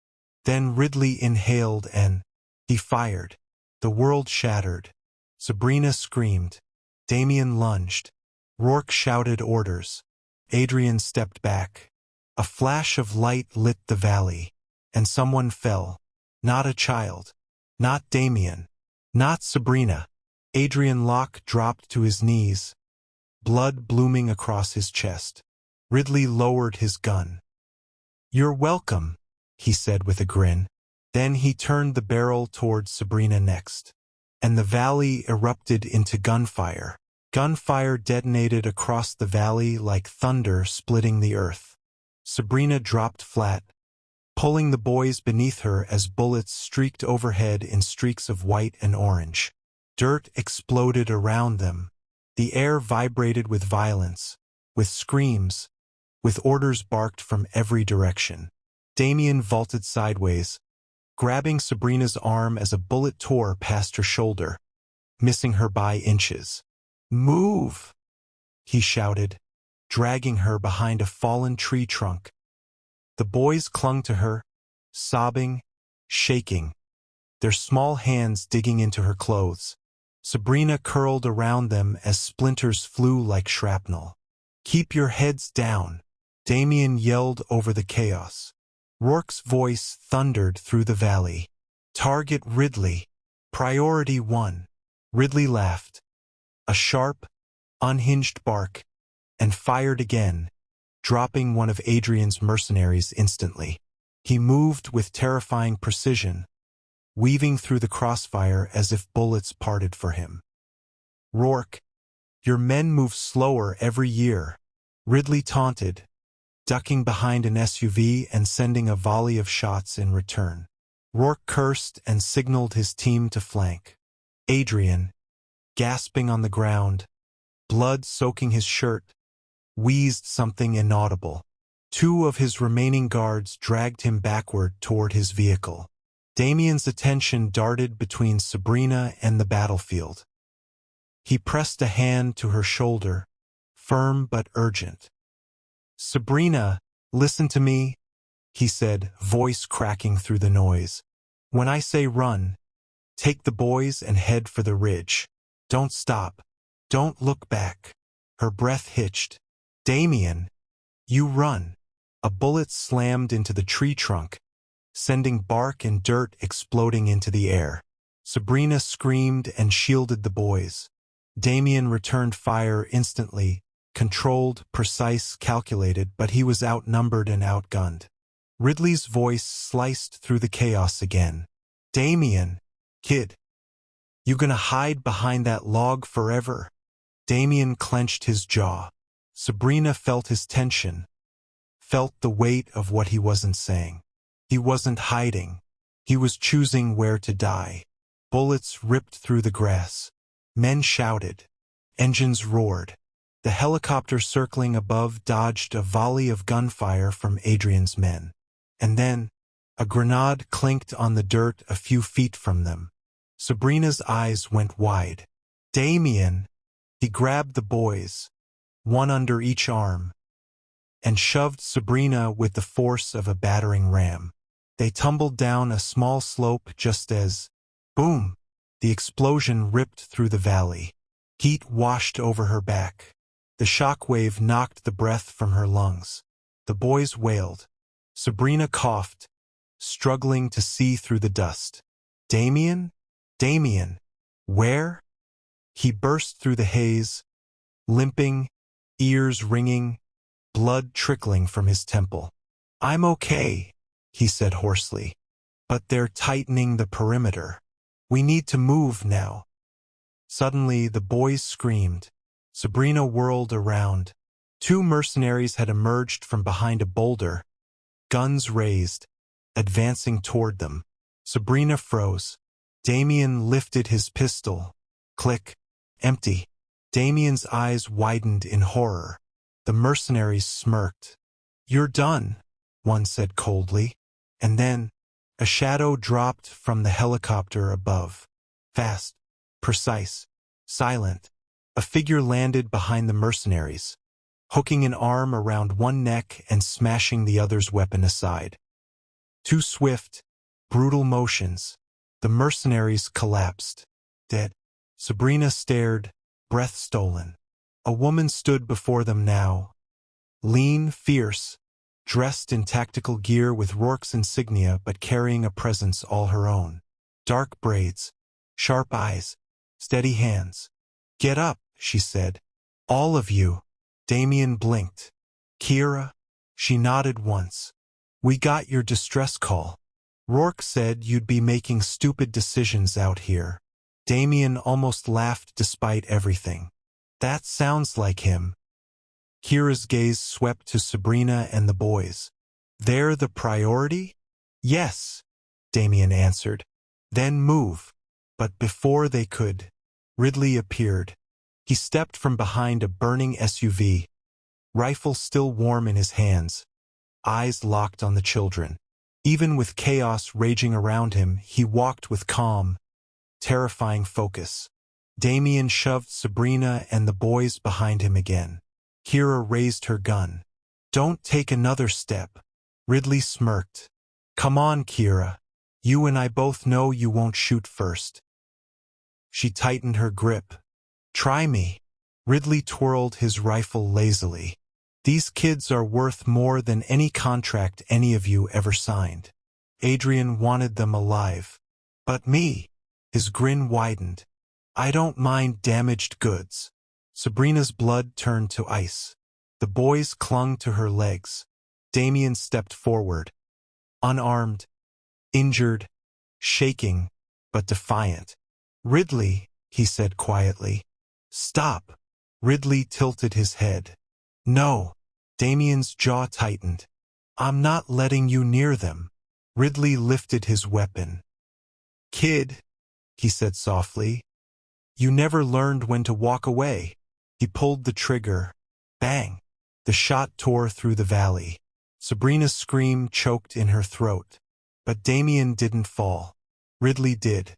Then Ridley inhaled and he fired. The world shattered. Sabrina screamed. Damien lunged. Rourke shouted orders. Adrian stepped back. A flash of light lit the valley, and someone fell. Not a child. Not Damien. Not Sabrina. Adrian Locke dropped to his knees, blood blooming across his chest. Ridley lowered his gun. "You're welcome," he said with a grin. Then he turned the barrel towards Sabrina next, and the valley erupted into gunfire. Gunfire detonated across the valley like thunder splitting the earth. Sabrina dropped flat, pulling the boys beneath her as bullets streaked overhead in streaks of white and orange. Dirt exploded around them. The air vibrated with violence, with screams, with orders barked from every direction. Damien vaulted sideways, grabbing Sabrina's arm as a bullet tore past her shoulder, missing her by inches. "Move!" he shouted, dragging her behind a fallen tree trunk. The boys clung to her, sobbing, shaking, their small hands digging into her clothes. Sabrina curled around them as splinters flew like shrapnel. "Keep your heads down," Damien yelled over the chaos. Rourke's voice thundered through the valley. "Target Ridley. Priority 1. Ridley laughed. A sharp, unhinged bark, and fired again, dropping one of Adrian's mercenaries instantly. He moved with terrifying precision, weaving through the crossfire as if bullets parted for him. "Rourke, your men move slower every year," Ridley taunted, ducking behind an SUV and sending a volley of shots in return. Rourke cursed and signaled his team to flank. Adrian, gasping on the ground, blood soaking his shirt, wheezed something inaudible. Two of his remaining guards dragged him backward toward his vehicle. Damien's attention darted between Sabrina and the battlefield. He pressed a hand to her shoulder, firm but urgent. "Sabrina, listen to me," he said, voice cracking through the noise. "When I say run, take the boys and head for the ridge. Don't stop. Don't look back." Her breath hitched. "Damien, you run." A bullet slammed into the tree trunk, sending bark and dirt exploding into the air. Sabrina screamed and shielded the boys. Damien returned fire instantly, controlled, precise, calculated, but he was outnumbered and outgunned. Ridley's voice sliced through the chaos again. "Damien, kid, you gonna hide behind that log forever?" Damien clenched his jaw. Sabrina felt his tension, felt the weight of what he wasn't saying. He wasn't hiding. He was choosing where to die. Bullets ripped through the grass. Men shouted. Engines roared. The helicopter circling above dodged a volley of gunfire from Adrian's men. And then, a grenade clinked on the dirt a few feet from them. Sabrina's eyes went wide. "Damien!" He grabbed the boys, one under each arm, and shoved Sabrina with the force of a battering ram. They tumbled down a small slope just as, boom, the explosion ripped through the valley. Heat washed over her back. The shockwave knocked the breath from her lungs. The boys wailed. Sabrina coughed, struggling to see through the dust. "Damien? Damien, where?" He burst through the haze, limping, ears ringing, blood trickling from his temple. "I'm okay," he said hoarsely. "But they're tightening the perimeter. We need to move now." Suddenly, the boys screamed. Sabrina whirled around. Two mercenaries had emerged from behind a boulder, guns raised, advancing toward them. Sabrina froze. Damien lifted his pistol. Click. Empty. Damien's eyes widened in horror. The mercenaries smirked. "You're done," one said coldly. And then, a shadow dropped from the helicopter above. Fast, precise, silent. A figure landed behind the mercenaries, hooking an arm around one neck and smashing the other's weapon aside. Two swift, brutal motions. The mercenaries collapsed, dead. Sabrina stared, breath stolen. A woman stood before them now, lean, fierce, dressed in tactical gear with Rourke's insignia but carrying a presence all her own. Dark braids, sharp eyes, steady hands. "Get up," she said. "All of you." Damien blinked. "Kira?" She nodded once. "We got your distress call. Rourke said you'd be making stupid decisions out here." Damien almost laughed despite everything. "That sounds like him." Kira's gaze swept to Sabrina and the boys. "They're the priority?" "Yes," Damien answered. "Then move." But before they could, Ridley appeared. He stepped from behind a burning SUV, rifle still warm in his hands, eyes locked on the children. Even with chaos raging around him, he walked with calm, terrifying focus. Damien shoved Sabrina and the boys behind him again. Kira raised her gun. "Don't take another step." Ridley smirked. "Come on, Kira. You and I both know you won't shoot first." She tightened her grip. "Try me." Ridley twirled his rifle lazily. "These kids are worth more than any contract any of you ever signed. Adrian wanted them alive. But me." His grin widened. "I don't mind damaged goods." Sabrina's blood turned to ice. The boys clung to her legs. Damien stepped forward. Unarmed, injured, shaking, but defiant. "Ridley," he said quietly. "Stop." Ridley tilted his head. "No." Damien's jaw tightened. "I'm not letting you near them." Ridley lifted his weapon. "Kid," he said softly, "you never learned when to walk away." He pulled the trigger. Bang! The shot tore through the valley. Sabrina's scream choked in her throat. But Damien didn't fall. Ridley did.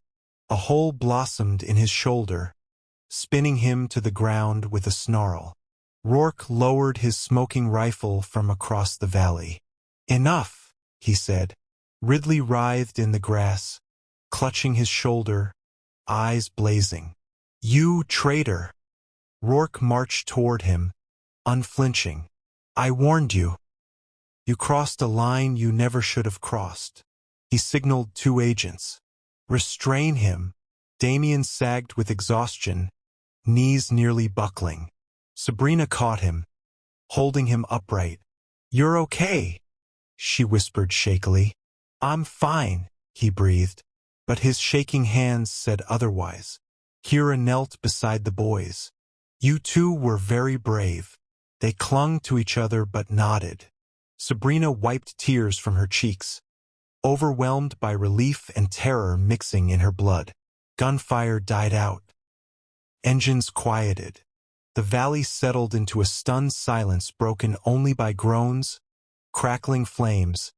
A hole blossomed in his shoulder, spinning him to the ground with a snarl. Rourke lowered his smoking rifle from across the valley. "Enough," he said. Ridley writhed in the grass, clutching his shoulder, eyes blazing. "You traitor!" Rourke marched toward him, unflinching. "I warned you. You crossed a line you never should have crossed." He signaled 2 agents. "Restrain him." Damien sagged with exhaustion, knees nearly buckling. Sabrina caught him, holding him upright. "You're okay," she whispered shakily. "I'm fine," he breathed, but his shaking hands said otherwise. Kira knelt beside the boys. "You two were very brave." They clung to each other but nodded. Sabrina wiped tears from her cheeks, overwhelmed by relief and terror mixing in her blood. Gunfire died out. Engines quieted. The valley settled into a stunned silence broken only by groans, crackling flames,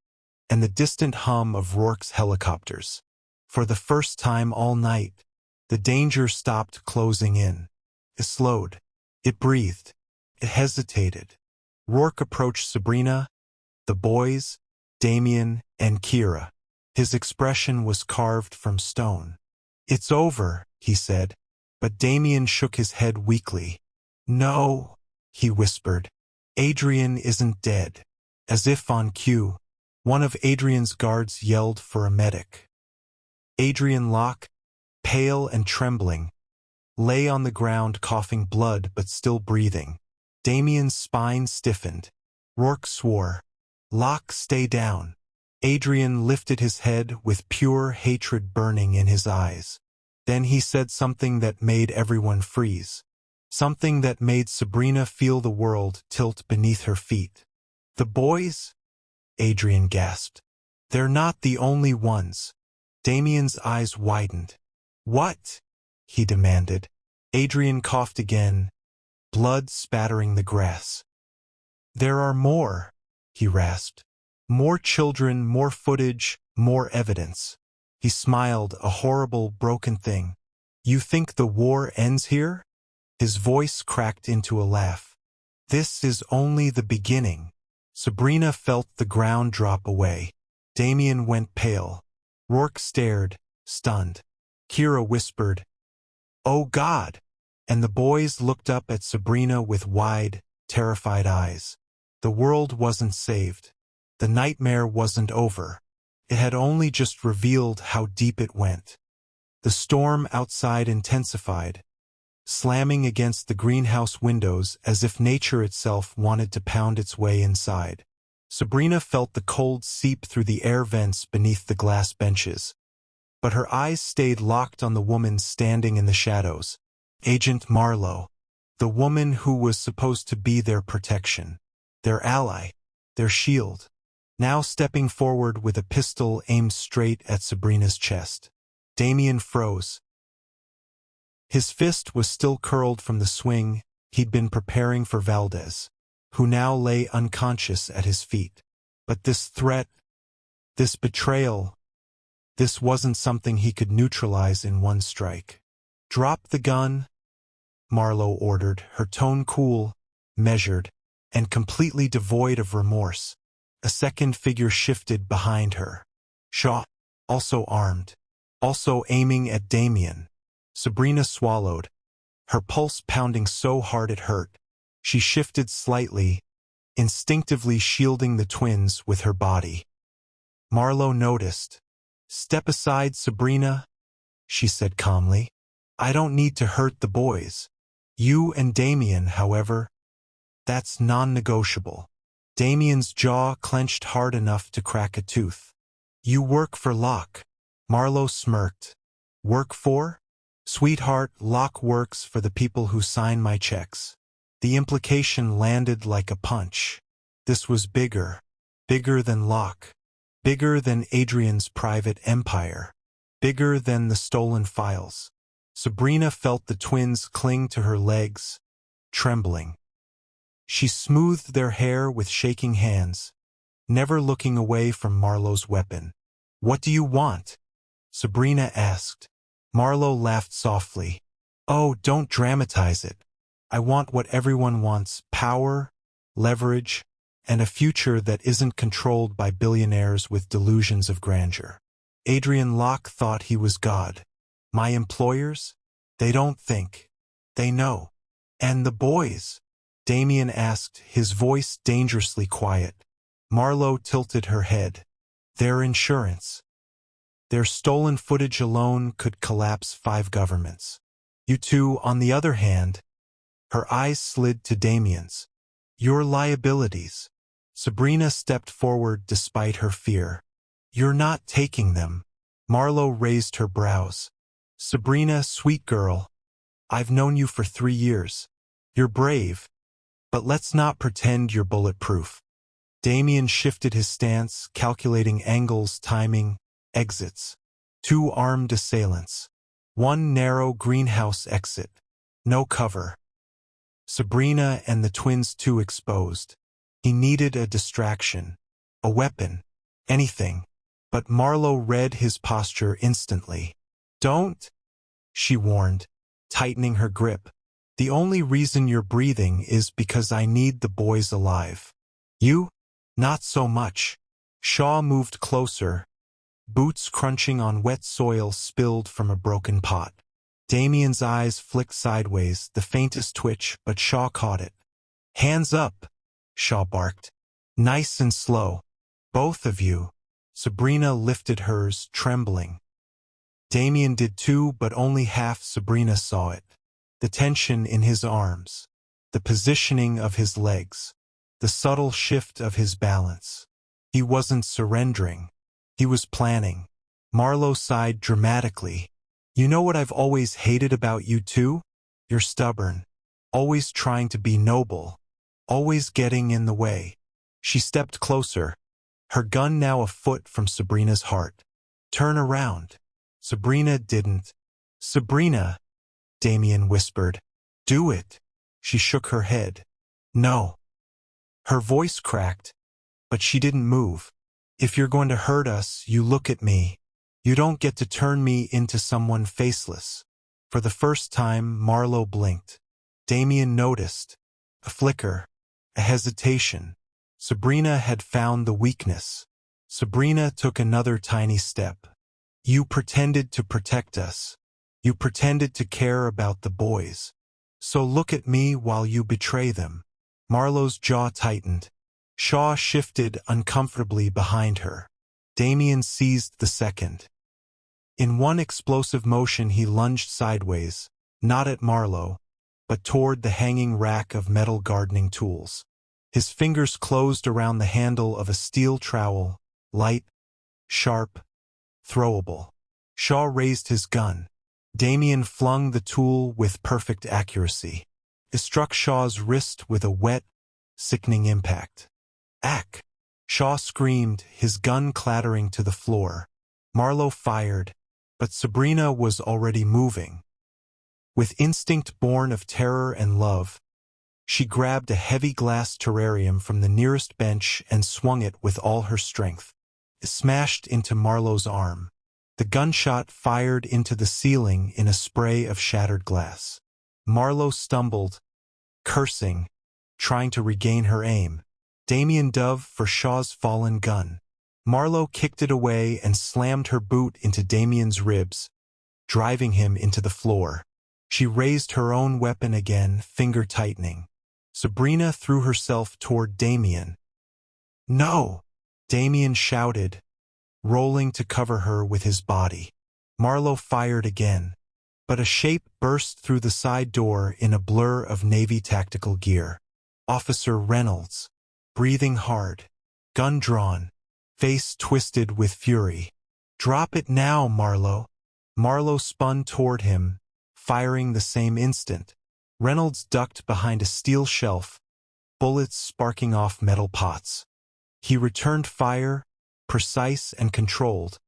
and the distant hum of Rourke's helicopters. For the first time all night, the danger stopped closing in. It slowed. It breathed. It hesitated. Rourke approached Sabrina, the boys, Damien, and Kira. His expression was carved from stone. "It's over," he said, but Damien shook his head weakly. "No," he whispered. "Adrian isn't dead." As if on cue, one of Adrian's guards yelled for a medic. Adrian Locke, pale and trembling, lay on the ground coughing blood but still breathing. Damien's spine stiffened. Rourke swore, "Locke, stay down." Adrian lifted his head with pure hatred burning in his eyes. Then he said something that made everyone freeze. Something that made Sabrina feel the world tilt beneath her feet. "The boys?" Adrian gasped. "They're not the only ones." Damien's eyes widened. "What?" he demanded. Adrian coughed again, blood spattering the grass. "There are more," he rasped. "More children, more footage, more evidence." He smiled, a horrible, broken thing. "You think the war ends here?" His voice cracked into a laugh. "This is only the beginning." Sabrina felt the ground drop away. Damien went pale. Rourke stared, stunned. Kira whispered, "Oh God!" And the boys looked up at Sabrina with wide, terrified eyes. The world wasn't saved. The nightmare wasn't over. It had only just revealed how deep it went. The storm outside intensified, slamming against the greenhouse windows as if nature itself wanted to pound its way inside. Sabrina felt the cold seep through the air vents beneath the glass benches. But her eyes stayed locked on the woman standing in the shadows. Agent Marlowe. The woman who was supposed to be their protection, their ally, their shield. Now stepping forward with a pistol aimed straight at Sabrina's chest. Damien froze. His fist was still curled from the swing he'd been preparing for Valdez, who now lay unconscious at his feet. But this threat, this betrayal, this wasn't something he could neutralize in one strike. "Drop the gun," Marlowe ordered, her tone cool, measured, and completely devoid of remorse. A second figure shifted behind her. Shaw, also armed, also aiming at Damien. Sabrina swallowed, her pulse pounding so hard it hurt. She shifted slightly, instinctively shielding the twins with her body. Marlowe noticed. "Step aside, Sabrina," she said calmly. "I don't need to hurt the boys. You and Damien, however, that's non-negotiable." Damien's jaw clenched hard enough to crack a tooth. "You work for Locke." Marlowe smirked. Work for? Sweetheart, Locke works for the people who sign my checks. The implication landed like a punch. This was bigger. Bigger than Locke. Bigger than Adrian's private empire. Bigger than the stolen files. Sabrina felt the twins cling to her legs, trembling. She smoothed their hair with shaking hands, never looking away from Marlowe's weapon. What do you want? Sabrina asked. Marlowe laughed softly. Oh, don't dramatize it. I want what everyone wants: power, leverage, and a future that isn't controlled by billionaires with delusions of grandeur. Adrian Locke thought he was God. My employers? They don't think. They know. And the boys? Damien asked, his voice dangerously quiet. Marlowe tilted her head. Their insurance. Their stolen footage alone could collapse 5 governments. You two, on the other hand. Her eyes slid to Damien's. Your liabilities. Sabrina stepped forward despite her fear. You're not taking them. Marlowe raised her brows. Sabrina, sweet girl. I've known you for 3 years. You're brave. But let's not pretend you're bulletproof. Damien shifted his stance, calculating angles, timing, exits. 2 armed assailants. 1 narrow greenhouse exit. No cover. Sabrina and the twins too exposed. He needed a distraction. A weapon. Anything. But Marlowe read his posture instantly. Don't, she warned, tightening her grip. The only reason you're breathing is because I need the boys alive. You? Not so much. Shaw moved closer, boots crunching on wet soil spilled from a broken pot. Damien's eyes flicked sideways, the faintest twitch, but Shaw caught it. Hands up, Shaw barked. Nice and slow. Both of you. Sabrina lifted hers, trembling. Damien did too, but only half Sabrina saw it. The tension in his arms. The positioning of his legs. The subtle shift of his balance. He wasn't surrendering. He was planning. Marlowe sighed dramatically. You know what I've always hated about you two? You're stubborn. Always trying to be noble. Always getting in the way. She stepped closer, her gun now a foot from Sabrina's heart. Turn around. Sabrina didn't. Sabrina, Damien whispered. Do it. She shook her head. No. Her voice cracked, but she didn't move. If you're going to hurt us, you look at me. You don't get to turn me into someone faceless. For the first time, Marlowe blinked. Damien noticed. A flicker. A hesitation. Sabrina had found the weakness. Sabrina took another tiny step. You pretended to protect us. You pretended to care about the boys. So look at me while you betray them. Marlowe's jaw tightened. Shaw shifted uncomfortably behind her. Damien seized the second. In one explosive motion he lunged sideways, not at Marlowe, but toward the hanging rack of metal gardening tools. His fingers closed around the handle of a steel trowel, light, sharp, throwable. Shaw raised his gun. Damien flung the tool with perfect accuracy. It struck Shaw's wrist with a wet, sickening impact. Ack! Shaw screamed, his gun clattering to the floor. Marlowe fired, but Sabrina was already moving. With instinct born of terror and love, she grabbed a heavy glass terrarium from the nearest bench and swung it with all her strength. It smashed into Marlowe's arm. The gunshot fired into the ceiling in a spray of shattered glass. Marlowe stumbled, cursing, trying to regain her aim. Damien dove for Shaw's fallen gun. Marlowe kicked it away and slammed her boot into Damien's ribs, driving him into the floor. She raised her own weapon again, finger tightening. Sabrina threw herself toward Damien. No! Damien shouted, rolling to cover her with his body. Marlowe fired again, but a shape burst through the side door in a blur of Navy tactical gear. Officer Reynolds, breathing hard, gun drawn, face twisted with fury. Drop it now, Marlowe. Marlowe spun toward him, firing the same instant. Reynolds ducked behind a steel shelf, bullets sparking off metal pots. He returned fire, precise and controlled,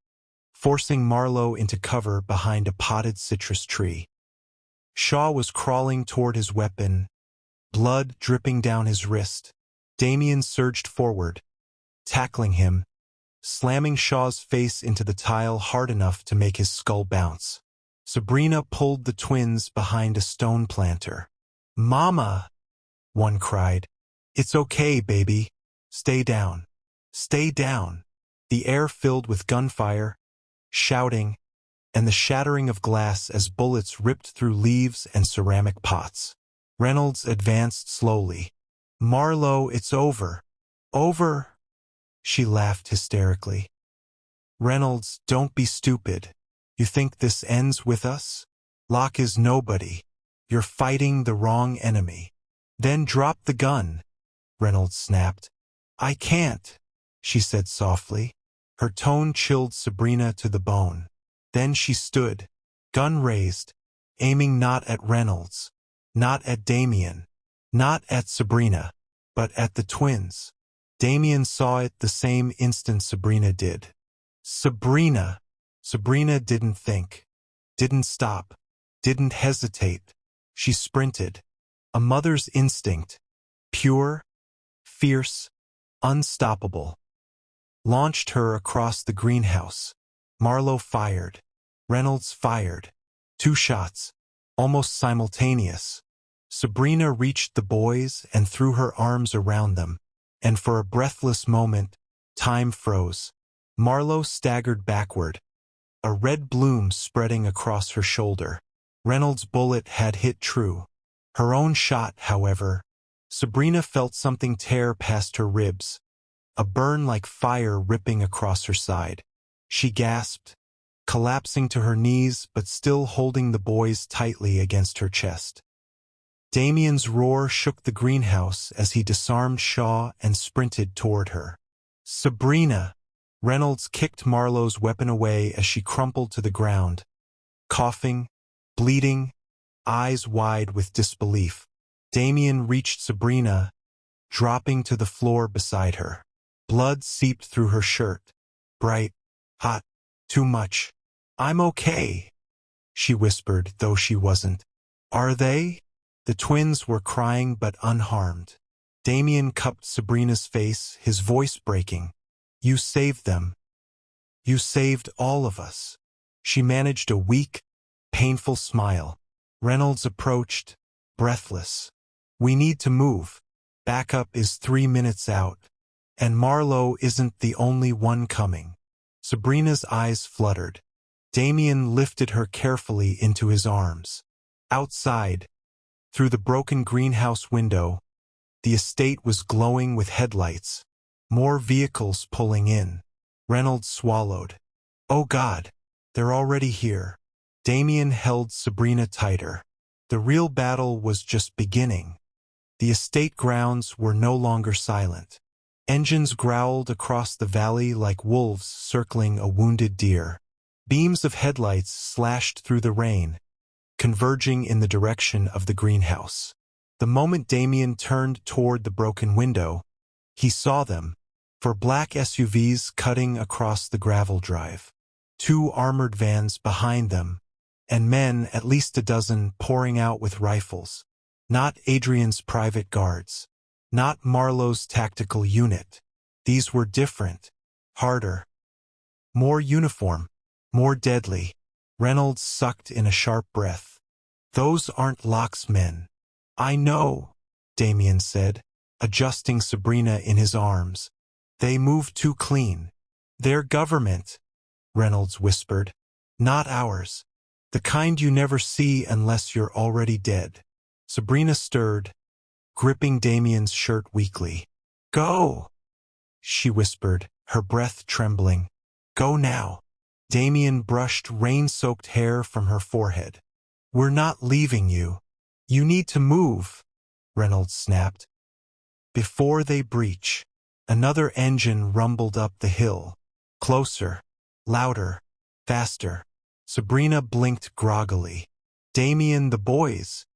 forcing Marlowe into cover behind a potted citrus tree. Shaw was crawling toward his weapon, blood dripping down his wrist. Damien surged forward, tackling him, slamming Shaw's face into the tile hard enough to make his skull bounce. Sabrina pulled the twins behind a stone planter. "Mama!" one cried. "It's okay, baby. Stay down. Stay down." The air filled with gunfire, shouting, and the shattering of glass as bullets ripped through leaves and ceramic pots. Reynolds advanced slowly. "Marlowe, it's over. Over." She laughed hysterically. "Reynolds, don't be stupid. You think this ends with us? Locke is nobody. You're fighting the wrong enemy." "Then drop the gun," Reynolds snapped. "I can't," she said softly. Her tone chilled Sabrina to the bone. Then she stood, gun raised, aiming not at Reynolds, not at Damien, not at Sabrina, but at the twins. Damien saw it the same instant Sabrina did. Sabrina! Sabrina didn't think, didn't stop, didn't hesitate. She sprinted. A mother's instinct, pure, fierce, unstoppable, launched her across the greenhouse. Marlowe fired. Reynolds fired. 2 shots, almost simultaneous. Sabrina reached the boys and threw her arms around them, and for a breathless moment, time froze. Marlowe staggered backward, a red bloom spreading across her shoulder. Reynolds' bullet had hit true. Her own shot, however, Sabrina felt something tear past her ribs, a burn like fire ripping across her side. She gasped, collapsing to her knees but still holding the boys tightly against her chest. Damien's roar shook the greenhouse as he disarmed Shaw and sprinted toward her. "Sabrina!" Reynolds kicked Marlowe's weapon away as she crumpled to the ground, coughing, bleeding, eyes wide with disbelief. Damien reached Sabrina, dropping to the floor beside her. Blood seeped through her shirt. Bright, hot, too much. "I'm okay," she whispered, though she wasn't. "Are they?" The twins were crying but unharmed. Damien cupped Sabrina's face, his voice breaking. "You saved them. You saved all of us." She managed a weak, painful smile. Reynolds approached, breathless. "We need to move. Backup is 3 minutes out. And Marlowe isn't the only one coming." Sabrina's eyes fluttered. Damien lifted her carefully into his arms. Outside, through the broken greenhouse window, the estate was glowing with headlights, more vehicles pulling in. Reynolds swallowed. "Oh God, they're already here." Damien held Sabrina tighter. The real battle was just beginning. The estate grounds were no longer silent. Engines growled across the valley like wolves circling a wounded deer. Beams of headlights slashed through the rain, converging in the direction of the greenhouse. The moment Damien turned toward the broken window, he saw them, 4 black SUVs cutting across the gravel drive. 2 armored vans behind them, and men, at least a dozen, pouring out with rifles. Not Adrian's private guards. Not Marlowe's tactical unit. These were different, harder, more uniform, more deadly. Reynolds sucked in a sharp breath. "Those aren't Locke's men." "I know," Damien said, adjusting Sabrina in his arms. "They move too clean." "They're government," Reynolds whispered. "Not ours. The kind you never see unless you're already dead." Sabrina stirred, gripping Damien's shirt weakly. "Go," she whispered, her breath trembling. "Go now." Damien brushed rain-soaked hair from her forehead. "We're not leaving you. You need to move," Reynolds snapped. Before they breach. Another engine rumbled up the hill. Closer. Louder. Faster. Sabrina blinked groggily. Damien, the boys.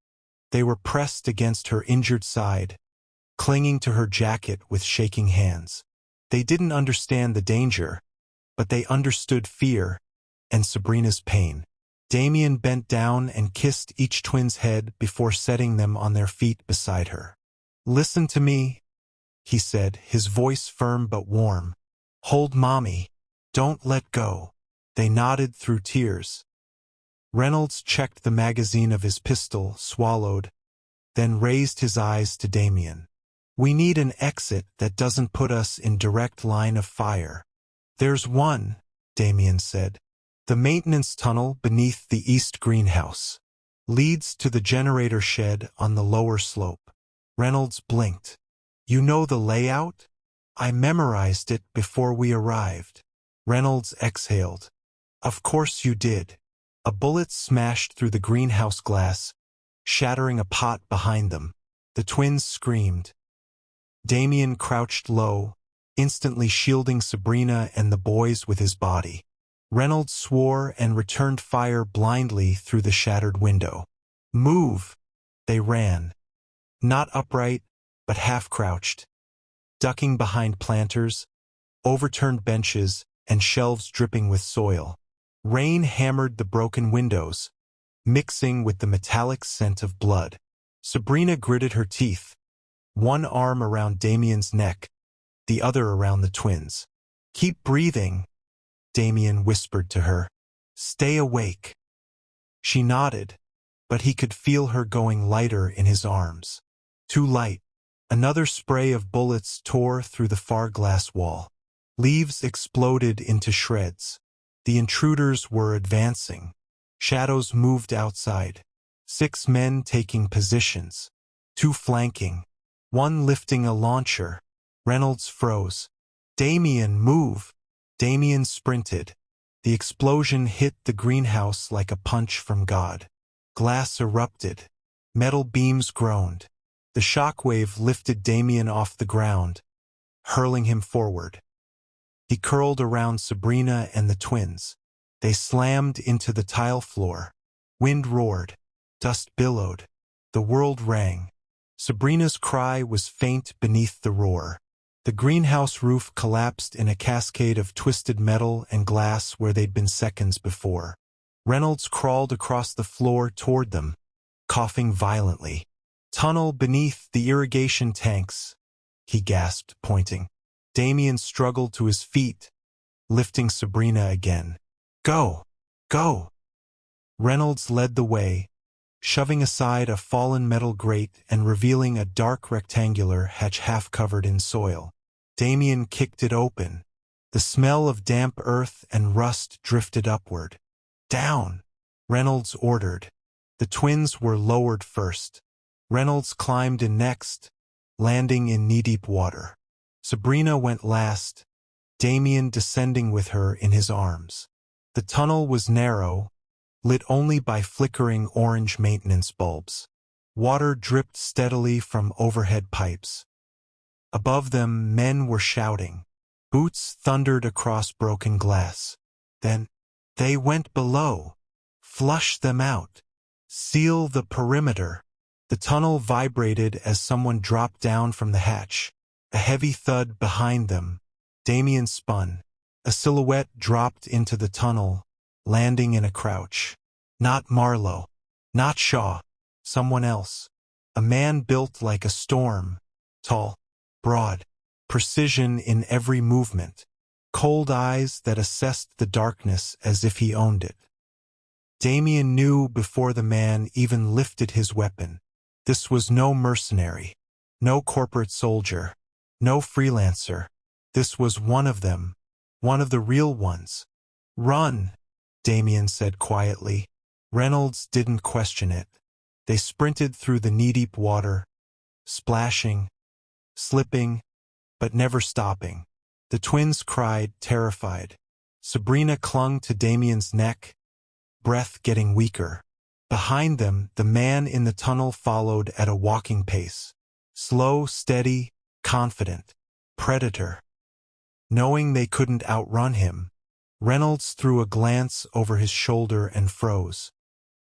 They were pressed against her injured side, clinging to her jacket with shaking hands. They didn't understand the danger, but they understood fear and Sabrina's pain. Damien bent down and kissed each twin's head before setting them on their feet beside her. "Listen to me," he said, his voice firm but warm. "Hold Mommy. Don't let go." They nodded through tears. Reynolds checked the magazine of his pistol, swallowed, then raised his eyes to Damien. "We need an exit that doesn't put us in direct line of fire." "There's one," Damien said. "The maintenance tunnel beneath the east greenhouse. Leads to the generator shed on the lower slope." Reynolds blinked. "You know the layout? I memorized it before we arrived." Reynolds exhaled. "Of course you did." A bullet smashed through the greenhouse glass, shattering a pot behind them. The twins screamed. Damien crouched low, instantly shielding Sabrina and the boys with his body. Reynolds swore and returned fire blindly through the shattered window. "Move!" They ran. Not upright, but half-crouched, ducking behind planters, overturned benches, and shelves dripping with soil. Rain hammered the broken windows, mixing with the metallic scent of blood. Sabrina gritted her teeth, one arm around Damien's neck, the other around the twins. "Keep breathing," Damien whispered to her. "Stay awake." She nodded, but he could feel her going lighter in his arms. Too light. Another spray of bullets tore through the far glass wall. Leaves exploded into shreds. The intruders were advancing. Shadows moved outside. 6 men taking positions. 2 flanking. 1 lifting a launcher. Reynolds froze. "Damien, move!" Damien sprinted. The explosion hit the greenhouse like a punch from God. Glass erupted. Metal beams groaned. The shockwave lifted Damien off the ground, hurling him forward. He curled around Sabrina and the twins. They slammed into the tile floor. Wind roared. Dust billowed. The world rang. Sabrina's cry was faint beneath the roar. The greenhouse roof collapsed in a cascade of twisted metal and glass where they'd been seconds before. Reynolds crawled across the floor toward them, coughing violently. "Tunnel beneath the irrigation tanks," he gasped, pointing. Damien struggled to his feet, lifting Sabrina again. "Go! Go!" Reynolds led the way, shoving aside a fallen metal grate and revealing a dark rectangular hatch half covered in soil. Damien kicked it open. The smell of damp earth and rust drifted upward. "Down!" Reynolds ordered. The twins were lowered first. Reynolds climbed in next, landing in knee-deep water. Sabrina went last, Damien descending with her in his arms. The tunnel was narrow, lit only by flickering orange maintenance bulbs. Water dripped steadily from overhead pipes. Above them, men were shouting. Boots thundered across broken glass. Then, they went below. Flush them out. Seal the perimeter. The tunnel vibrated as someone dropped down from the hatch. A heavy thud behind them. Damien spun. A silhouette dropped into the tunnel, landing in a crouch. Not Marlowe. Not Shaw. Someone else. A man built like a storm. Tall. Broad. Precision in every movement. Cold eyes that assessed the darkness as if he owned it. Damien knew before the man even lifted his weapon. This was no mercenary. No corporate soldier. No freelancer. This was one of them. One of the real ones. "Run," Damien said quietly. Reynolds didn't question it. They sprinted through the knee-deep water, splashing, slipping, but never stopping. The twins cried, terrified. Sabrina clung to Damien's neck, breath getting weaker. Behind them, the man in the tunnel followed at a walking pace. Slow, steady, confident. Predator. Knowing they couldn't outrun him, Reynolds threw a glance over his shoulder and froze.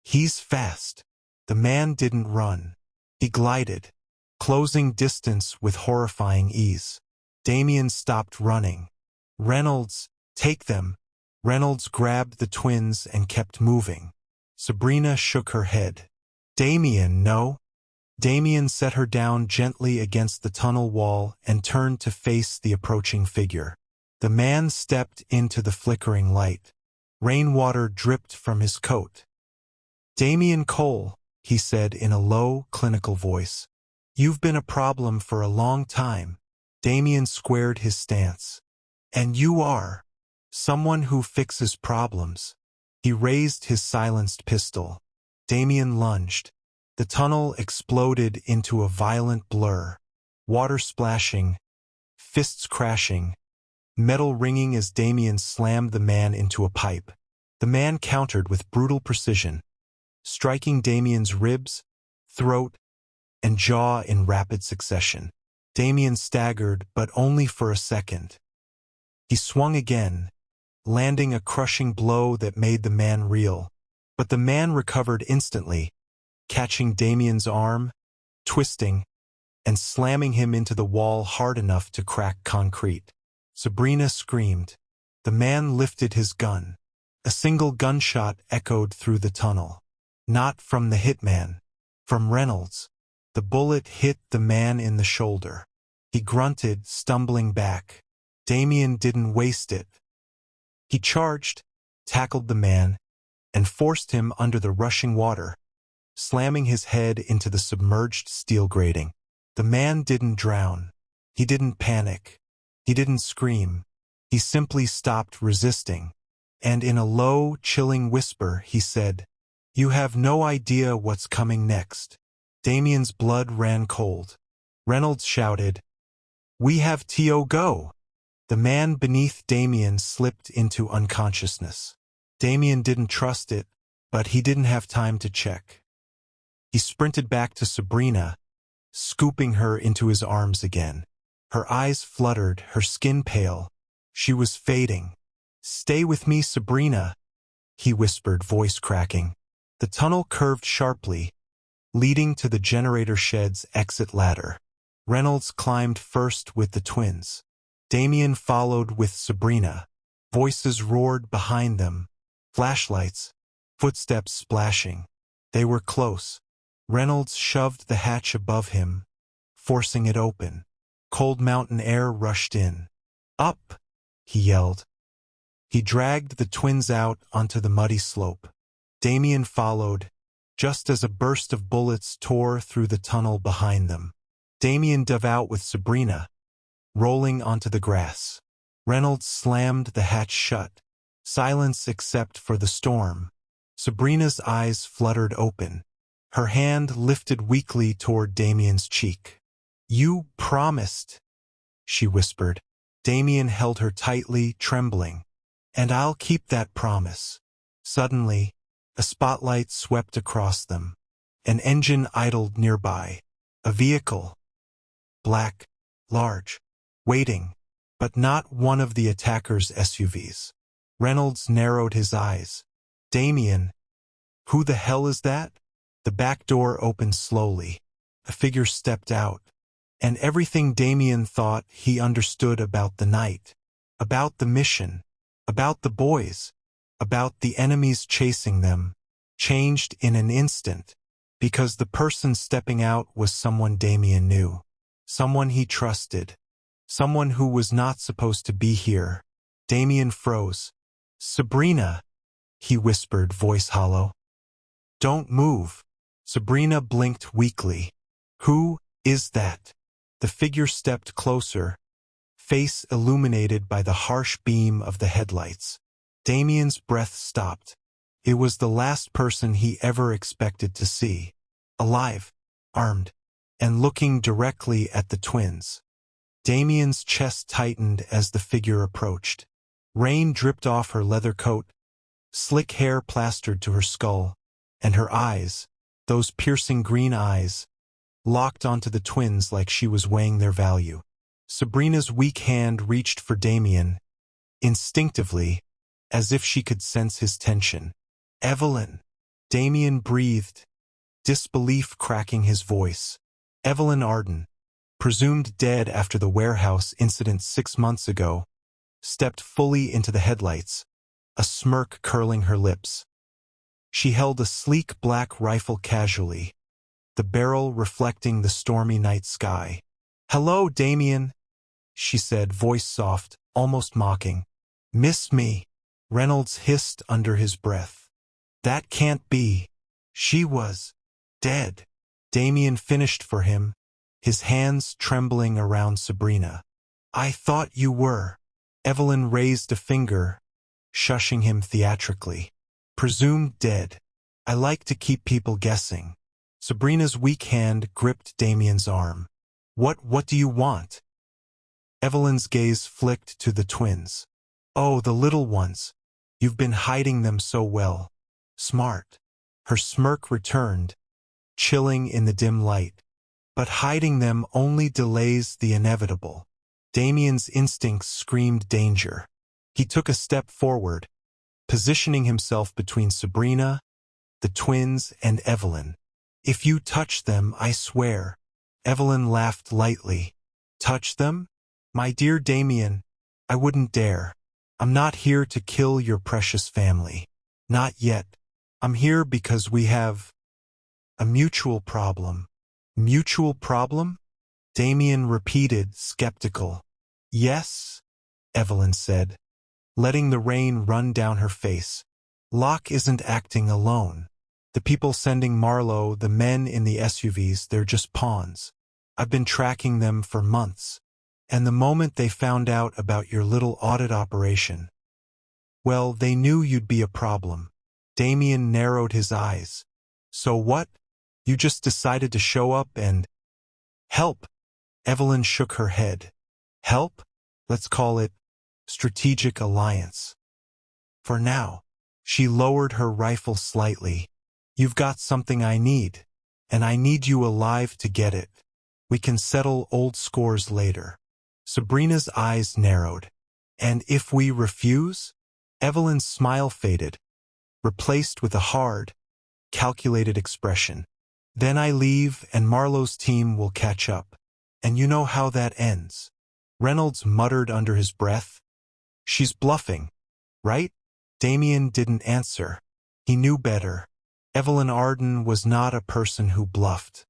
He's fast. The man didn't run. He glided, closing distance with horrifying ease. Damien stopped running. Reynolds, take them. Reynolds grabbed the twins and kept moving. Sabrina shook her head. Damien, no. Damien set her down gently against the tunnel wall and turned to face the approaching figure. The man stepped into the flickering light. Rainwater dripped from his coat. Damien Cole, he said in a low, clinical voice. You've been a problem for a long time. Damien squared his stance. And you are. Someone who fixes problems. He raised his silenced pistol. Damien lunged. The tunnel exploded into a violent blur. Water splashing, fists crashing, metal ringing as Damien slammed the man into a pipe. The man countered with brutal precision, striking Damien's ribs, throat, and jaw in rapid succession. Damien staggered, but only for a second. He swung again, landing a crushing blow that made the man reel. But the man recovered instantly, catching Damien's arm, twisting, and slamming him into the wall hard enough to crack concrete. Sabrina screamed. The man lifted his gun. A single gunshot echoed through the tunnel. Not from the hitman. From Reynolds. The bullet hit the man in the shoulder. He grunted, stumbling back. Damien didn't waste it. He charged, tackled the man, and forced him under the rushing water, slamming his head into the submerged steel grating. The man didn't drown. He didn't panic. He didn't scream. He simply stopped resisting. And in a low, chilling whisper, he said, "You have no idea what's coming next." Damien's blood ran cold. Reynolds shouted, "We have to go." The man beneath Damien slipped into unconsciousness. Damien didn't trust it, but he didn't have time to check. He sprinted back to Sabrina, scooping her into his arms again. Her eyes fluttered, her skin pale. She was fading. "Stay with me, Sabrina," he whispered, voice cracking. The tunnel curved sharply, leading to the generator shed's exit ladder. Reynolds climbed first with the twins. Damien followed with Sabrina. Voices roared behind them. Flashlights, footsteps splashing. They were close. Reynolds shoved the hatch above him, forcing it open. Cold mountain air rushed in. "Up!" he yelled. He dragged the twins out onto the muddy slope. Damien followed, just as a burst of bullets tore through the tunnel behind them. Damien dove out with Sabrina, rolling onto the grass. Reynolds slammed the hatch shut. Silence except for the storm. Sabrina's eyes fluttered open. Her hand lifted weakly toward Damien's cheek. "You promised," she whispered. Damien held her tightly, trembling. "And I'll keep that promise." Suddenly, a spotlight swept across them. An engine idled nearby. A vehicle. Black, large, waiting, but not one of the attackers' SUVs. Reynolds narrowed his eyes. "Damien, who the hell is that?" The back door opened slowly. A figure stepped out. And everything Damien thought he understood about the night, about the mission, about the boys, about the enemies chasing them, changed in an instant, because the person stepping out was someone Damien knew, someone he trusted, someone who was not supposed to be here. Damien froze. "Sabrina," he whispered, voice hollow. "Don't move." Sabrina blinked weakly. "Who is that?" The figure stepped closer, face illuminated by the harsh beam of the headlights. Damien's breath stopped. It was the last person he ever expected to see. Alive, armed, and looking directly at the twins. Damien's chest tightened as the figure approached. Rain dripped off her leather coat, slick hair plastered to her skull, and her eyes, those piercing green eyes, locked onto the twins like she was weighing their value. Sabrina's weak hand reached for Damien. Instinctively, as if she could sense his tension. Evelyn. Damien breathed, disbelief cracking his voice. Evelyn Arden, presumed dead after the warehouse incident 6 months ago, stepped fully into the headlights, a smirk curling her lips. She held a sleek black rifle casually, the barrel reflecting the stormy night sky. "Hello, Damien," she said, voice soft, almost mocking. "Miss me?" Reynolds hissed under his breath. "That can't be. She was dead." Damien finished for him, his hands trembling around Sabrina. "I thought you were." Evelyn raised a finger, shushing him theatrically. "Presumed dead. I like to keep people guessing." Sabrina's weak hand gripped Damien's arm. What do you want?" Evelyn's gaze flicked to the twins. "Oh, the little ones. You've been hiding them so well. Smart." Her smirk returned, chilling in the dim light. "But hiding them only delays the inevitable." Damien's instincts screamed danger. He took a step forward, positioning himself between Sabrina, the twins, and Evelyn. "If you touch them, I swear." Evelyn laughed lightly. "Touch them? My dear Damien, I wouldn't dare. I'm not here to kill your precious family. Not yet. I'm here because we have a mutual problem." "Mutual problem?" Damien repeated, skeptical. "Yes," Evelyn said, letting the rain run down her face. "Locke isn't acting alone. The people sending Marlowe, the men in the SUVs, they're just pawns. I've been tracking them for months. And the moment they found out about your little audit operation, well, they knew you'd be a problem." Damien narrowed his eyes. "So what? You just decided to show up and help?" Evelyn shook her head. "Help? Let's call it strategic alliance. For now." She lowered her rifle slightly. "You've got something I need, and I need you alive to get it. We can settle old scores later." Sabrina's eyes narrowed. "And if we refuse?" Evelyn's smile faded, replaced with a hard, calculated expression. "Then I leave and Marlowe's team will catch up. And you know how that ends." Reynolds muttered under his breath. "She's bluffing, right?" Damien didn't answer. He knew better. Evelyn Arden was not a person who bluffed.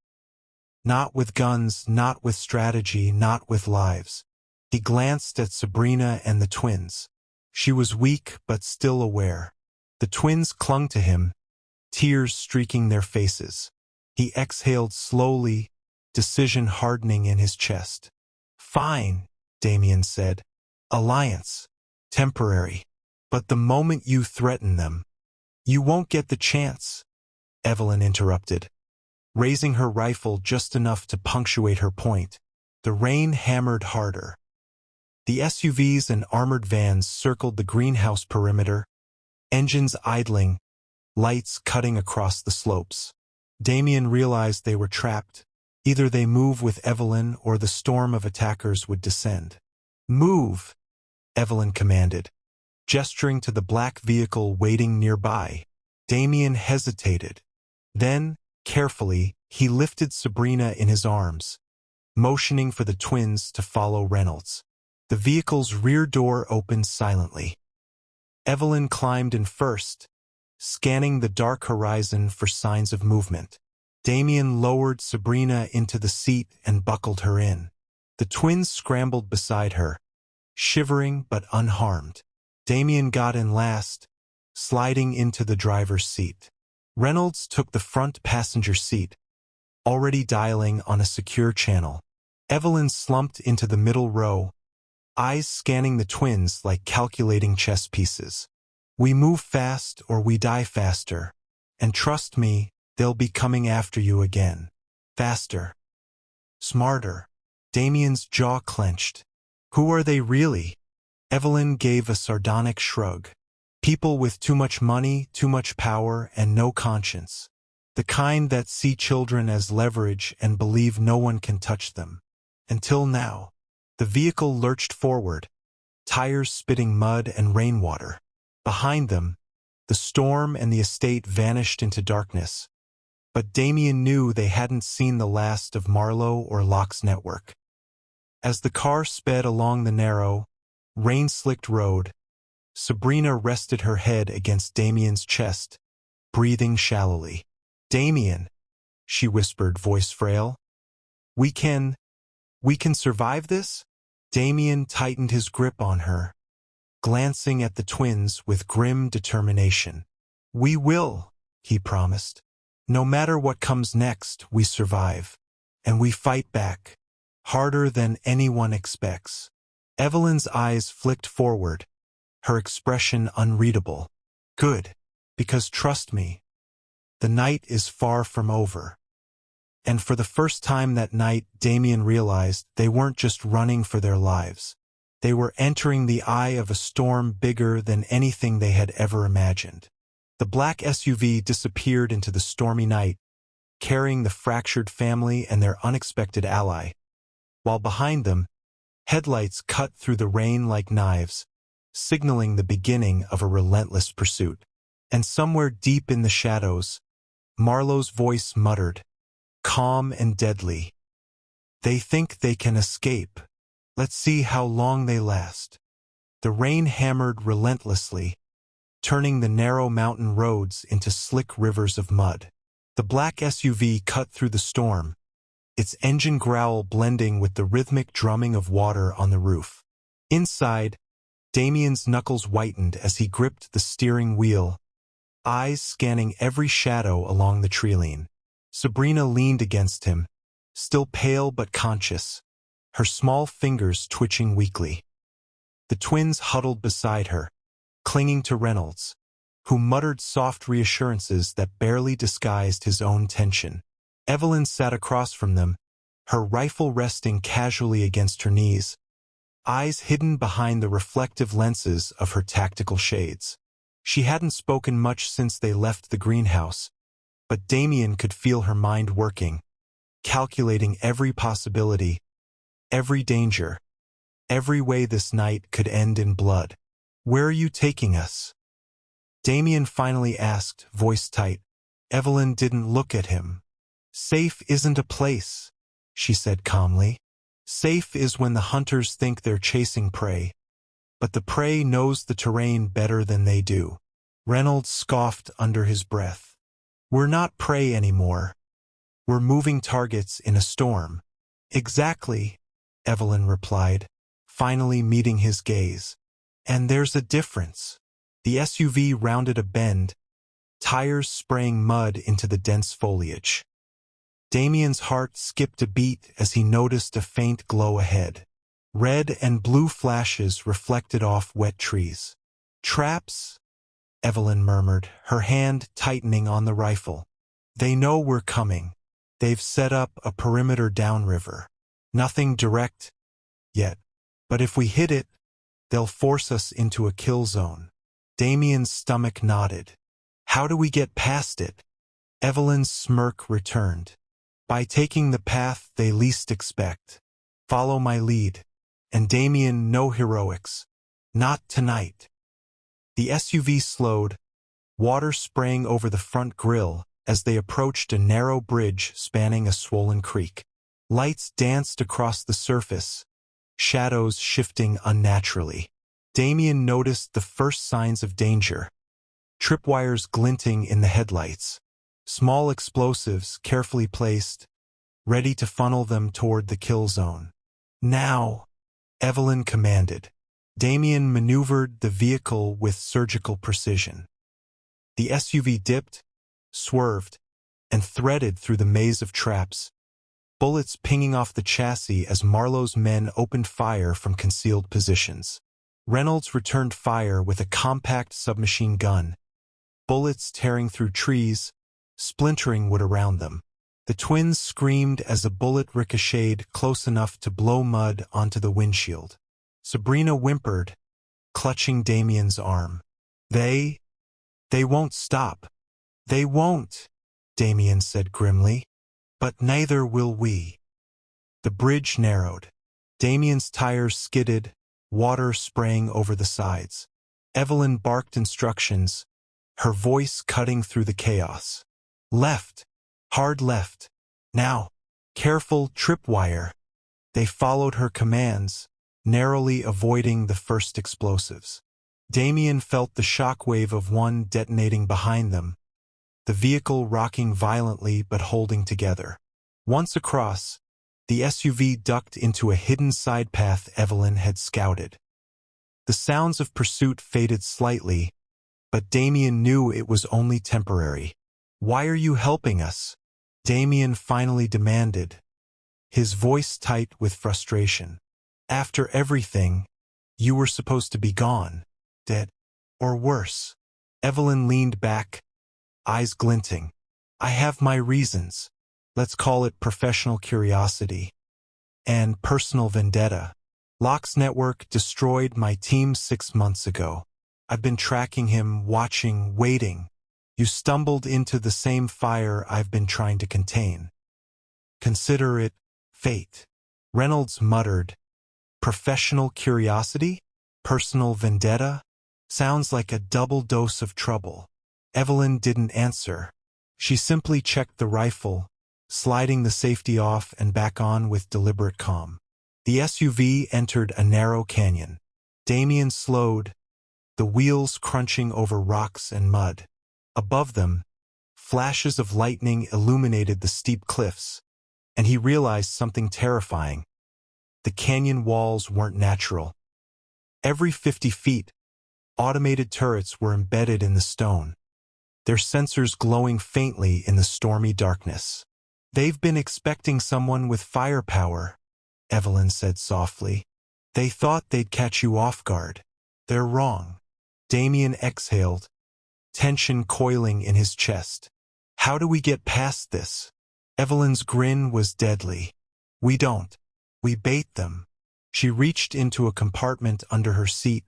Not with guns, not with strategy, not with lives. He glanced at Sabrina and the twins. She was weak but still aware. The twins clung to him, tears streaking their faces. He exhaled slowly, decision hardening in his chest. "Fine," Damien said. "Alliance. Temporary. But the moment you threaten them, you won't get the chance," Evelyn interrupted, raising her rifle just enough to punctuate her point. The rain hammered harder. The SUVs and armored vans circled the greenhouse perimeter, engines idling, lights cutting across the slopes. Damien realized they were trapped. Either they move with Evelyn or the storm of attackers would descend. "Move," Evelyn commanded, gesturing to the black vehicle waiting nearby. Damien hesitated. Then, carefully, he lifted Sabrina in his arms, motioning for the twins to follow Reynolds. The vehicle's rear door opened silently. Evelyn climbed in first, scanning the dark horizon for signs of movement. Damien lowered Sabrina into the seat and buckled her in. The twins scrambled beside her, shivering but unharmed. Damien got in last, sliding into the driver's seat. Reynolds took the front passenger seat, already dialing on a secure channel. Evelyn slumped into the middle row, eyes scanning the twins like calculating chess pieces. "We move fast or we die faster. And trust me, they'll be coming after you again. Faster. Smarter." Damien's jaw clenched. "Who are they really?" Evelyn gave a sardonic shrug. "People with too much money, too much power, and no conscience. The kind that see children as leverage and believe no one can touch them. Until now." The vehicle lurched forward, tires spitting mud and rainwater. Behind them, the storm and the estate vanished into darkness. But Damien knew they hadn't seen the last of Marlowe or Locke's network. As the car sped along the narrow, rain-slicked road, Sabrina rested her head against Damien's chest, breathing shallowly. "Damien," she whispered, voice frail. We can survive this?" Damien tightened his grip on her, glancing at the twins with grim determination. "We will," he promised. "No matter what comes next, we survive. And we fight back, harder than anyone expects." Evelyn's eyes flicked forward, her expression unreadable. "Good, because trust me, the night is far from over." And for the first time that night, Damien realized they weren't just running for their lives. They were entering the eye of a storm bigger than anything they had ever imagined. The black SUV disappeared into the stormy night, carrying the fractured family and their unexpected ally, while behind them, headlights cut through the rain like knives, signaling the beginning of a relentless pursuit. And somewhere deep in the shadows, Marlowe's voice muttered, calm and deadly, "They think they can escape. Let's see how long they last." The rain hammered relentlessly, turning the narrow mountain roads into slick rivers of mud. The black SUV cut through the storm, its engine growl blending with the rhythmic drumming of water on the roof. Inside, Damien's knuckles whitened as he gripped the steering wheel, eyes scanning every shadow along the treeline. Sabrina leaned against him, still pale but conscious, her small fingers twitching weakly. The twins huddled beside her, clinging to Reynolds, who muttered soft reassurances that barely disguised his own tension. Evelyn sat across from them, her rifle resting casually against her knees, eyes hidden behind the reflective lenses of her tactical shades. She hadn't spoken much since they left the greenhouse, but Damien could feel her mind working, calculating every possibility, every danger, every way this night could end in blood. "Where are you taking us?" Damien finally asked, voice tight. Evelyn didn't look at him. "Safe isn't a place," she said calmly. "Safe is when the hunters think they're chasing prey, but the prey knows the terrain better than they do." Reynolds scoffed under his breath. "We're not prey anymore. We're moving targets in a storm." "Exactly," Evelyn replied, finally meeting his gaze. "And there's a difference." The SUV rounded a bend, tires spraying mud into the dense foliage. Damien's heart skipped a beat as he noticed a faint glow ahead. Red and blue flashes reflected off wet trees. "Traps?" Evelyn murmured, her hand tightening on the rifle. "They know we're coming. They've set up a perimeter downriver. Nothing direct yet, but if we hit it, they'll force us into a kill zone." Damien's stomach knotted. "How do we get past it?" Evelyn's smirk returned. "By taking the path they least expect. Follow my lead. And Damien, no heroics. Not tonight." The SUV slowed, water spraying over the front grille as they approached a narrow bridge spanning a swollen creek. Lights danced across the surface, shadows shifting unnaturally. Damien noticed the first signs of danger. Tripwires glinting in the headlights. Small explosives carefully placed, ready to funnel them toward the kill zone. "Now," Evelyn commanded. Damien maneuvered the vehicle with surgical precision. The SUV dipped, swerved, and threaded through the maze of traps, bullets pinging off the chassis as Marlowe's men opened fire from concealed positions. Reynolds returned fire with a compact submachine gun, bullets tearing through trees, splintering wood around them. The twins screamed as a bullet ricocheted close enough to blow mud onto the windshield. Sabrina whimpered, clutching Damien's arm. They won't stop. They won't," Damien said grimly. "But neither will we." The bridge narrowed. Damien's tires skidded, water spraying over the sides. Evelyn barked instructions, her voice cutting through the chaos. Left. Hard left. Now. Careful tripwire. They followed her commands, narrowly avoiding the first explosives. Damien felt the shockwave of one detonating behind them, the vehicle rocking violently but holding together. Once across, the SUV ducked into a hidden side path Evelyn had scouted. The sounds of pursuit faded slightly, but Damien knew it was only temporary. "Why are you helping us?" Damien finally demanded, his voice tight with frustration. "After everything, you were supposed to be gone, dead, or worse." Evelyn leaned back, eyes glinting. "I have my reasons. Let's call it professional curiosity and personal vendetta. Locke's network destroyed my team 6 months ago. I've been tracking him, watching, waiting. You stumbled into the same fire I've been trying to contain. Consider it fate." Reynolds muttered, "Professional curiosity? Personal vendetta? Sounds like a double dose of trouble." Evelyn didn't answer. She simply checked the rifle, sliding the safety off and back on with deliberate calm. The SUV entered a narrow canyon. Damien slowed, the wheels crunching over rocks and mud. Above them, flashes of lightning illuminated the steep cliffs, and he realized something terrifying. The canyon walls weren't natural. Every 50 feet, automated turrets were embedded in the stone, their sensors glowing faintly in the stormy darkness. "They've been expecting someone with firepower," Evelyn said softly. "They thought they'd catch you off guard. They're wrong." Damien exhaled, tension coiling in his chest. "How do we get past this?" Evelyn's grin was deadly. "We don't. We bait them." She reached into a compartment under her seat,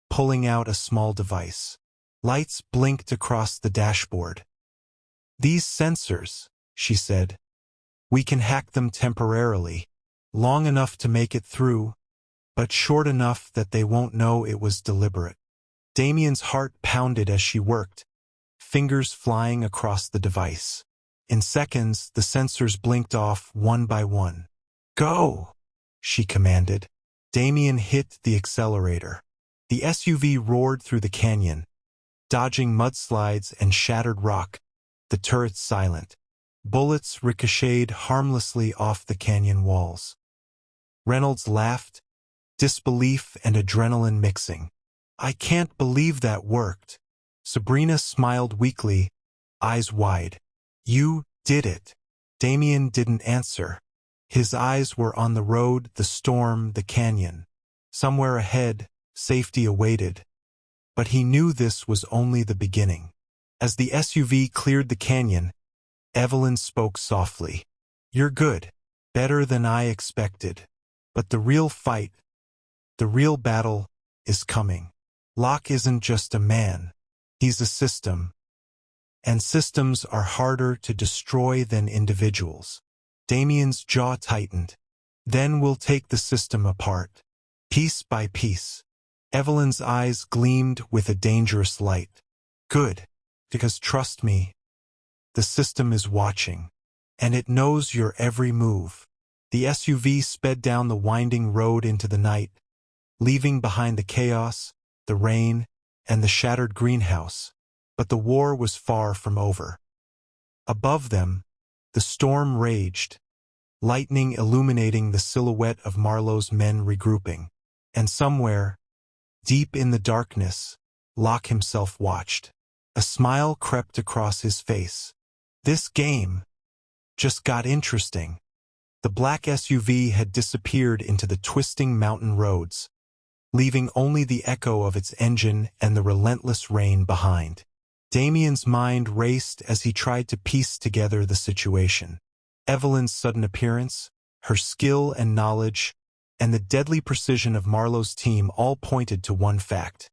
pulling out a small device. Lights blinked across the dashboard. "These sensors," she said. "We can hack them temporarily, long enough to make it through, but short enough that they won't know it was deliberate." Damien's heart pounded as she worked, fingers flying across the device. In seconds, the sensors blinked off one by one. "Go!" she commanded. Damien hit the accelerator. The SUV roared through the canyon, dodging mudslides and shattered rock, the turrets silent. Bullets ricocheted harmlessly off the canyon walls. Reynolds laughed, disbelief and adrenaline mixing. "I can't believe that worked." Sabrina smiled weakly, eyes wide. "You did it." Damien didn't answer. His eyes were on the road, the storm, the canyon. Somewhere ahead, safety awaited. But he knew this was only the beginning. As the SUV cleared the canyon, Evelyn spoke softly. "You're good. Better than I expected. But the real fight, the real battle, is coming. Locke isn't just a man. He's a system. And systems are harder to destroy than individuals." Damien's jaw tightened. "Then we'll take the system apart, piece by piece." Evelyn's eyes gleamed with a dangerous light. "Good, because trust me, the system is watching, and it knows your every move." The SUV sped down the winding road into the night, leaving behind the chaos, the rain, and the shattered greenhouse. But the war was far from over. Above them, the storm raged, lightning illuminating the silhouette of Marlowe's men regrouping. And somewhere, deep in the darkness, Locke himself watched. A smile crept across his face. This game just got interesting. The black SUV had disappeared into the twisting mountain roads, leaving only the echo of its engine and the relentless rain behind. Damien's mind raced as he tried to piece together the situation. Evelyn's sudden appearance, her skill and knowledge, and the deadly precision of Marlowe's team all pointed to one fact.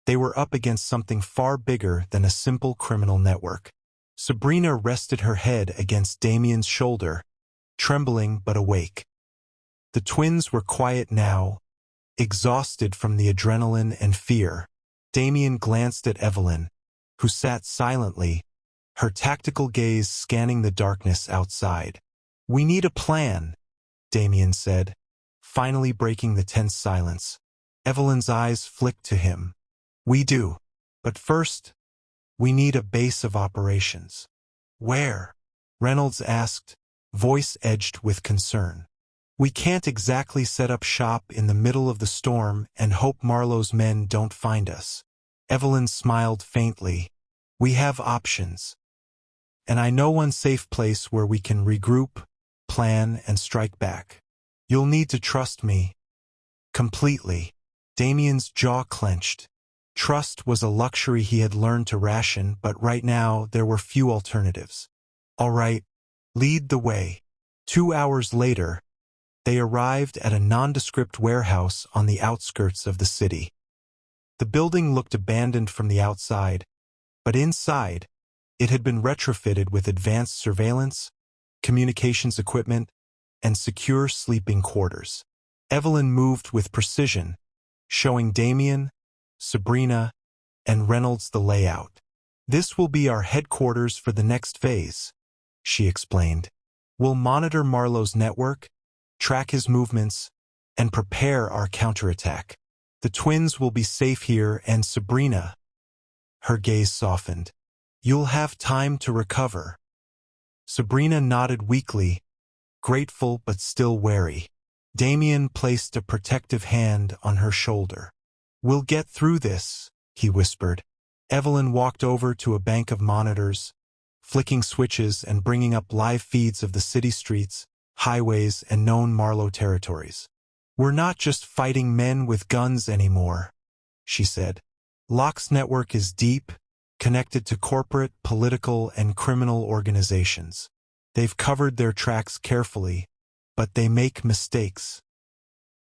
They were up against something far bigger than a simple criminal network. Sabrina rested her head against Damien's shoulder, trembling but awake. The twins were quiet now, exhausted from the adrenaline and fear. Damien glanced at Evelyn, who sat silently, her tactical gaze scanning the darkness outside. "We need a plan," Damien said, finally breaking the tense silence. Evelyn's eyes flicked to him. "We do. But first, we need a base of operations." "Where?" Reynolds asked, voice edged with concern. "We can't exactly set up shop in the middle of the storm and hope Marlowe's men don't find us." Evelyn smiled faintly. "We have options. And I know one safe place where we can regroup, plan, and strike back. You'll need to trust me." "Completely." Damien's jaw clenched. Trust was a luxury he had learned to ration, but right now there were few alternatives. "All right, lead the way." 2 hours later, they arrived at a nondescript warehouse on the outskirts of the city. The building looked abandoned from the outside, but inside, it had been retrofitted with advanced surveillance, communications equipment, and secure sleeping quarters. Evelyn moved with precision, showing Damien, Sabrina, and Reynolds the layout. "This will be our headquarters for the next phase," she explained. "We'll monitor Marlowe's network, track his movements, and prepare our counterattack. The twins will be safe here, and Sabrina," her gaze softened, "you'll have time to recover." Sabrina nodded weakly, grateful but still wary. Damien placed a protective hand on her shoulder. "We'll get through this," he whispered. Evelyn walked over to a bank of monitors, flicking switches and bringing up live feeds of the city streets, highways, and known Marlowe territories. "We're not just fighting men with guns anymore," she said. "Locke's network is deep, connected to corporate, political, and criminal organizations. They've covered their tracks carefully, but they make mistakes.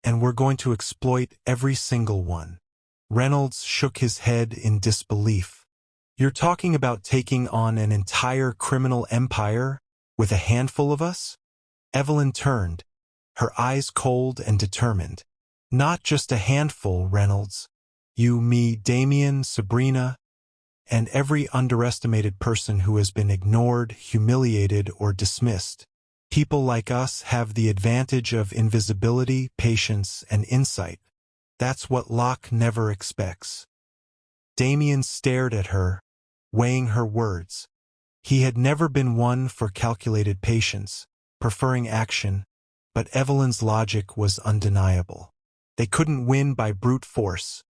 And we're going to exploit every single one." Reynolds shook his head in disbelief. "You're talking about taking on an entire criminal empire with a handful of us?" Evelyn turned, her eyes cold and determined. "Not just a handful, Reynolds. You, me, Damien, Sabrina, and every underestimated person who has been ignored, humiliated, or dismissed. People like us have the advantage of invisibility, patience, and insight. That's what Locke never expects." Damien stared at her, weighing her words. He had never been one for calculated patience, preferring action, but Evelyn's logic was undeniable. They couldn't win by brute force.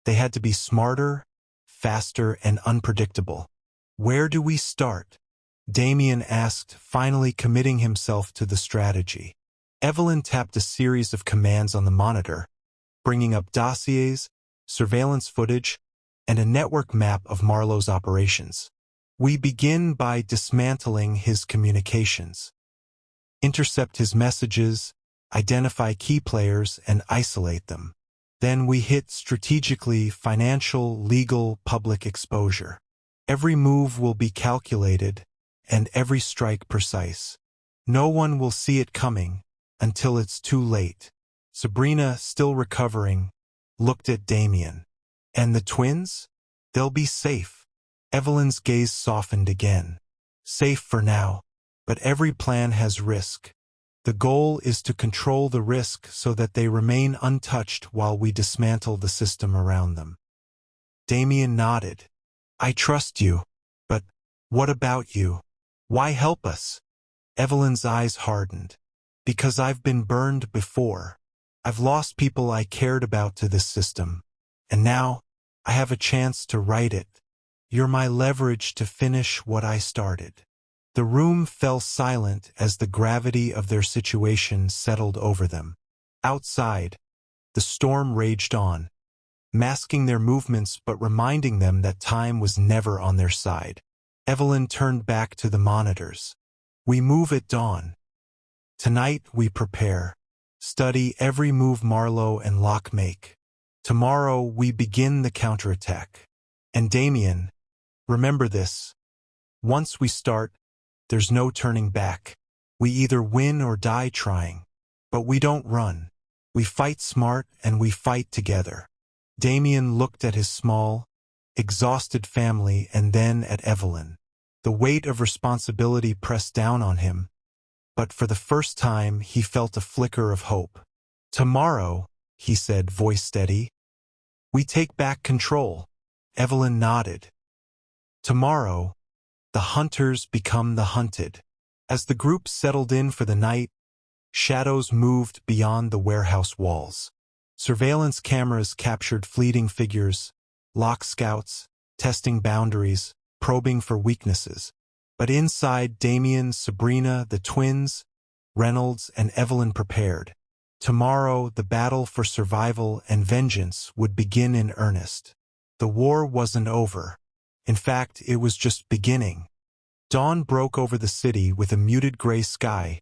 They had to be smarter, faster, and unpredictable. "Where do we start?" Damien asked, finally committing himself to the strategy. Evelyn tapped a series of commands on the monitor, bringing up dossiers, surveillance footage, and a network map of Marlowe's operations. "We begin by dismantling his communications. Intercept his messages, identify key players, and isolate them. Then we hit strategically financial, legal, public exposure. Every move will be calculated, and every strike precise. No one will see it coming until it's too late." Sabrina, still recovering, looked at Damien. "And the twins? They'll be safe." Evelyn's gaze softened again. "Safe for now, but every plan has risk. The goal is to control the risk so that they remain untouched while we dismantle the system around them." Damien nodded. "I trust you, but what about you? Why help us?" Evelyn's eyes hardened. "Because I've been burned before. I've lost people I cared about to this system, and now I have a chance to right it. You're my leverage to finish what I started." The room fell silent as the gravity of their situation settled over them. Outside, the storm raged on, masking their movements but reminding them that time was never on their side. Evelyn turned back to the monitors. "We move at dawn. Tonight we prepare. Study every move Marlowe and Locke make. Tomorrow we begin the counterattack. And Damien, remember this. Once we start, there's no turning back. We either win or die trying. But we don't run. We fight smart and we fight together." Damien looked at his small, exhausted family and then at Evelyn. The weight of responsibility pressed down on him, but for the first time he felt a flicker of hope. "Tomorrow," he said, voice steady, "we take back control." Evelyn nodded. "Tomorrow, the hunters become the hunted." As the group settled in for the night, shadows moved beyond the warehouse walls. Surveillance cameras captured fleeting figures, lock scouts, testing boundaries, probing for weaknesses. But inside, Damien, Sabrina, the twins, Reynolds, and Evelyn prepared. Tomorrow, the battle for survival and vengeance would begin in earnest. The war wasn't over. In fact, it was just beginning. Dawn broke over the city with a muted gray sky,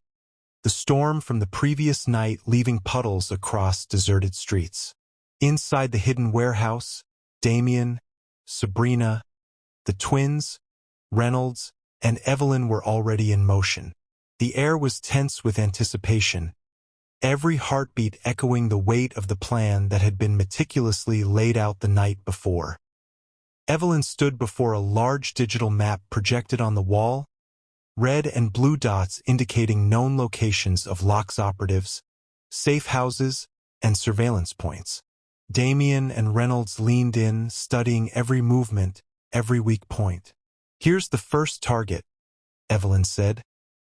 the storm from the previous night leaving puddles across deserted streets. Inside the hidden warehouse, Damien, Sabrina, the twins, Reynolds, and Evelyn were already in motion. The air was tense with anticipation, every heartbeat echoing the weight of the plan that had been meticulously laid out the night before. Evelyn stood before a large digital map projected on the wall, red and blue dots indicating known locations of Locke's operatives, safe houses, and surveillance points. Damien and Reynolds leaned in, studying every movement, every weak point. "Here's the first target," Evelyn said,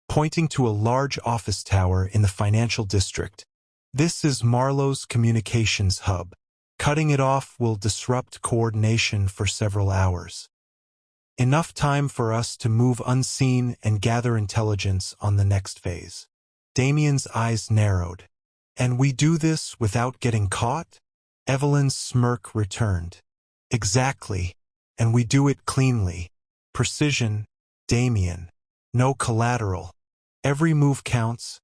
pointing to a large office tower in the financial district. "This is Marlowe's communications hub. Cutting it off will disrupt coordination for several hours. Enough time for us to move unseen and gather intelligence on the next phase." Damien's eyes narrowed. "And we do this without getting caught?" Evelyn's smirk returned. "Exactly. And we do it cleanly. Precision, Damien. No collateral. Every move counts,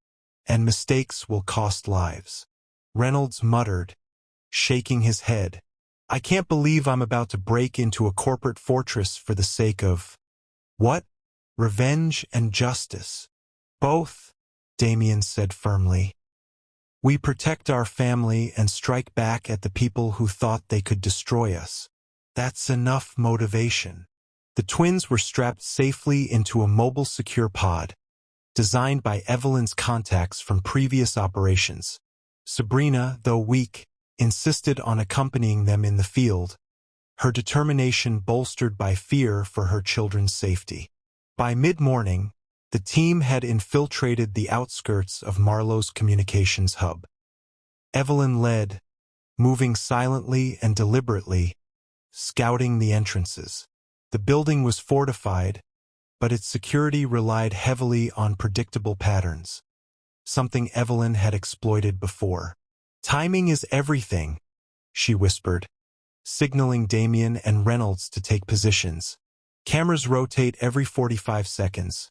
and mistakes will cost lives." Reynolds muttered, shaking his head. "I can't believe I'm about to break into a corporate fortress for the sake of—" "What?" "Revenge and justice." "Both," Damien said firmly. "We protect our family and strike back at the people who thought they could destroy us. That's enough motivation." The twins were strapped safely into a mobile secure pod, designed by Evelyn's contacts from previous operations. Sabrina, though weak, insisted on accompanying them in the field, her determination bolstered by fear for her children's safety. By mid-morning, the team had infiltrated the outskirts of Marlowe's communications hub. Evelyn led, moving silently and deliberately, scouting the entrances. The building was fortified, but its security relied heavily on predictable patterns, something Evelyn had exploited before. "Timing is everything," she whispered, signaling Damien and Reynolds to take positions. "Cameras rotate every 45 seconds.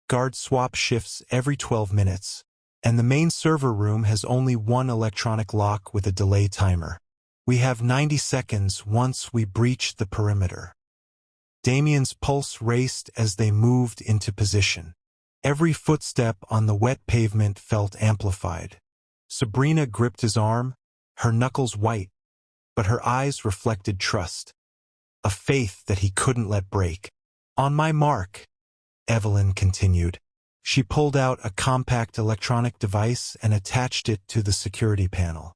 Guard swap shifts every 12 minutes. And the main server room has only one electronic lock with a delay timer. We have 90 seconds once we breach the perimeter." Damien's pulse raced as they moved into position. Every footstep on the wet pavement felt amplified. Sabrina gripped his arm, her knuckles white, but her eyes reflected trust, a faith that he couldn't let break. "On my mark," Evelyn continued. She pulled out a compact electronic device and attached it to the security panel.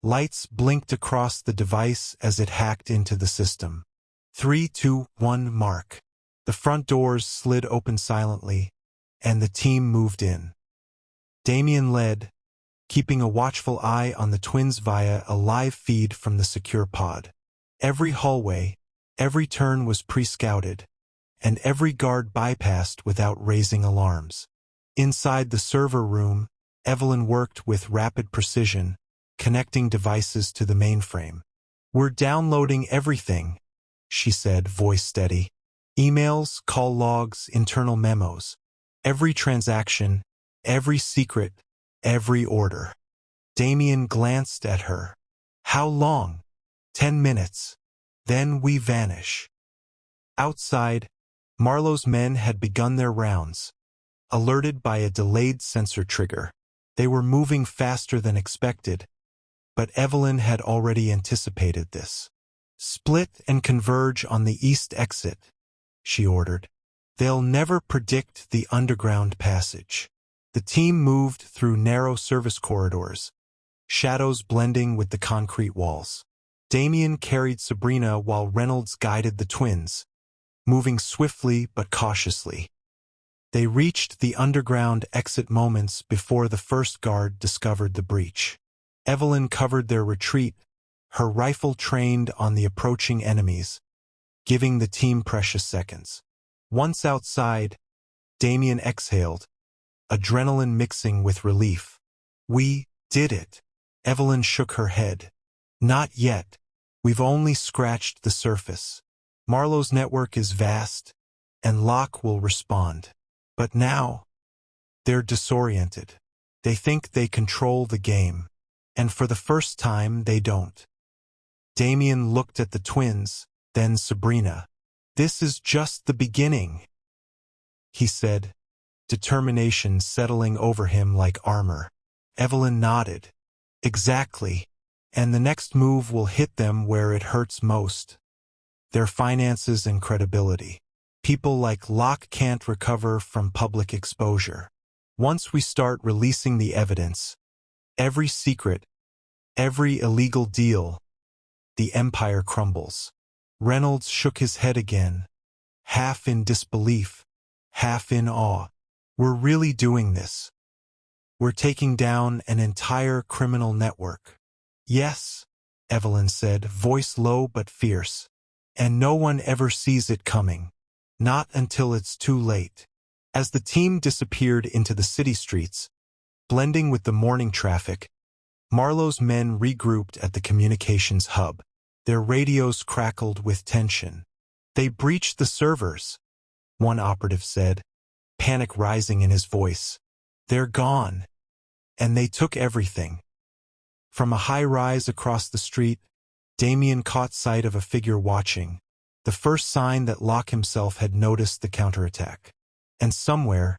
Lights blinked across the device as it hacked into the system. 3, 2, 1, mark. The front doors slid open silently, and the team moved in. Damien led, keeping a watchful eye on the twins via a live feed from the secure pod. Every hallway, every turn was pre-scouted, and every guard bypassed without raising alarms. Inside the server room, Evelyn worked with rapid precision, connecting devices to the mainframe. "We're downloading everything," she said, voice steady. "Emails, call logs, internal memos. Every transaction, every secret, every order." Damien glanced at her. "How long?" 10 minutes. Then we vanish." Outside, Marlowe's men had begun their rounds, alerted by a delayed sensor trigger. They were moving faster than expected, But Evelyn had already anticipated this. "Split and converge on the east exit," she ordered. "They'll never predict the underground passage." The team moved through narrow service corridors, shadows blending with the concrete walls. Damien carried Sabrina while Reynolds guided the twins, moving swiftly but cautiously. They reached the underground exit moments before the first guard discovered the breach. Evelyn covered their retreat, her rifle trained on the approaching enemies, giving the team precious seconds. Once outside, Damien exhaled, adrenaline mixing with relief. "We did it." Evelyn shook her head. "Not yet. We've only scratched the surface. Marlowe's network is vast, and Locke will respond. But now, they're disoriented. They think they control the game, and for the first time they don't." Damien looked at the twins, then Sabrina. "This is just the beginning," he said, determination settling over him like armor. Evelyn nodded. "Exactly. And the next move will hit them where it hurts most. Their finances and credibility. People like Locke can't recover from public exposure. Once we start releasing the evidence, every secret, every illegal deal, the empire crumbles." Reynolds shook his head again, half in disbelief, half in awe. "We're really doing this. We're taking down an entire criminal network." "Yes," Evelyn said, voice low but fierce. "And no one ever sees it coming. Not until it's too late." As the team disappeared into the city streets, blending with the morning traffic, Marlowe's men regrouped at the communications hub. Their radios crackled with tension. "They breached the servers," one operative said, panic rising in his voice. "They're gone. And they took everything." From a high rise across the street, Damien caught sight of a figure watching, the first sign that Locke himself had noticed the counterattack. And somewhere,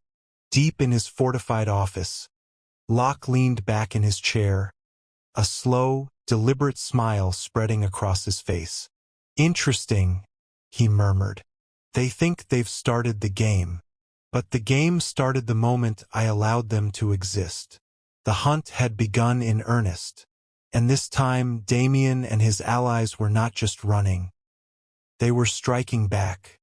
deep in his fortified office, Locke leaned back in his chair, a slow, deliberate smile spreading across his face. "Interesting," he murmured. "They think they've started the game. But the game started the moment I allowed them to exist." The hunt had begun in earnest, and this time Damien and his allies were not just running. They were striking back.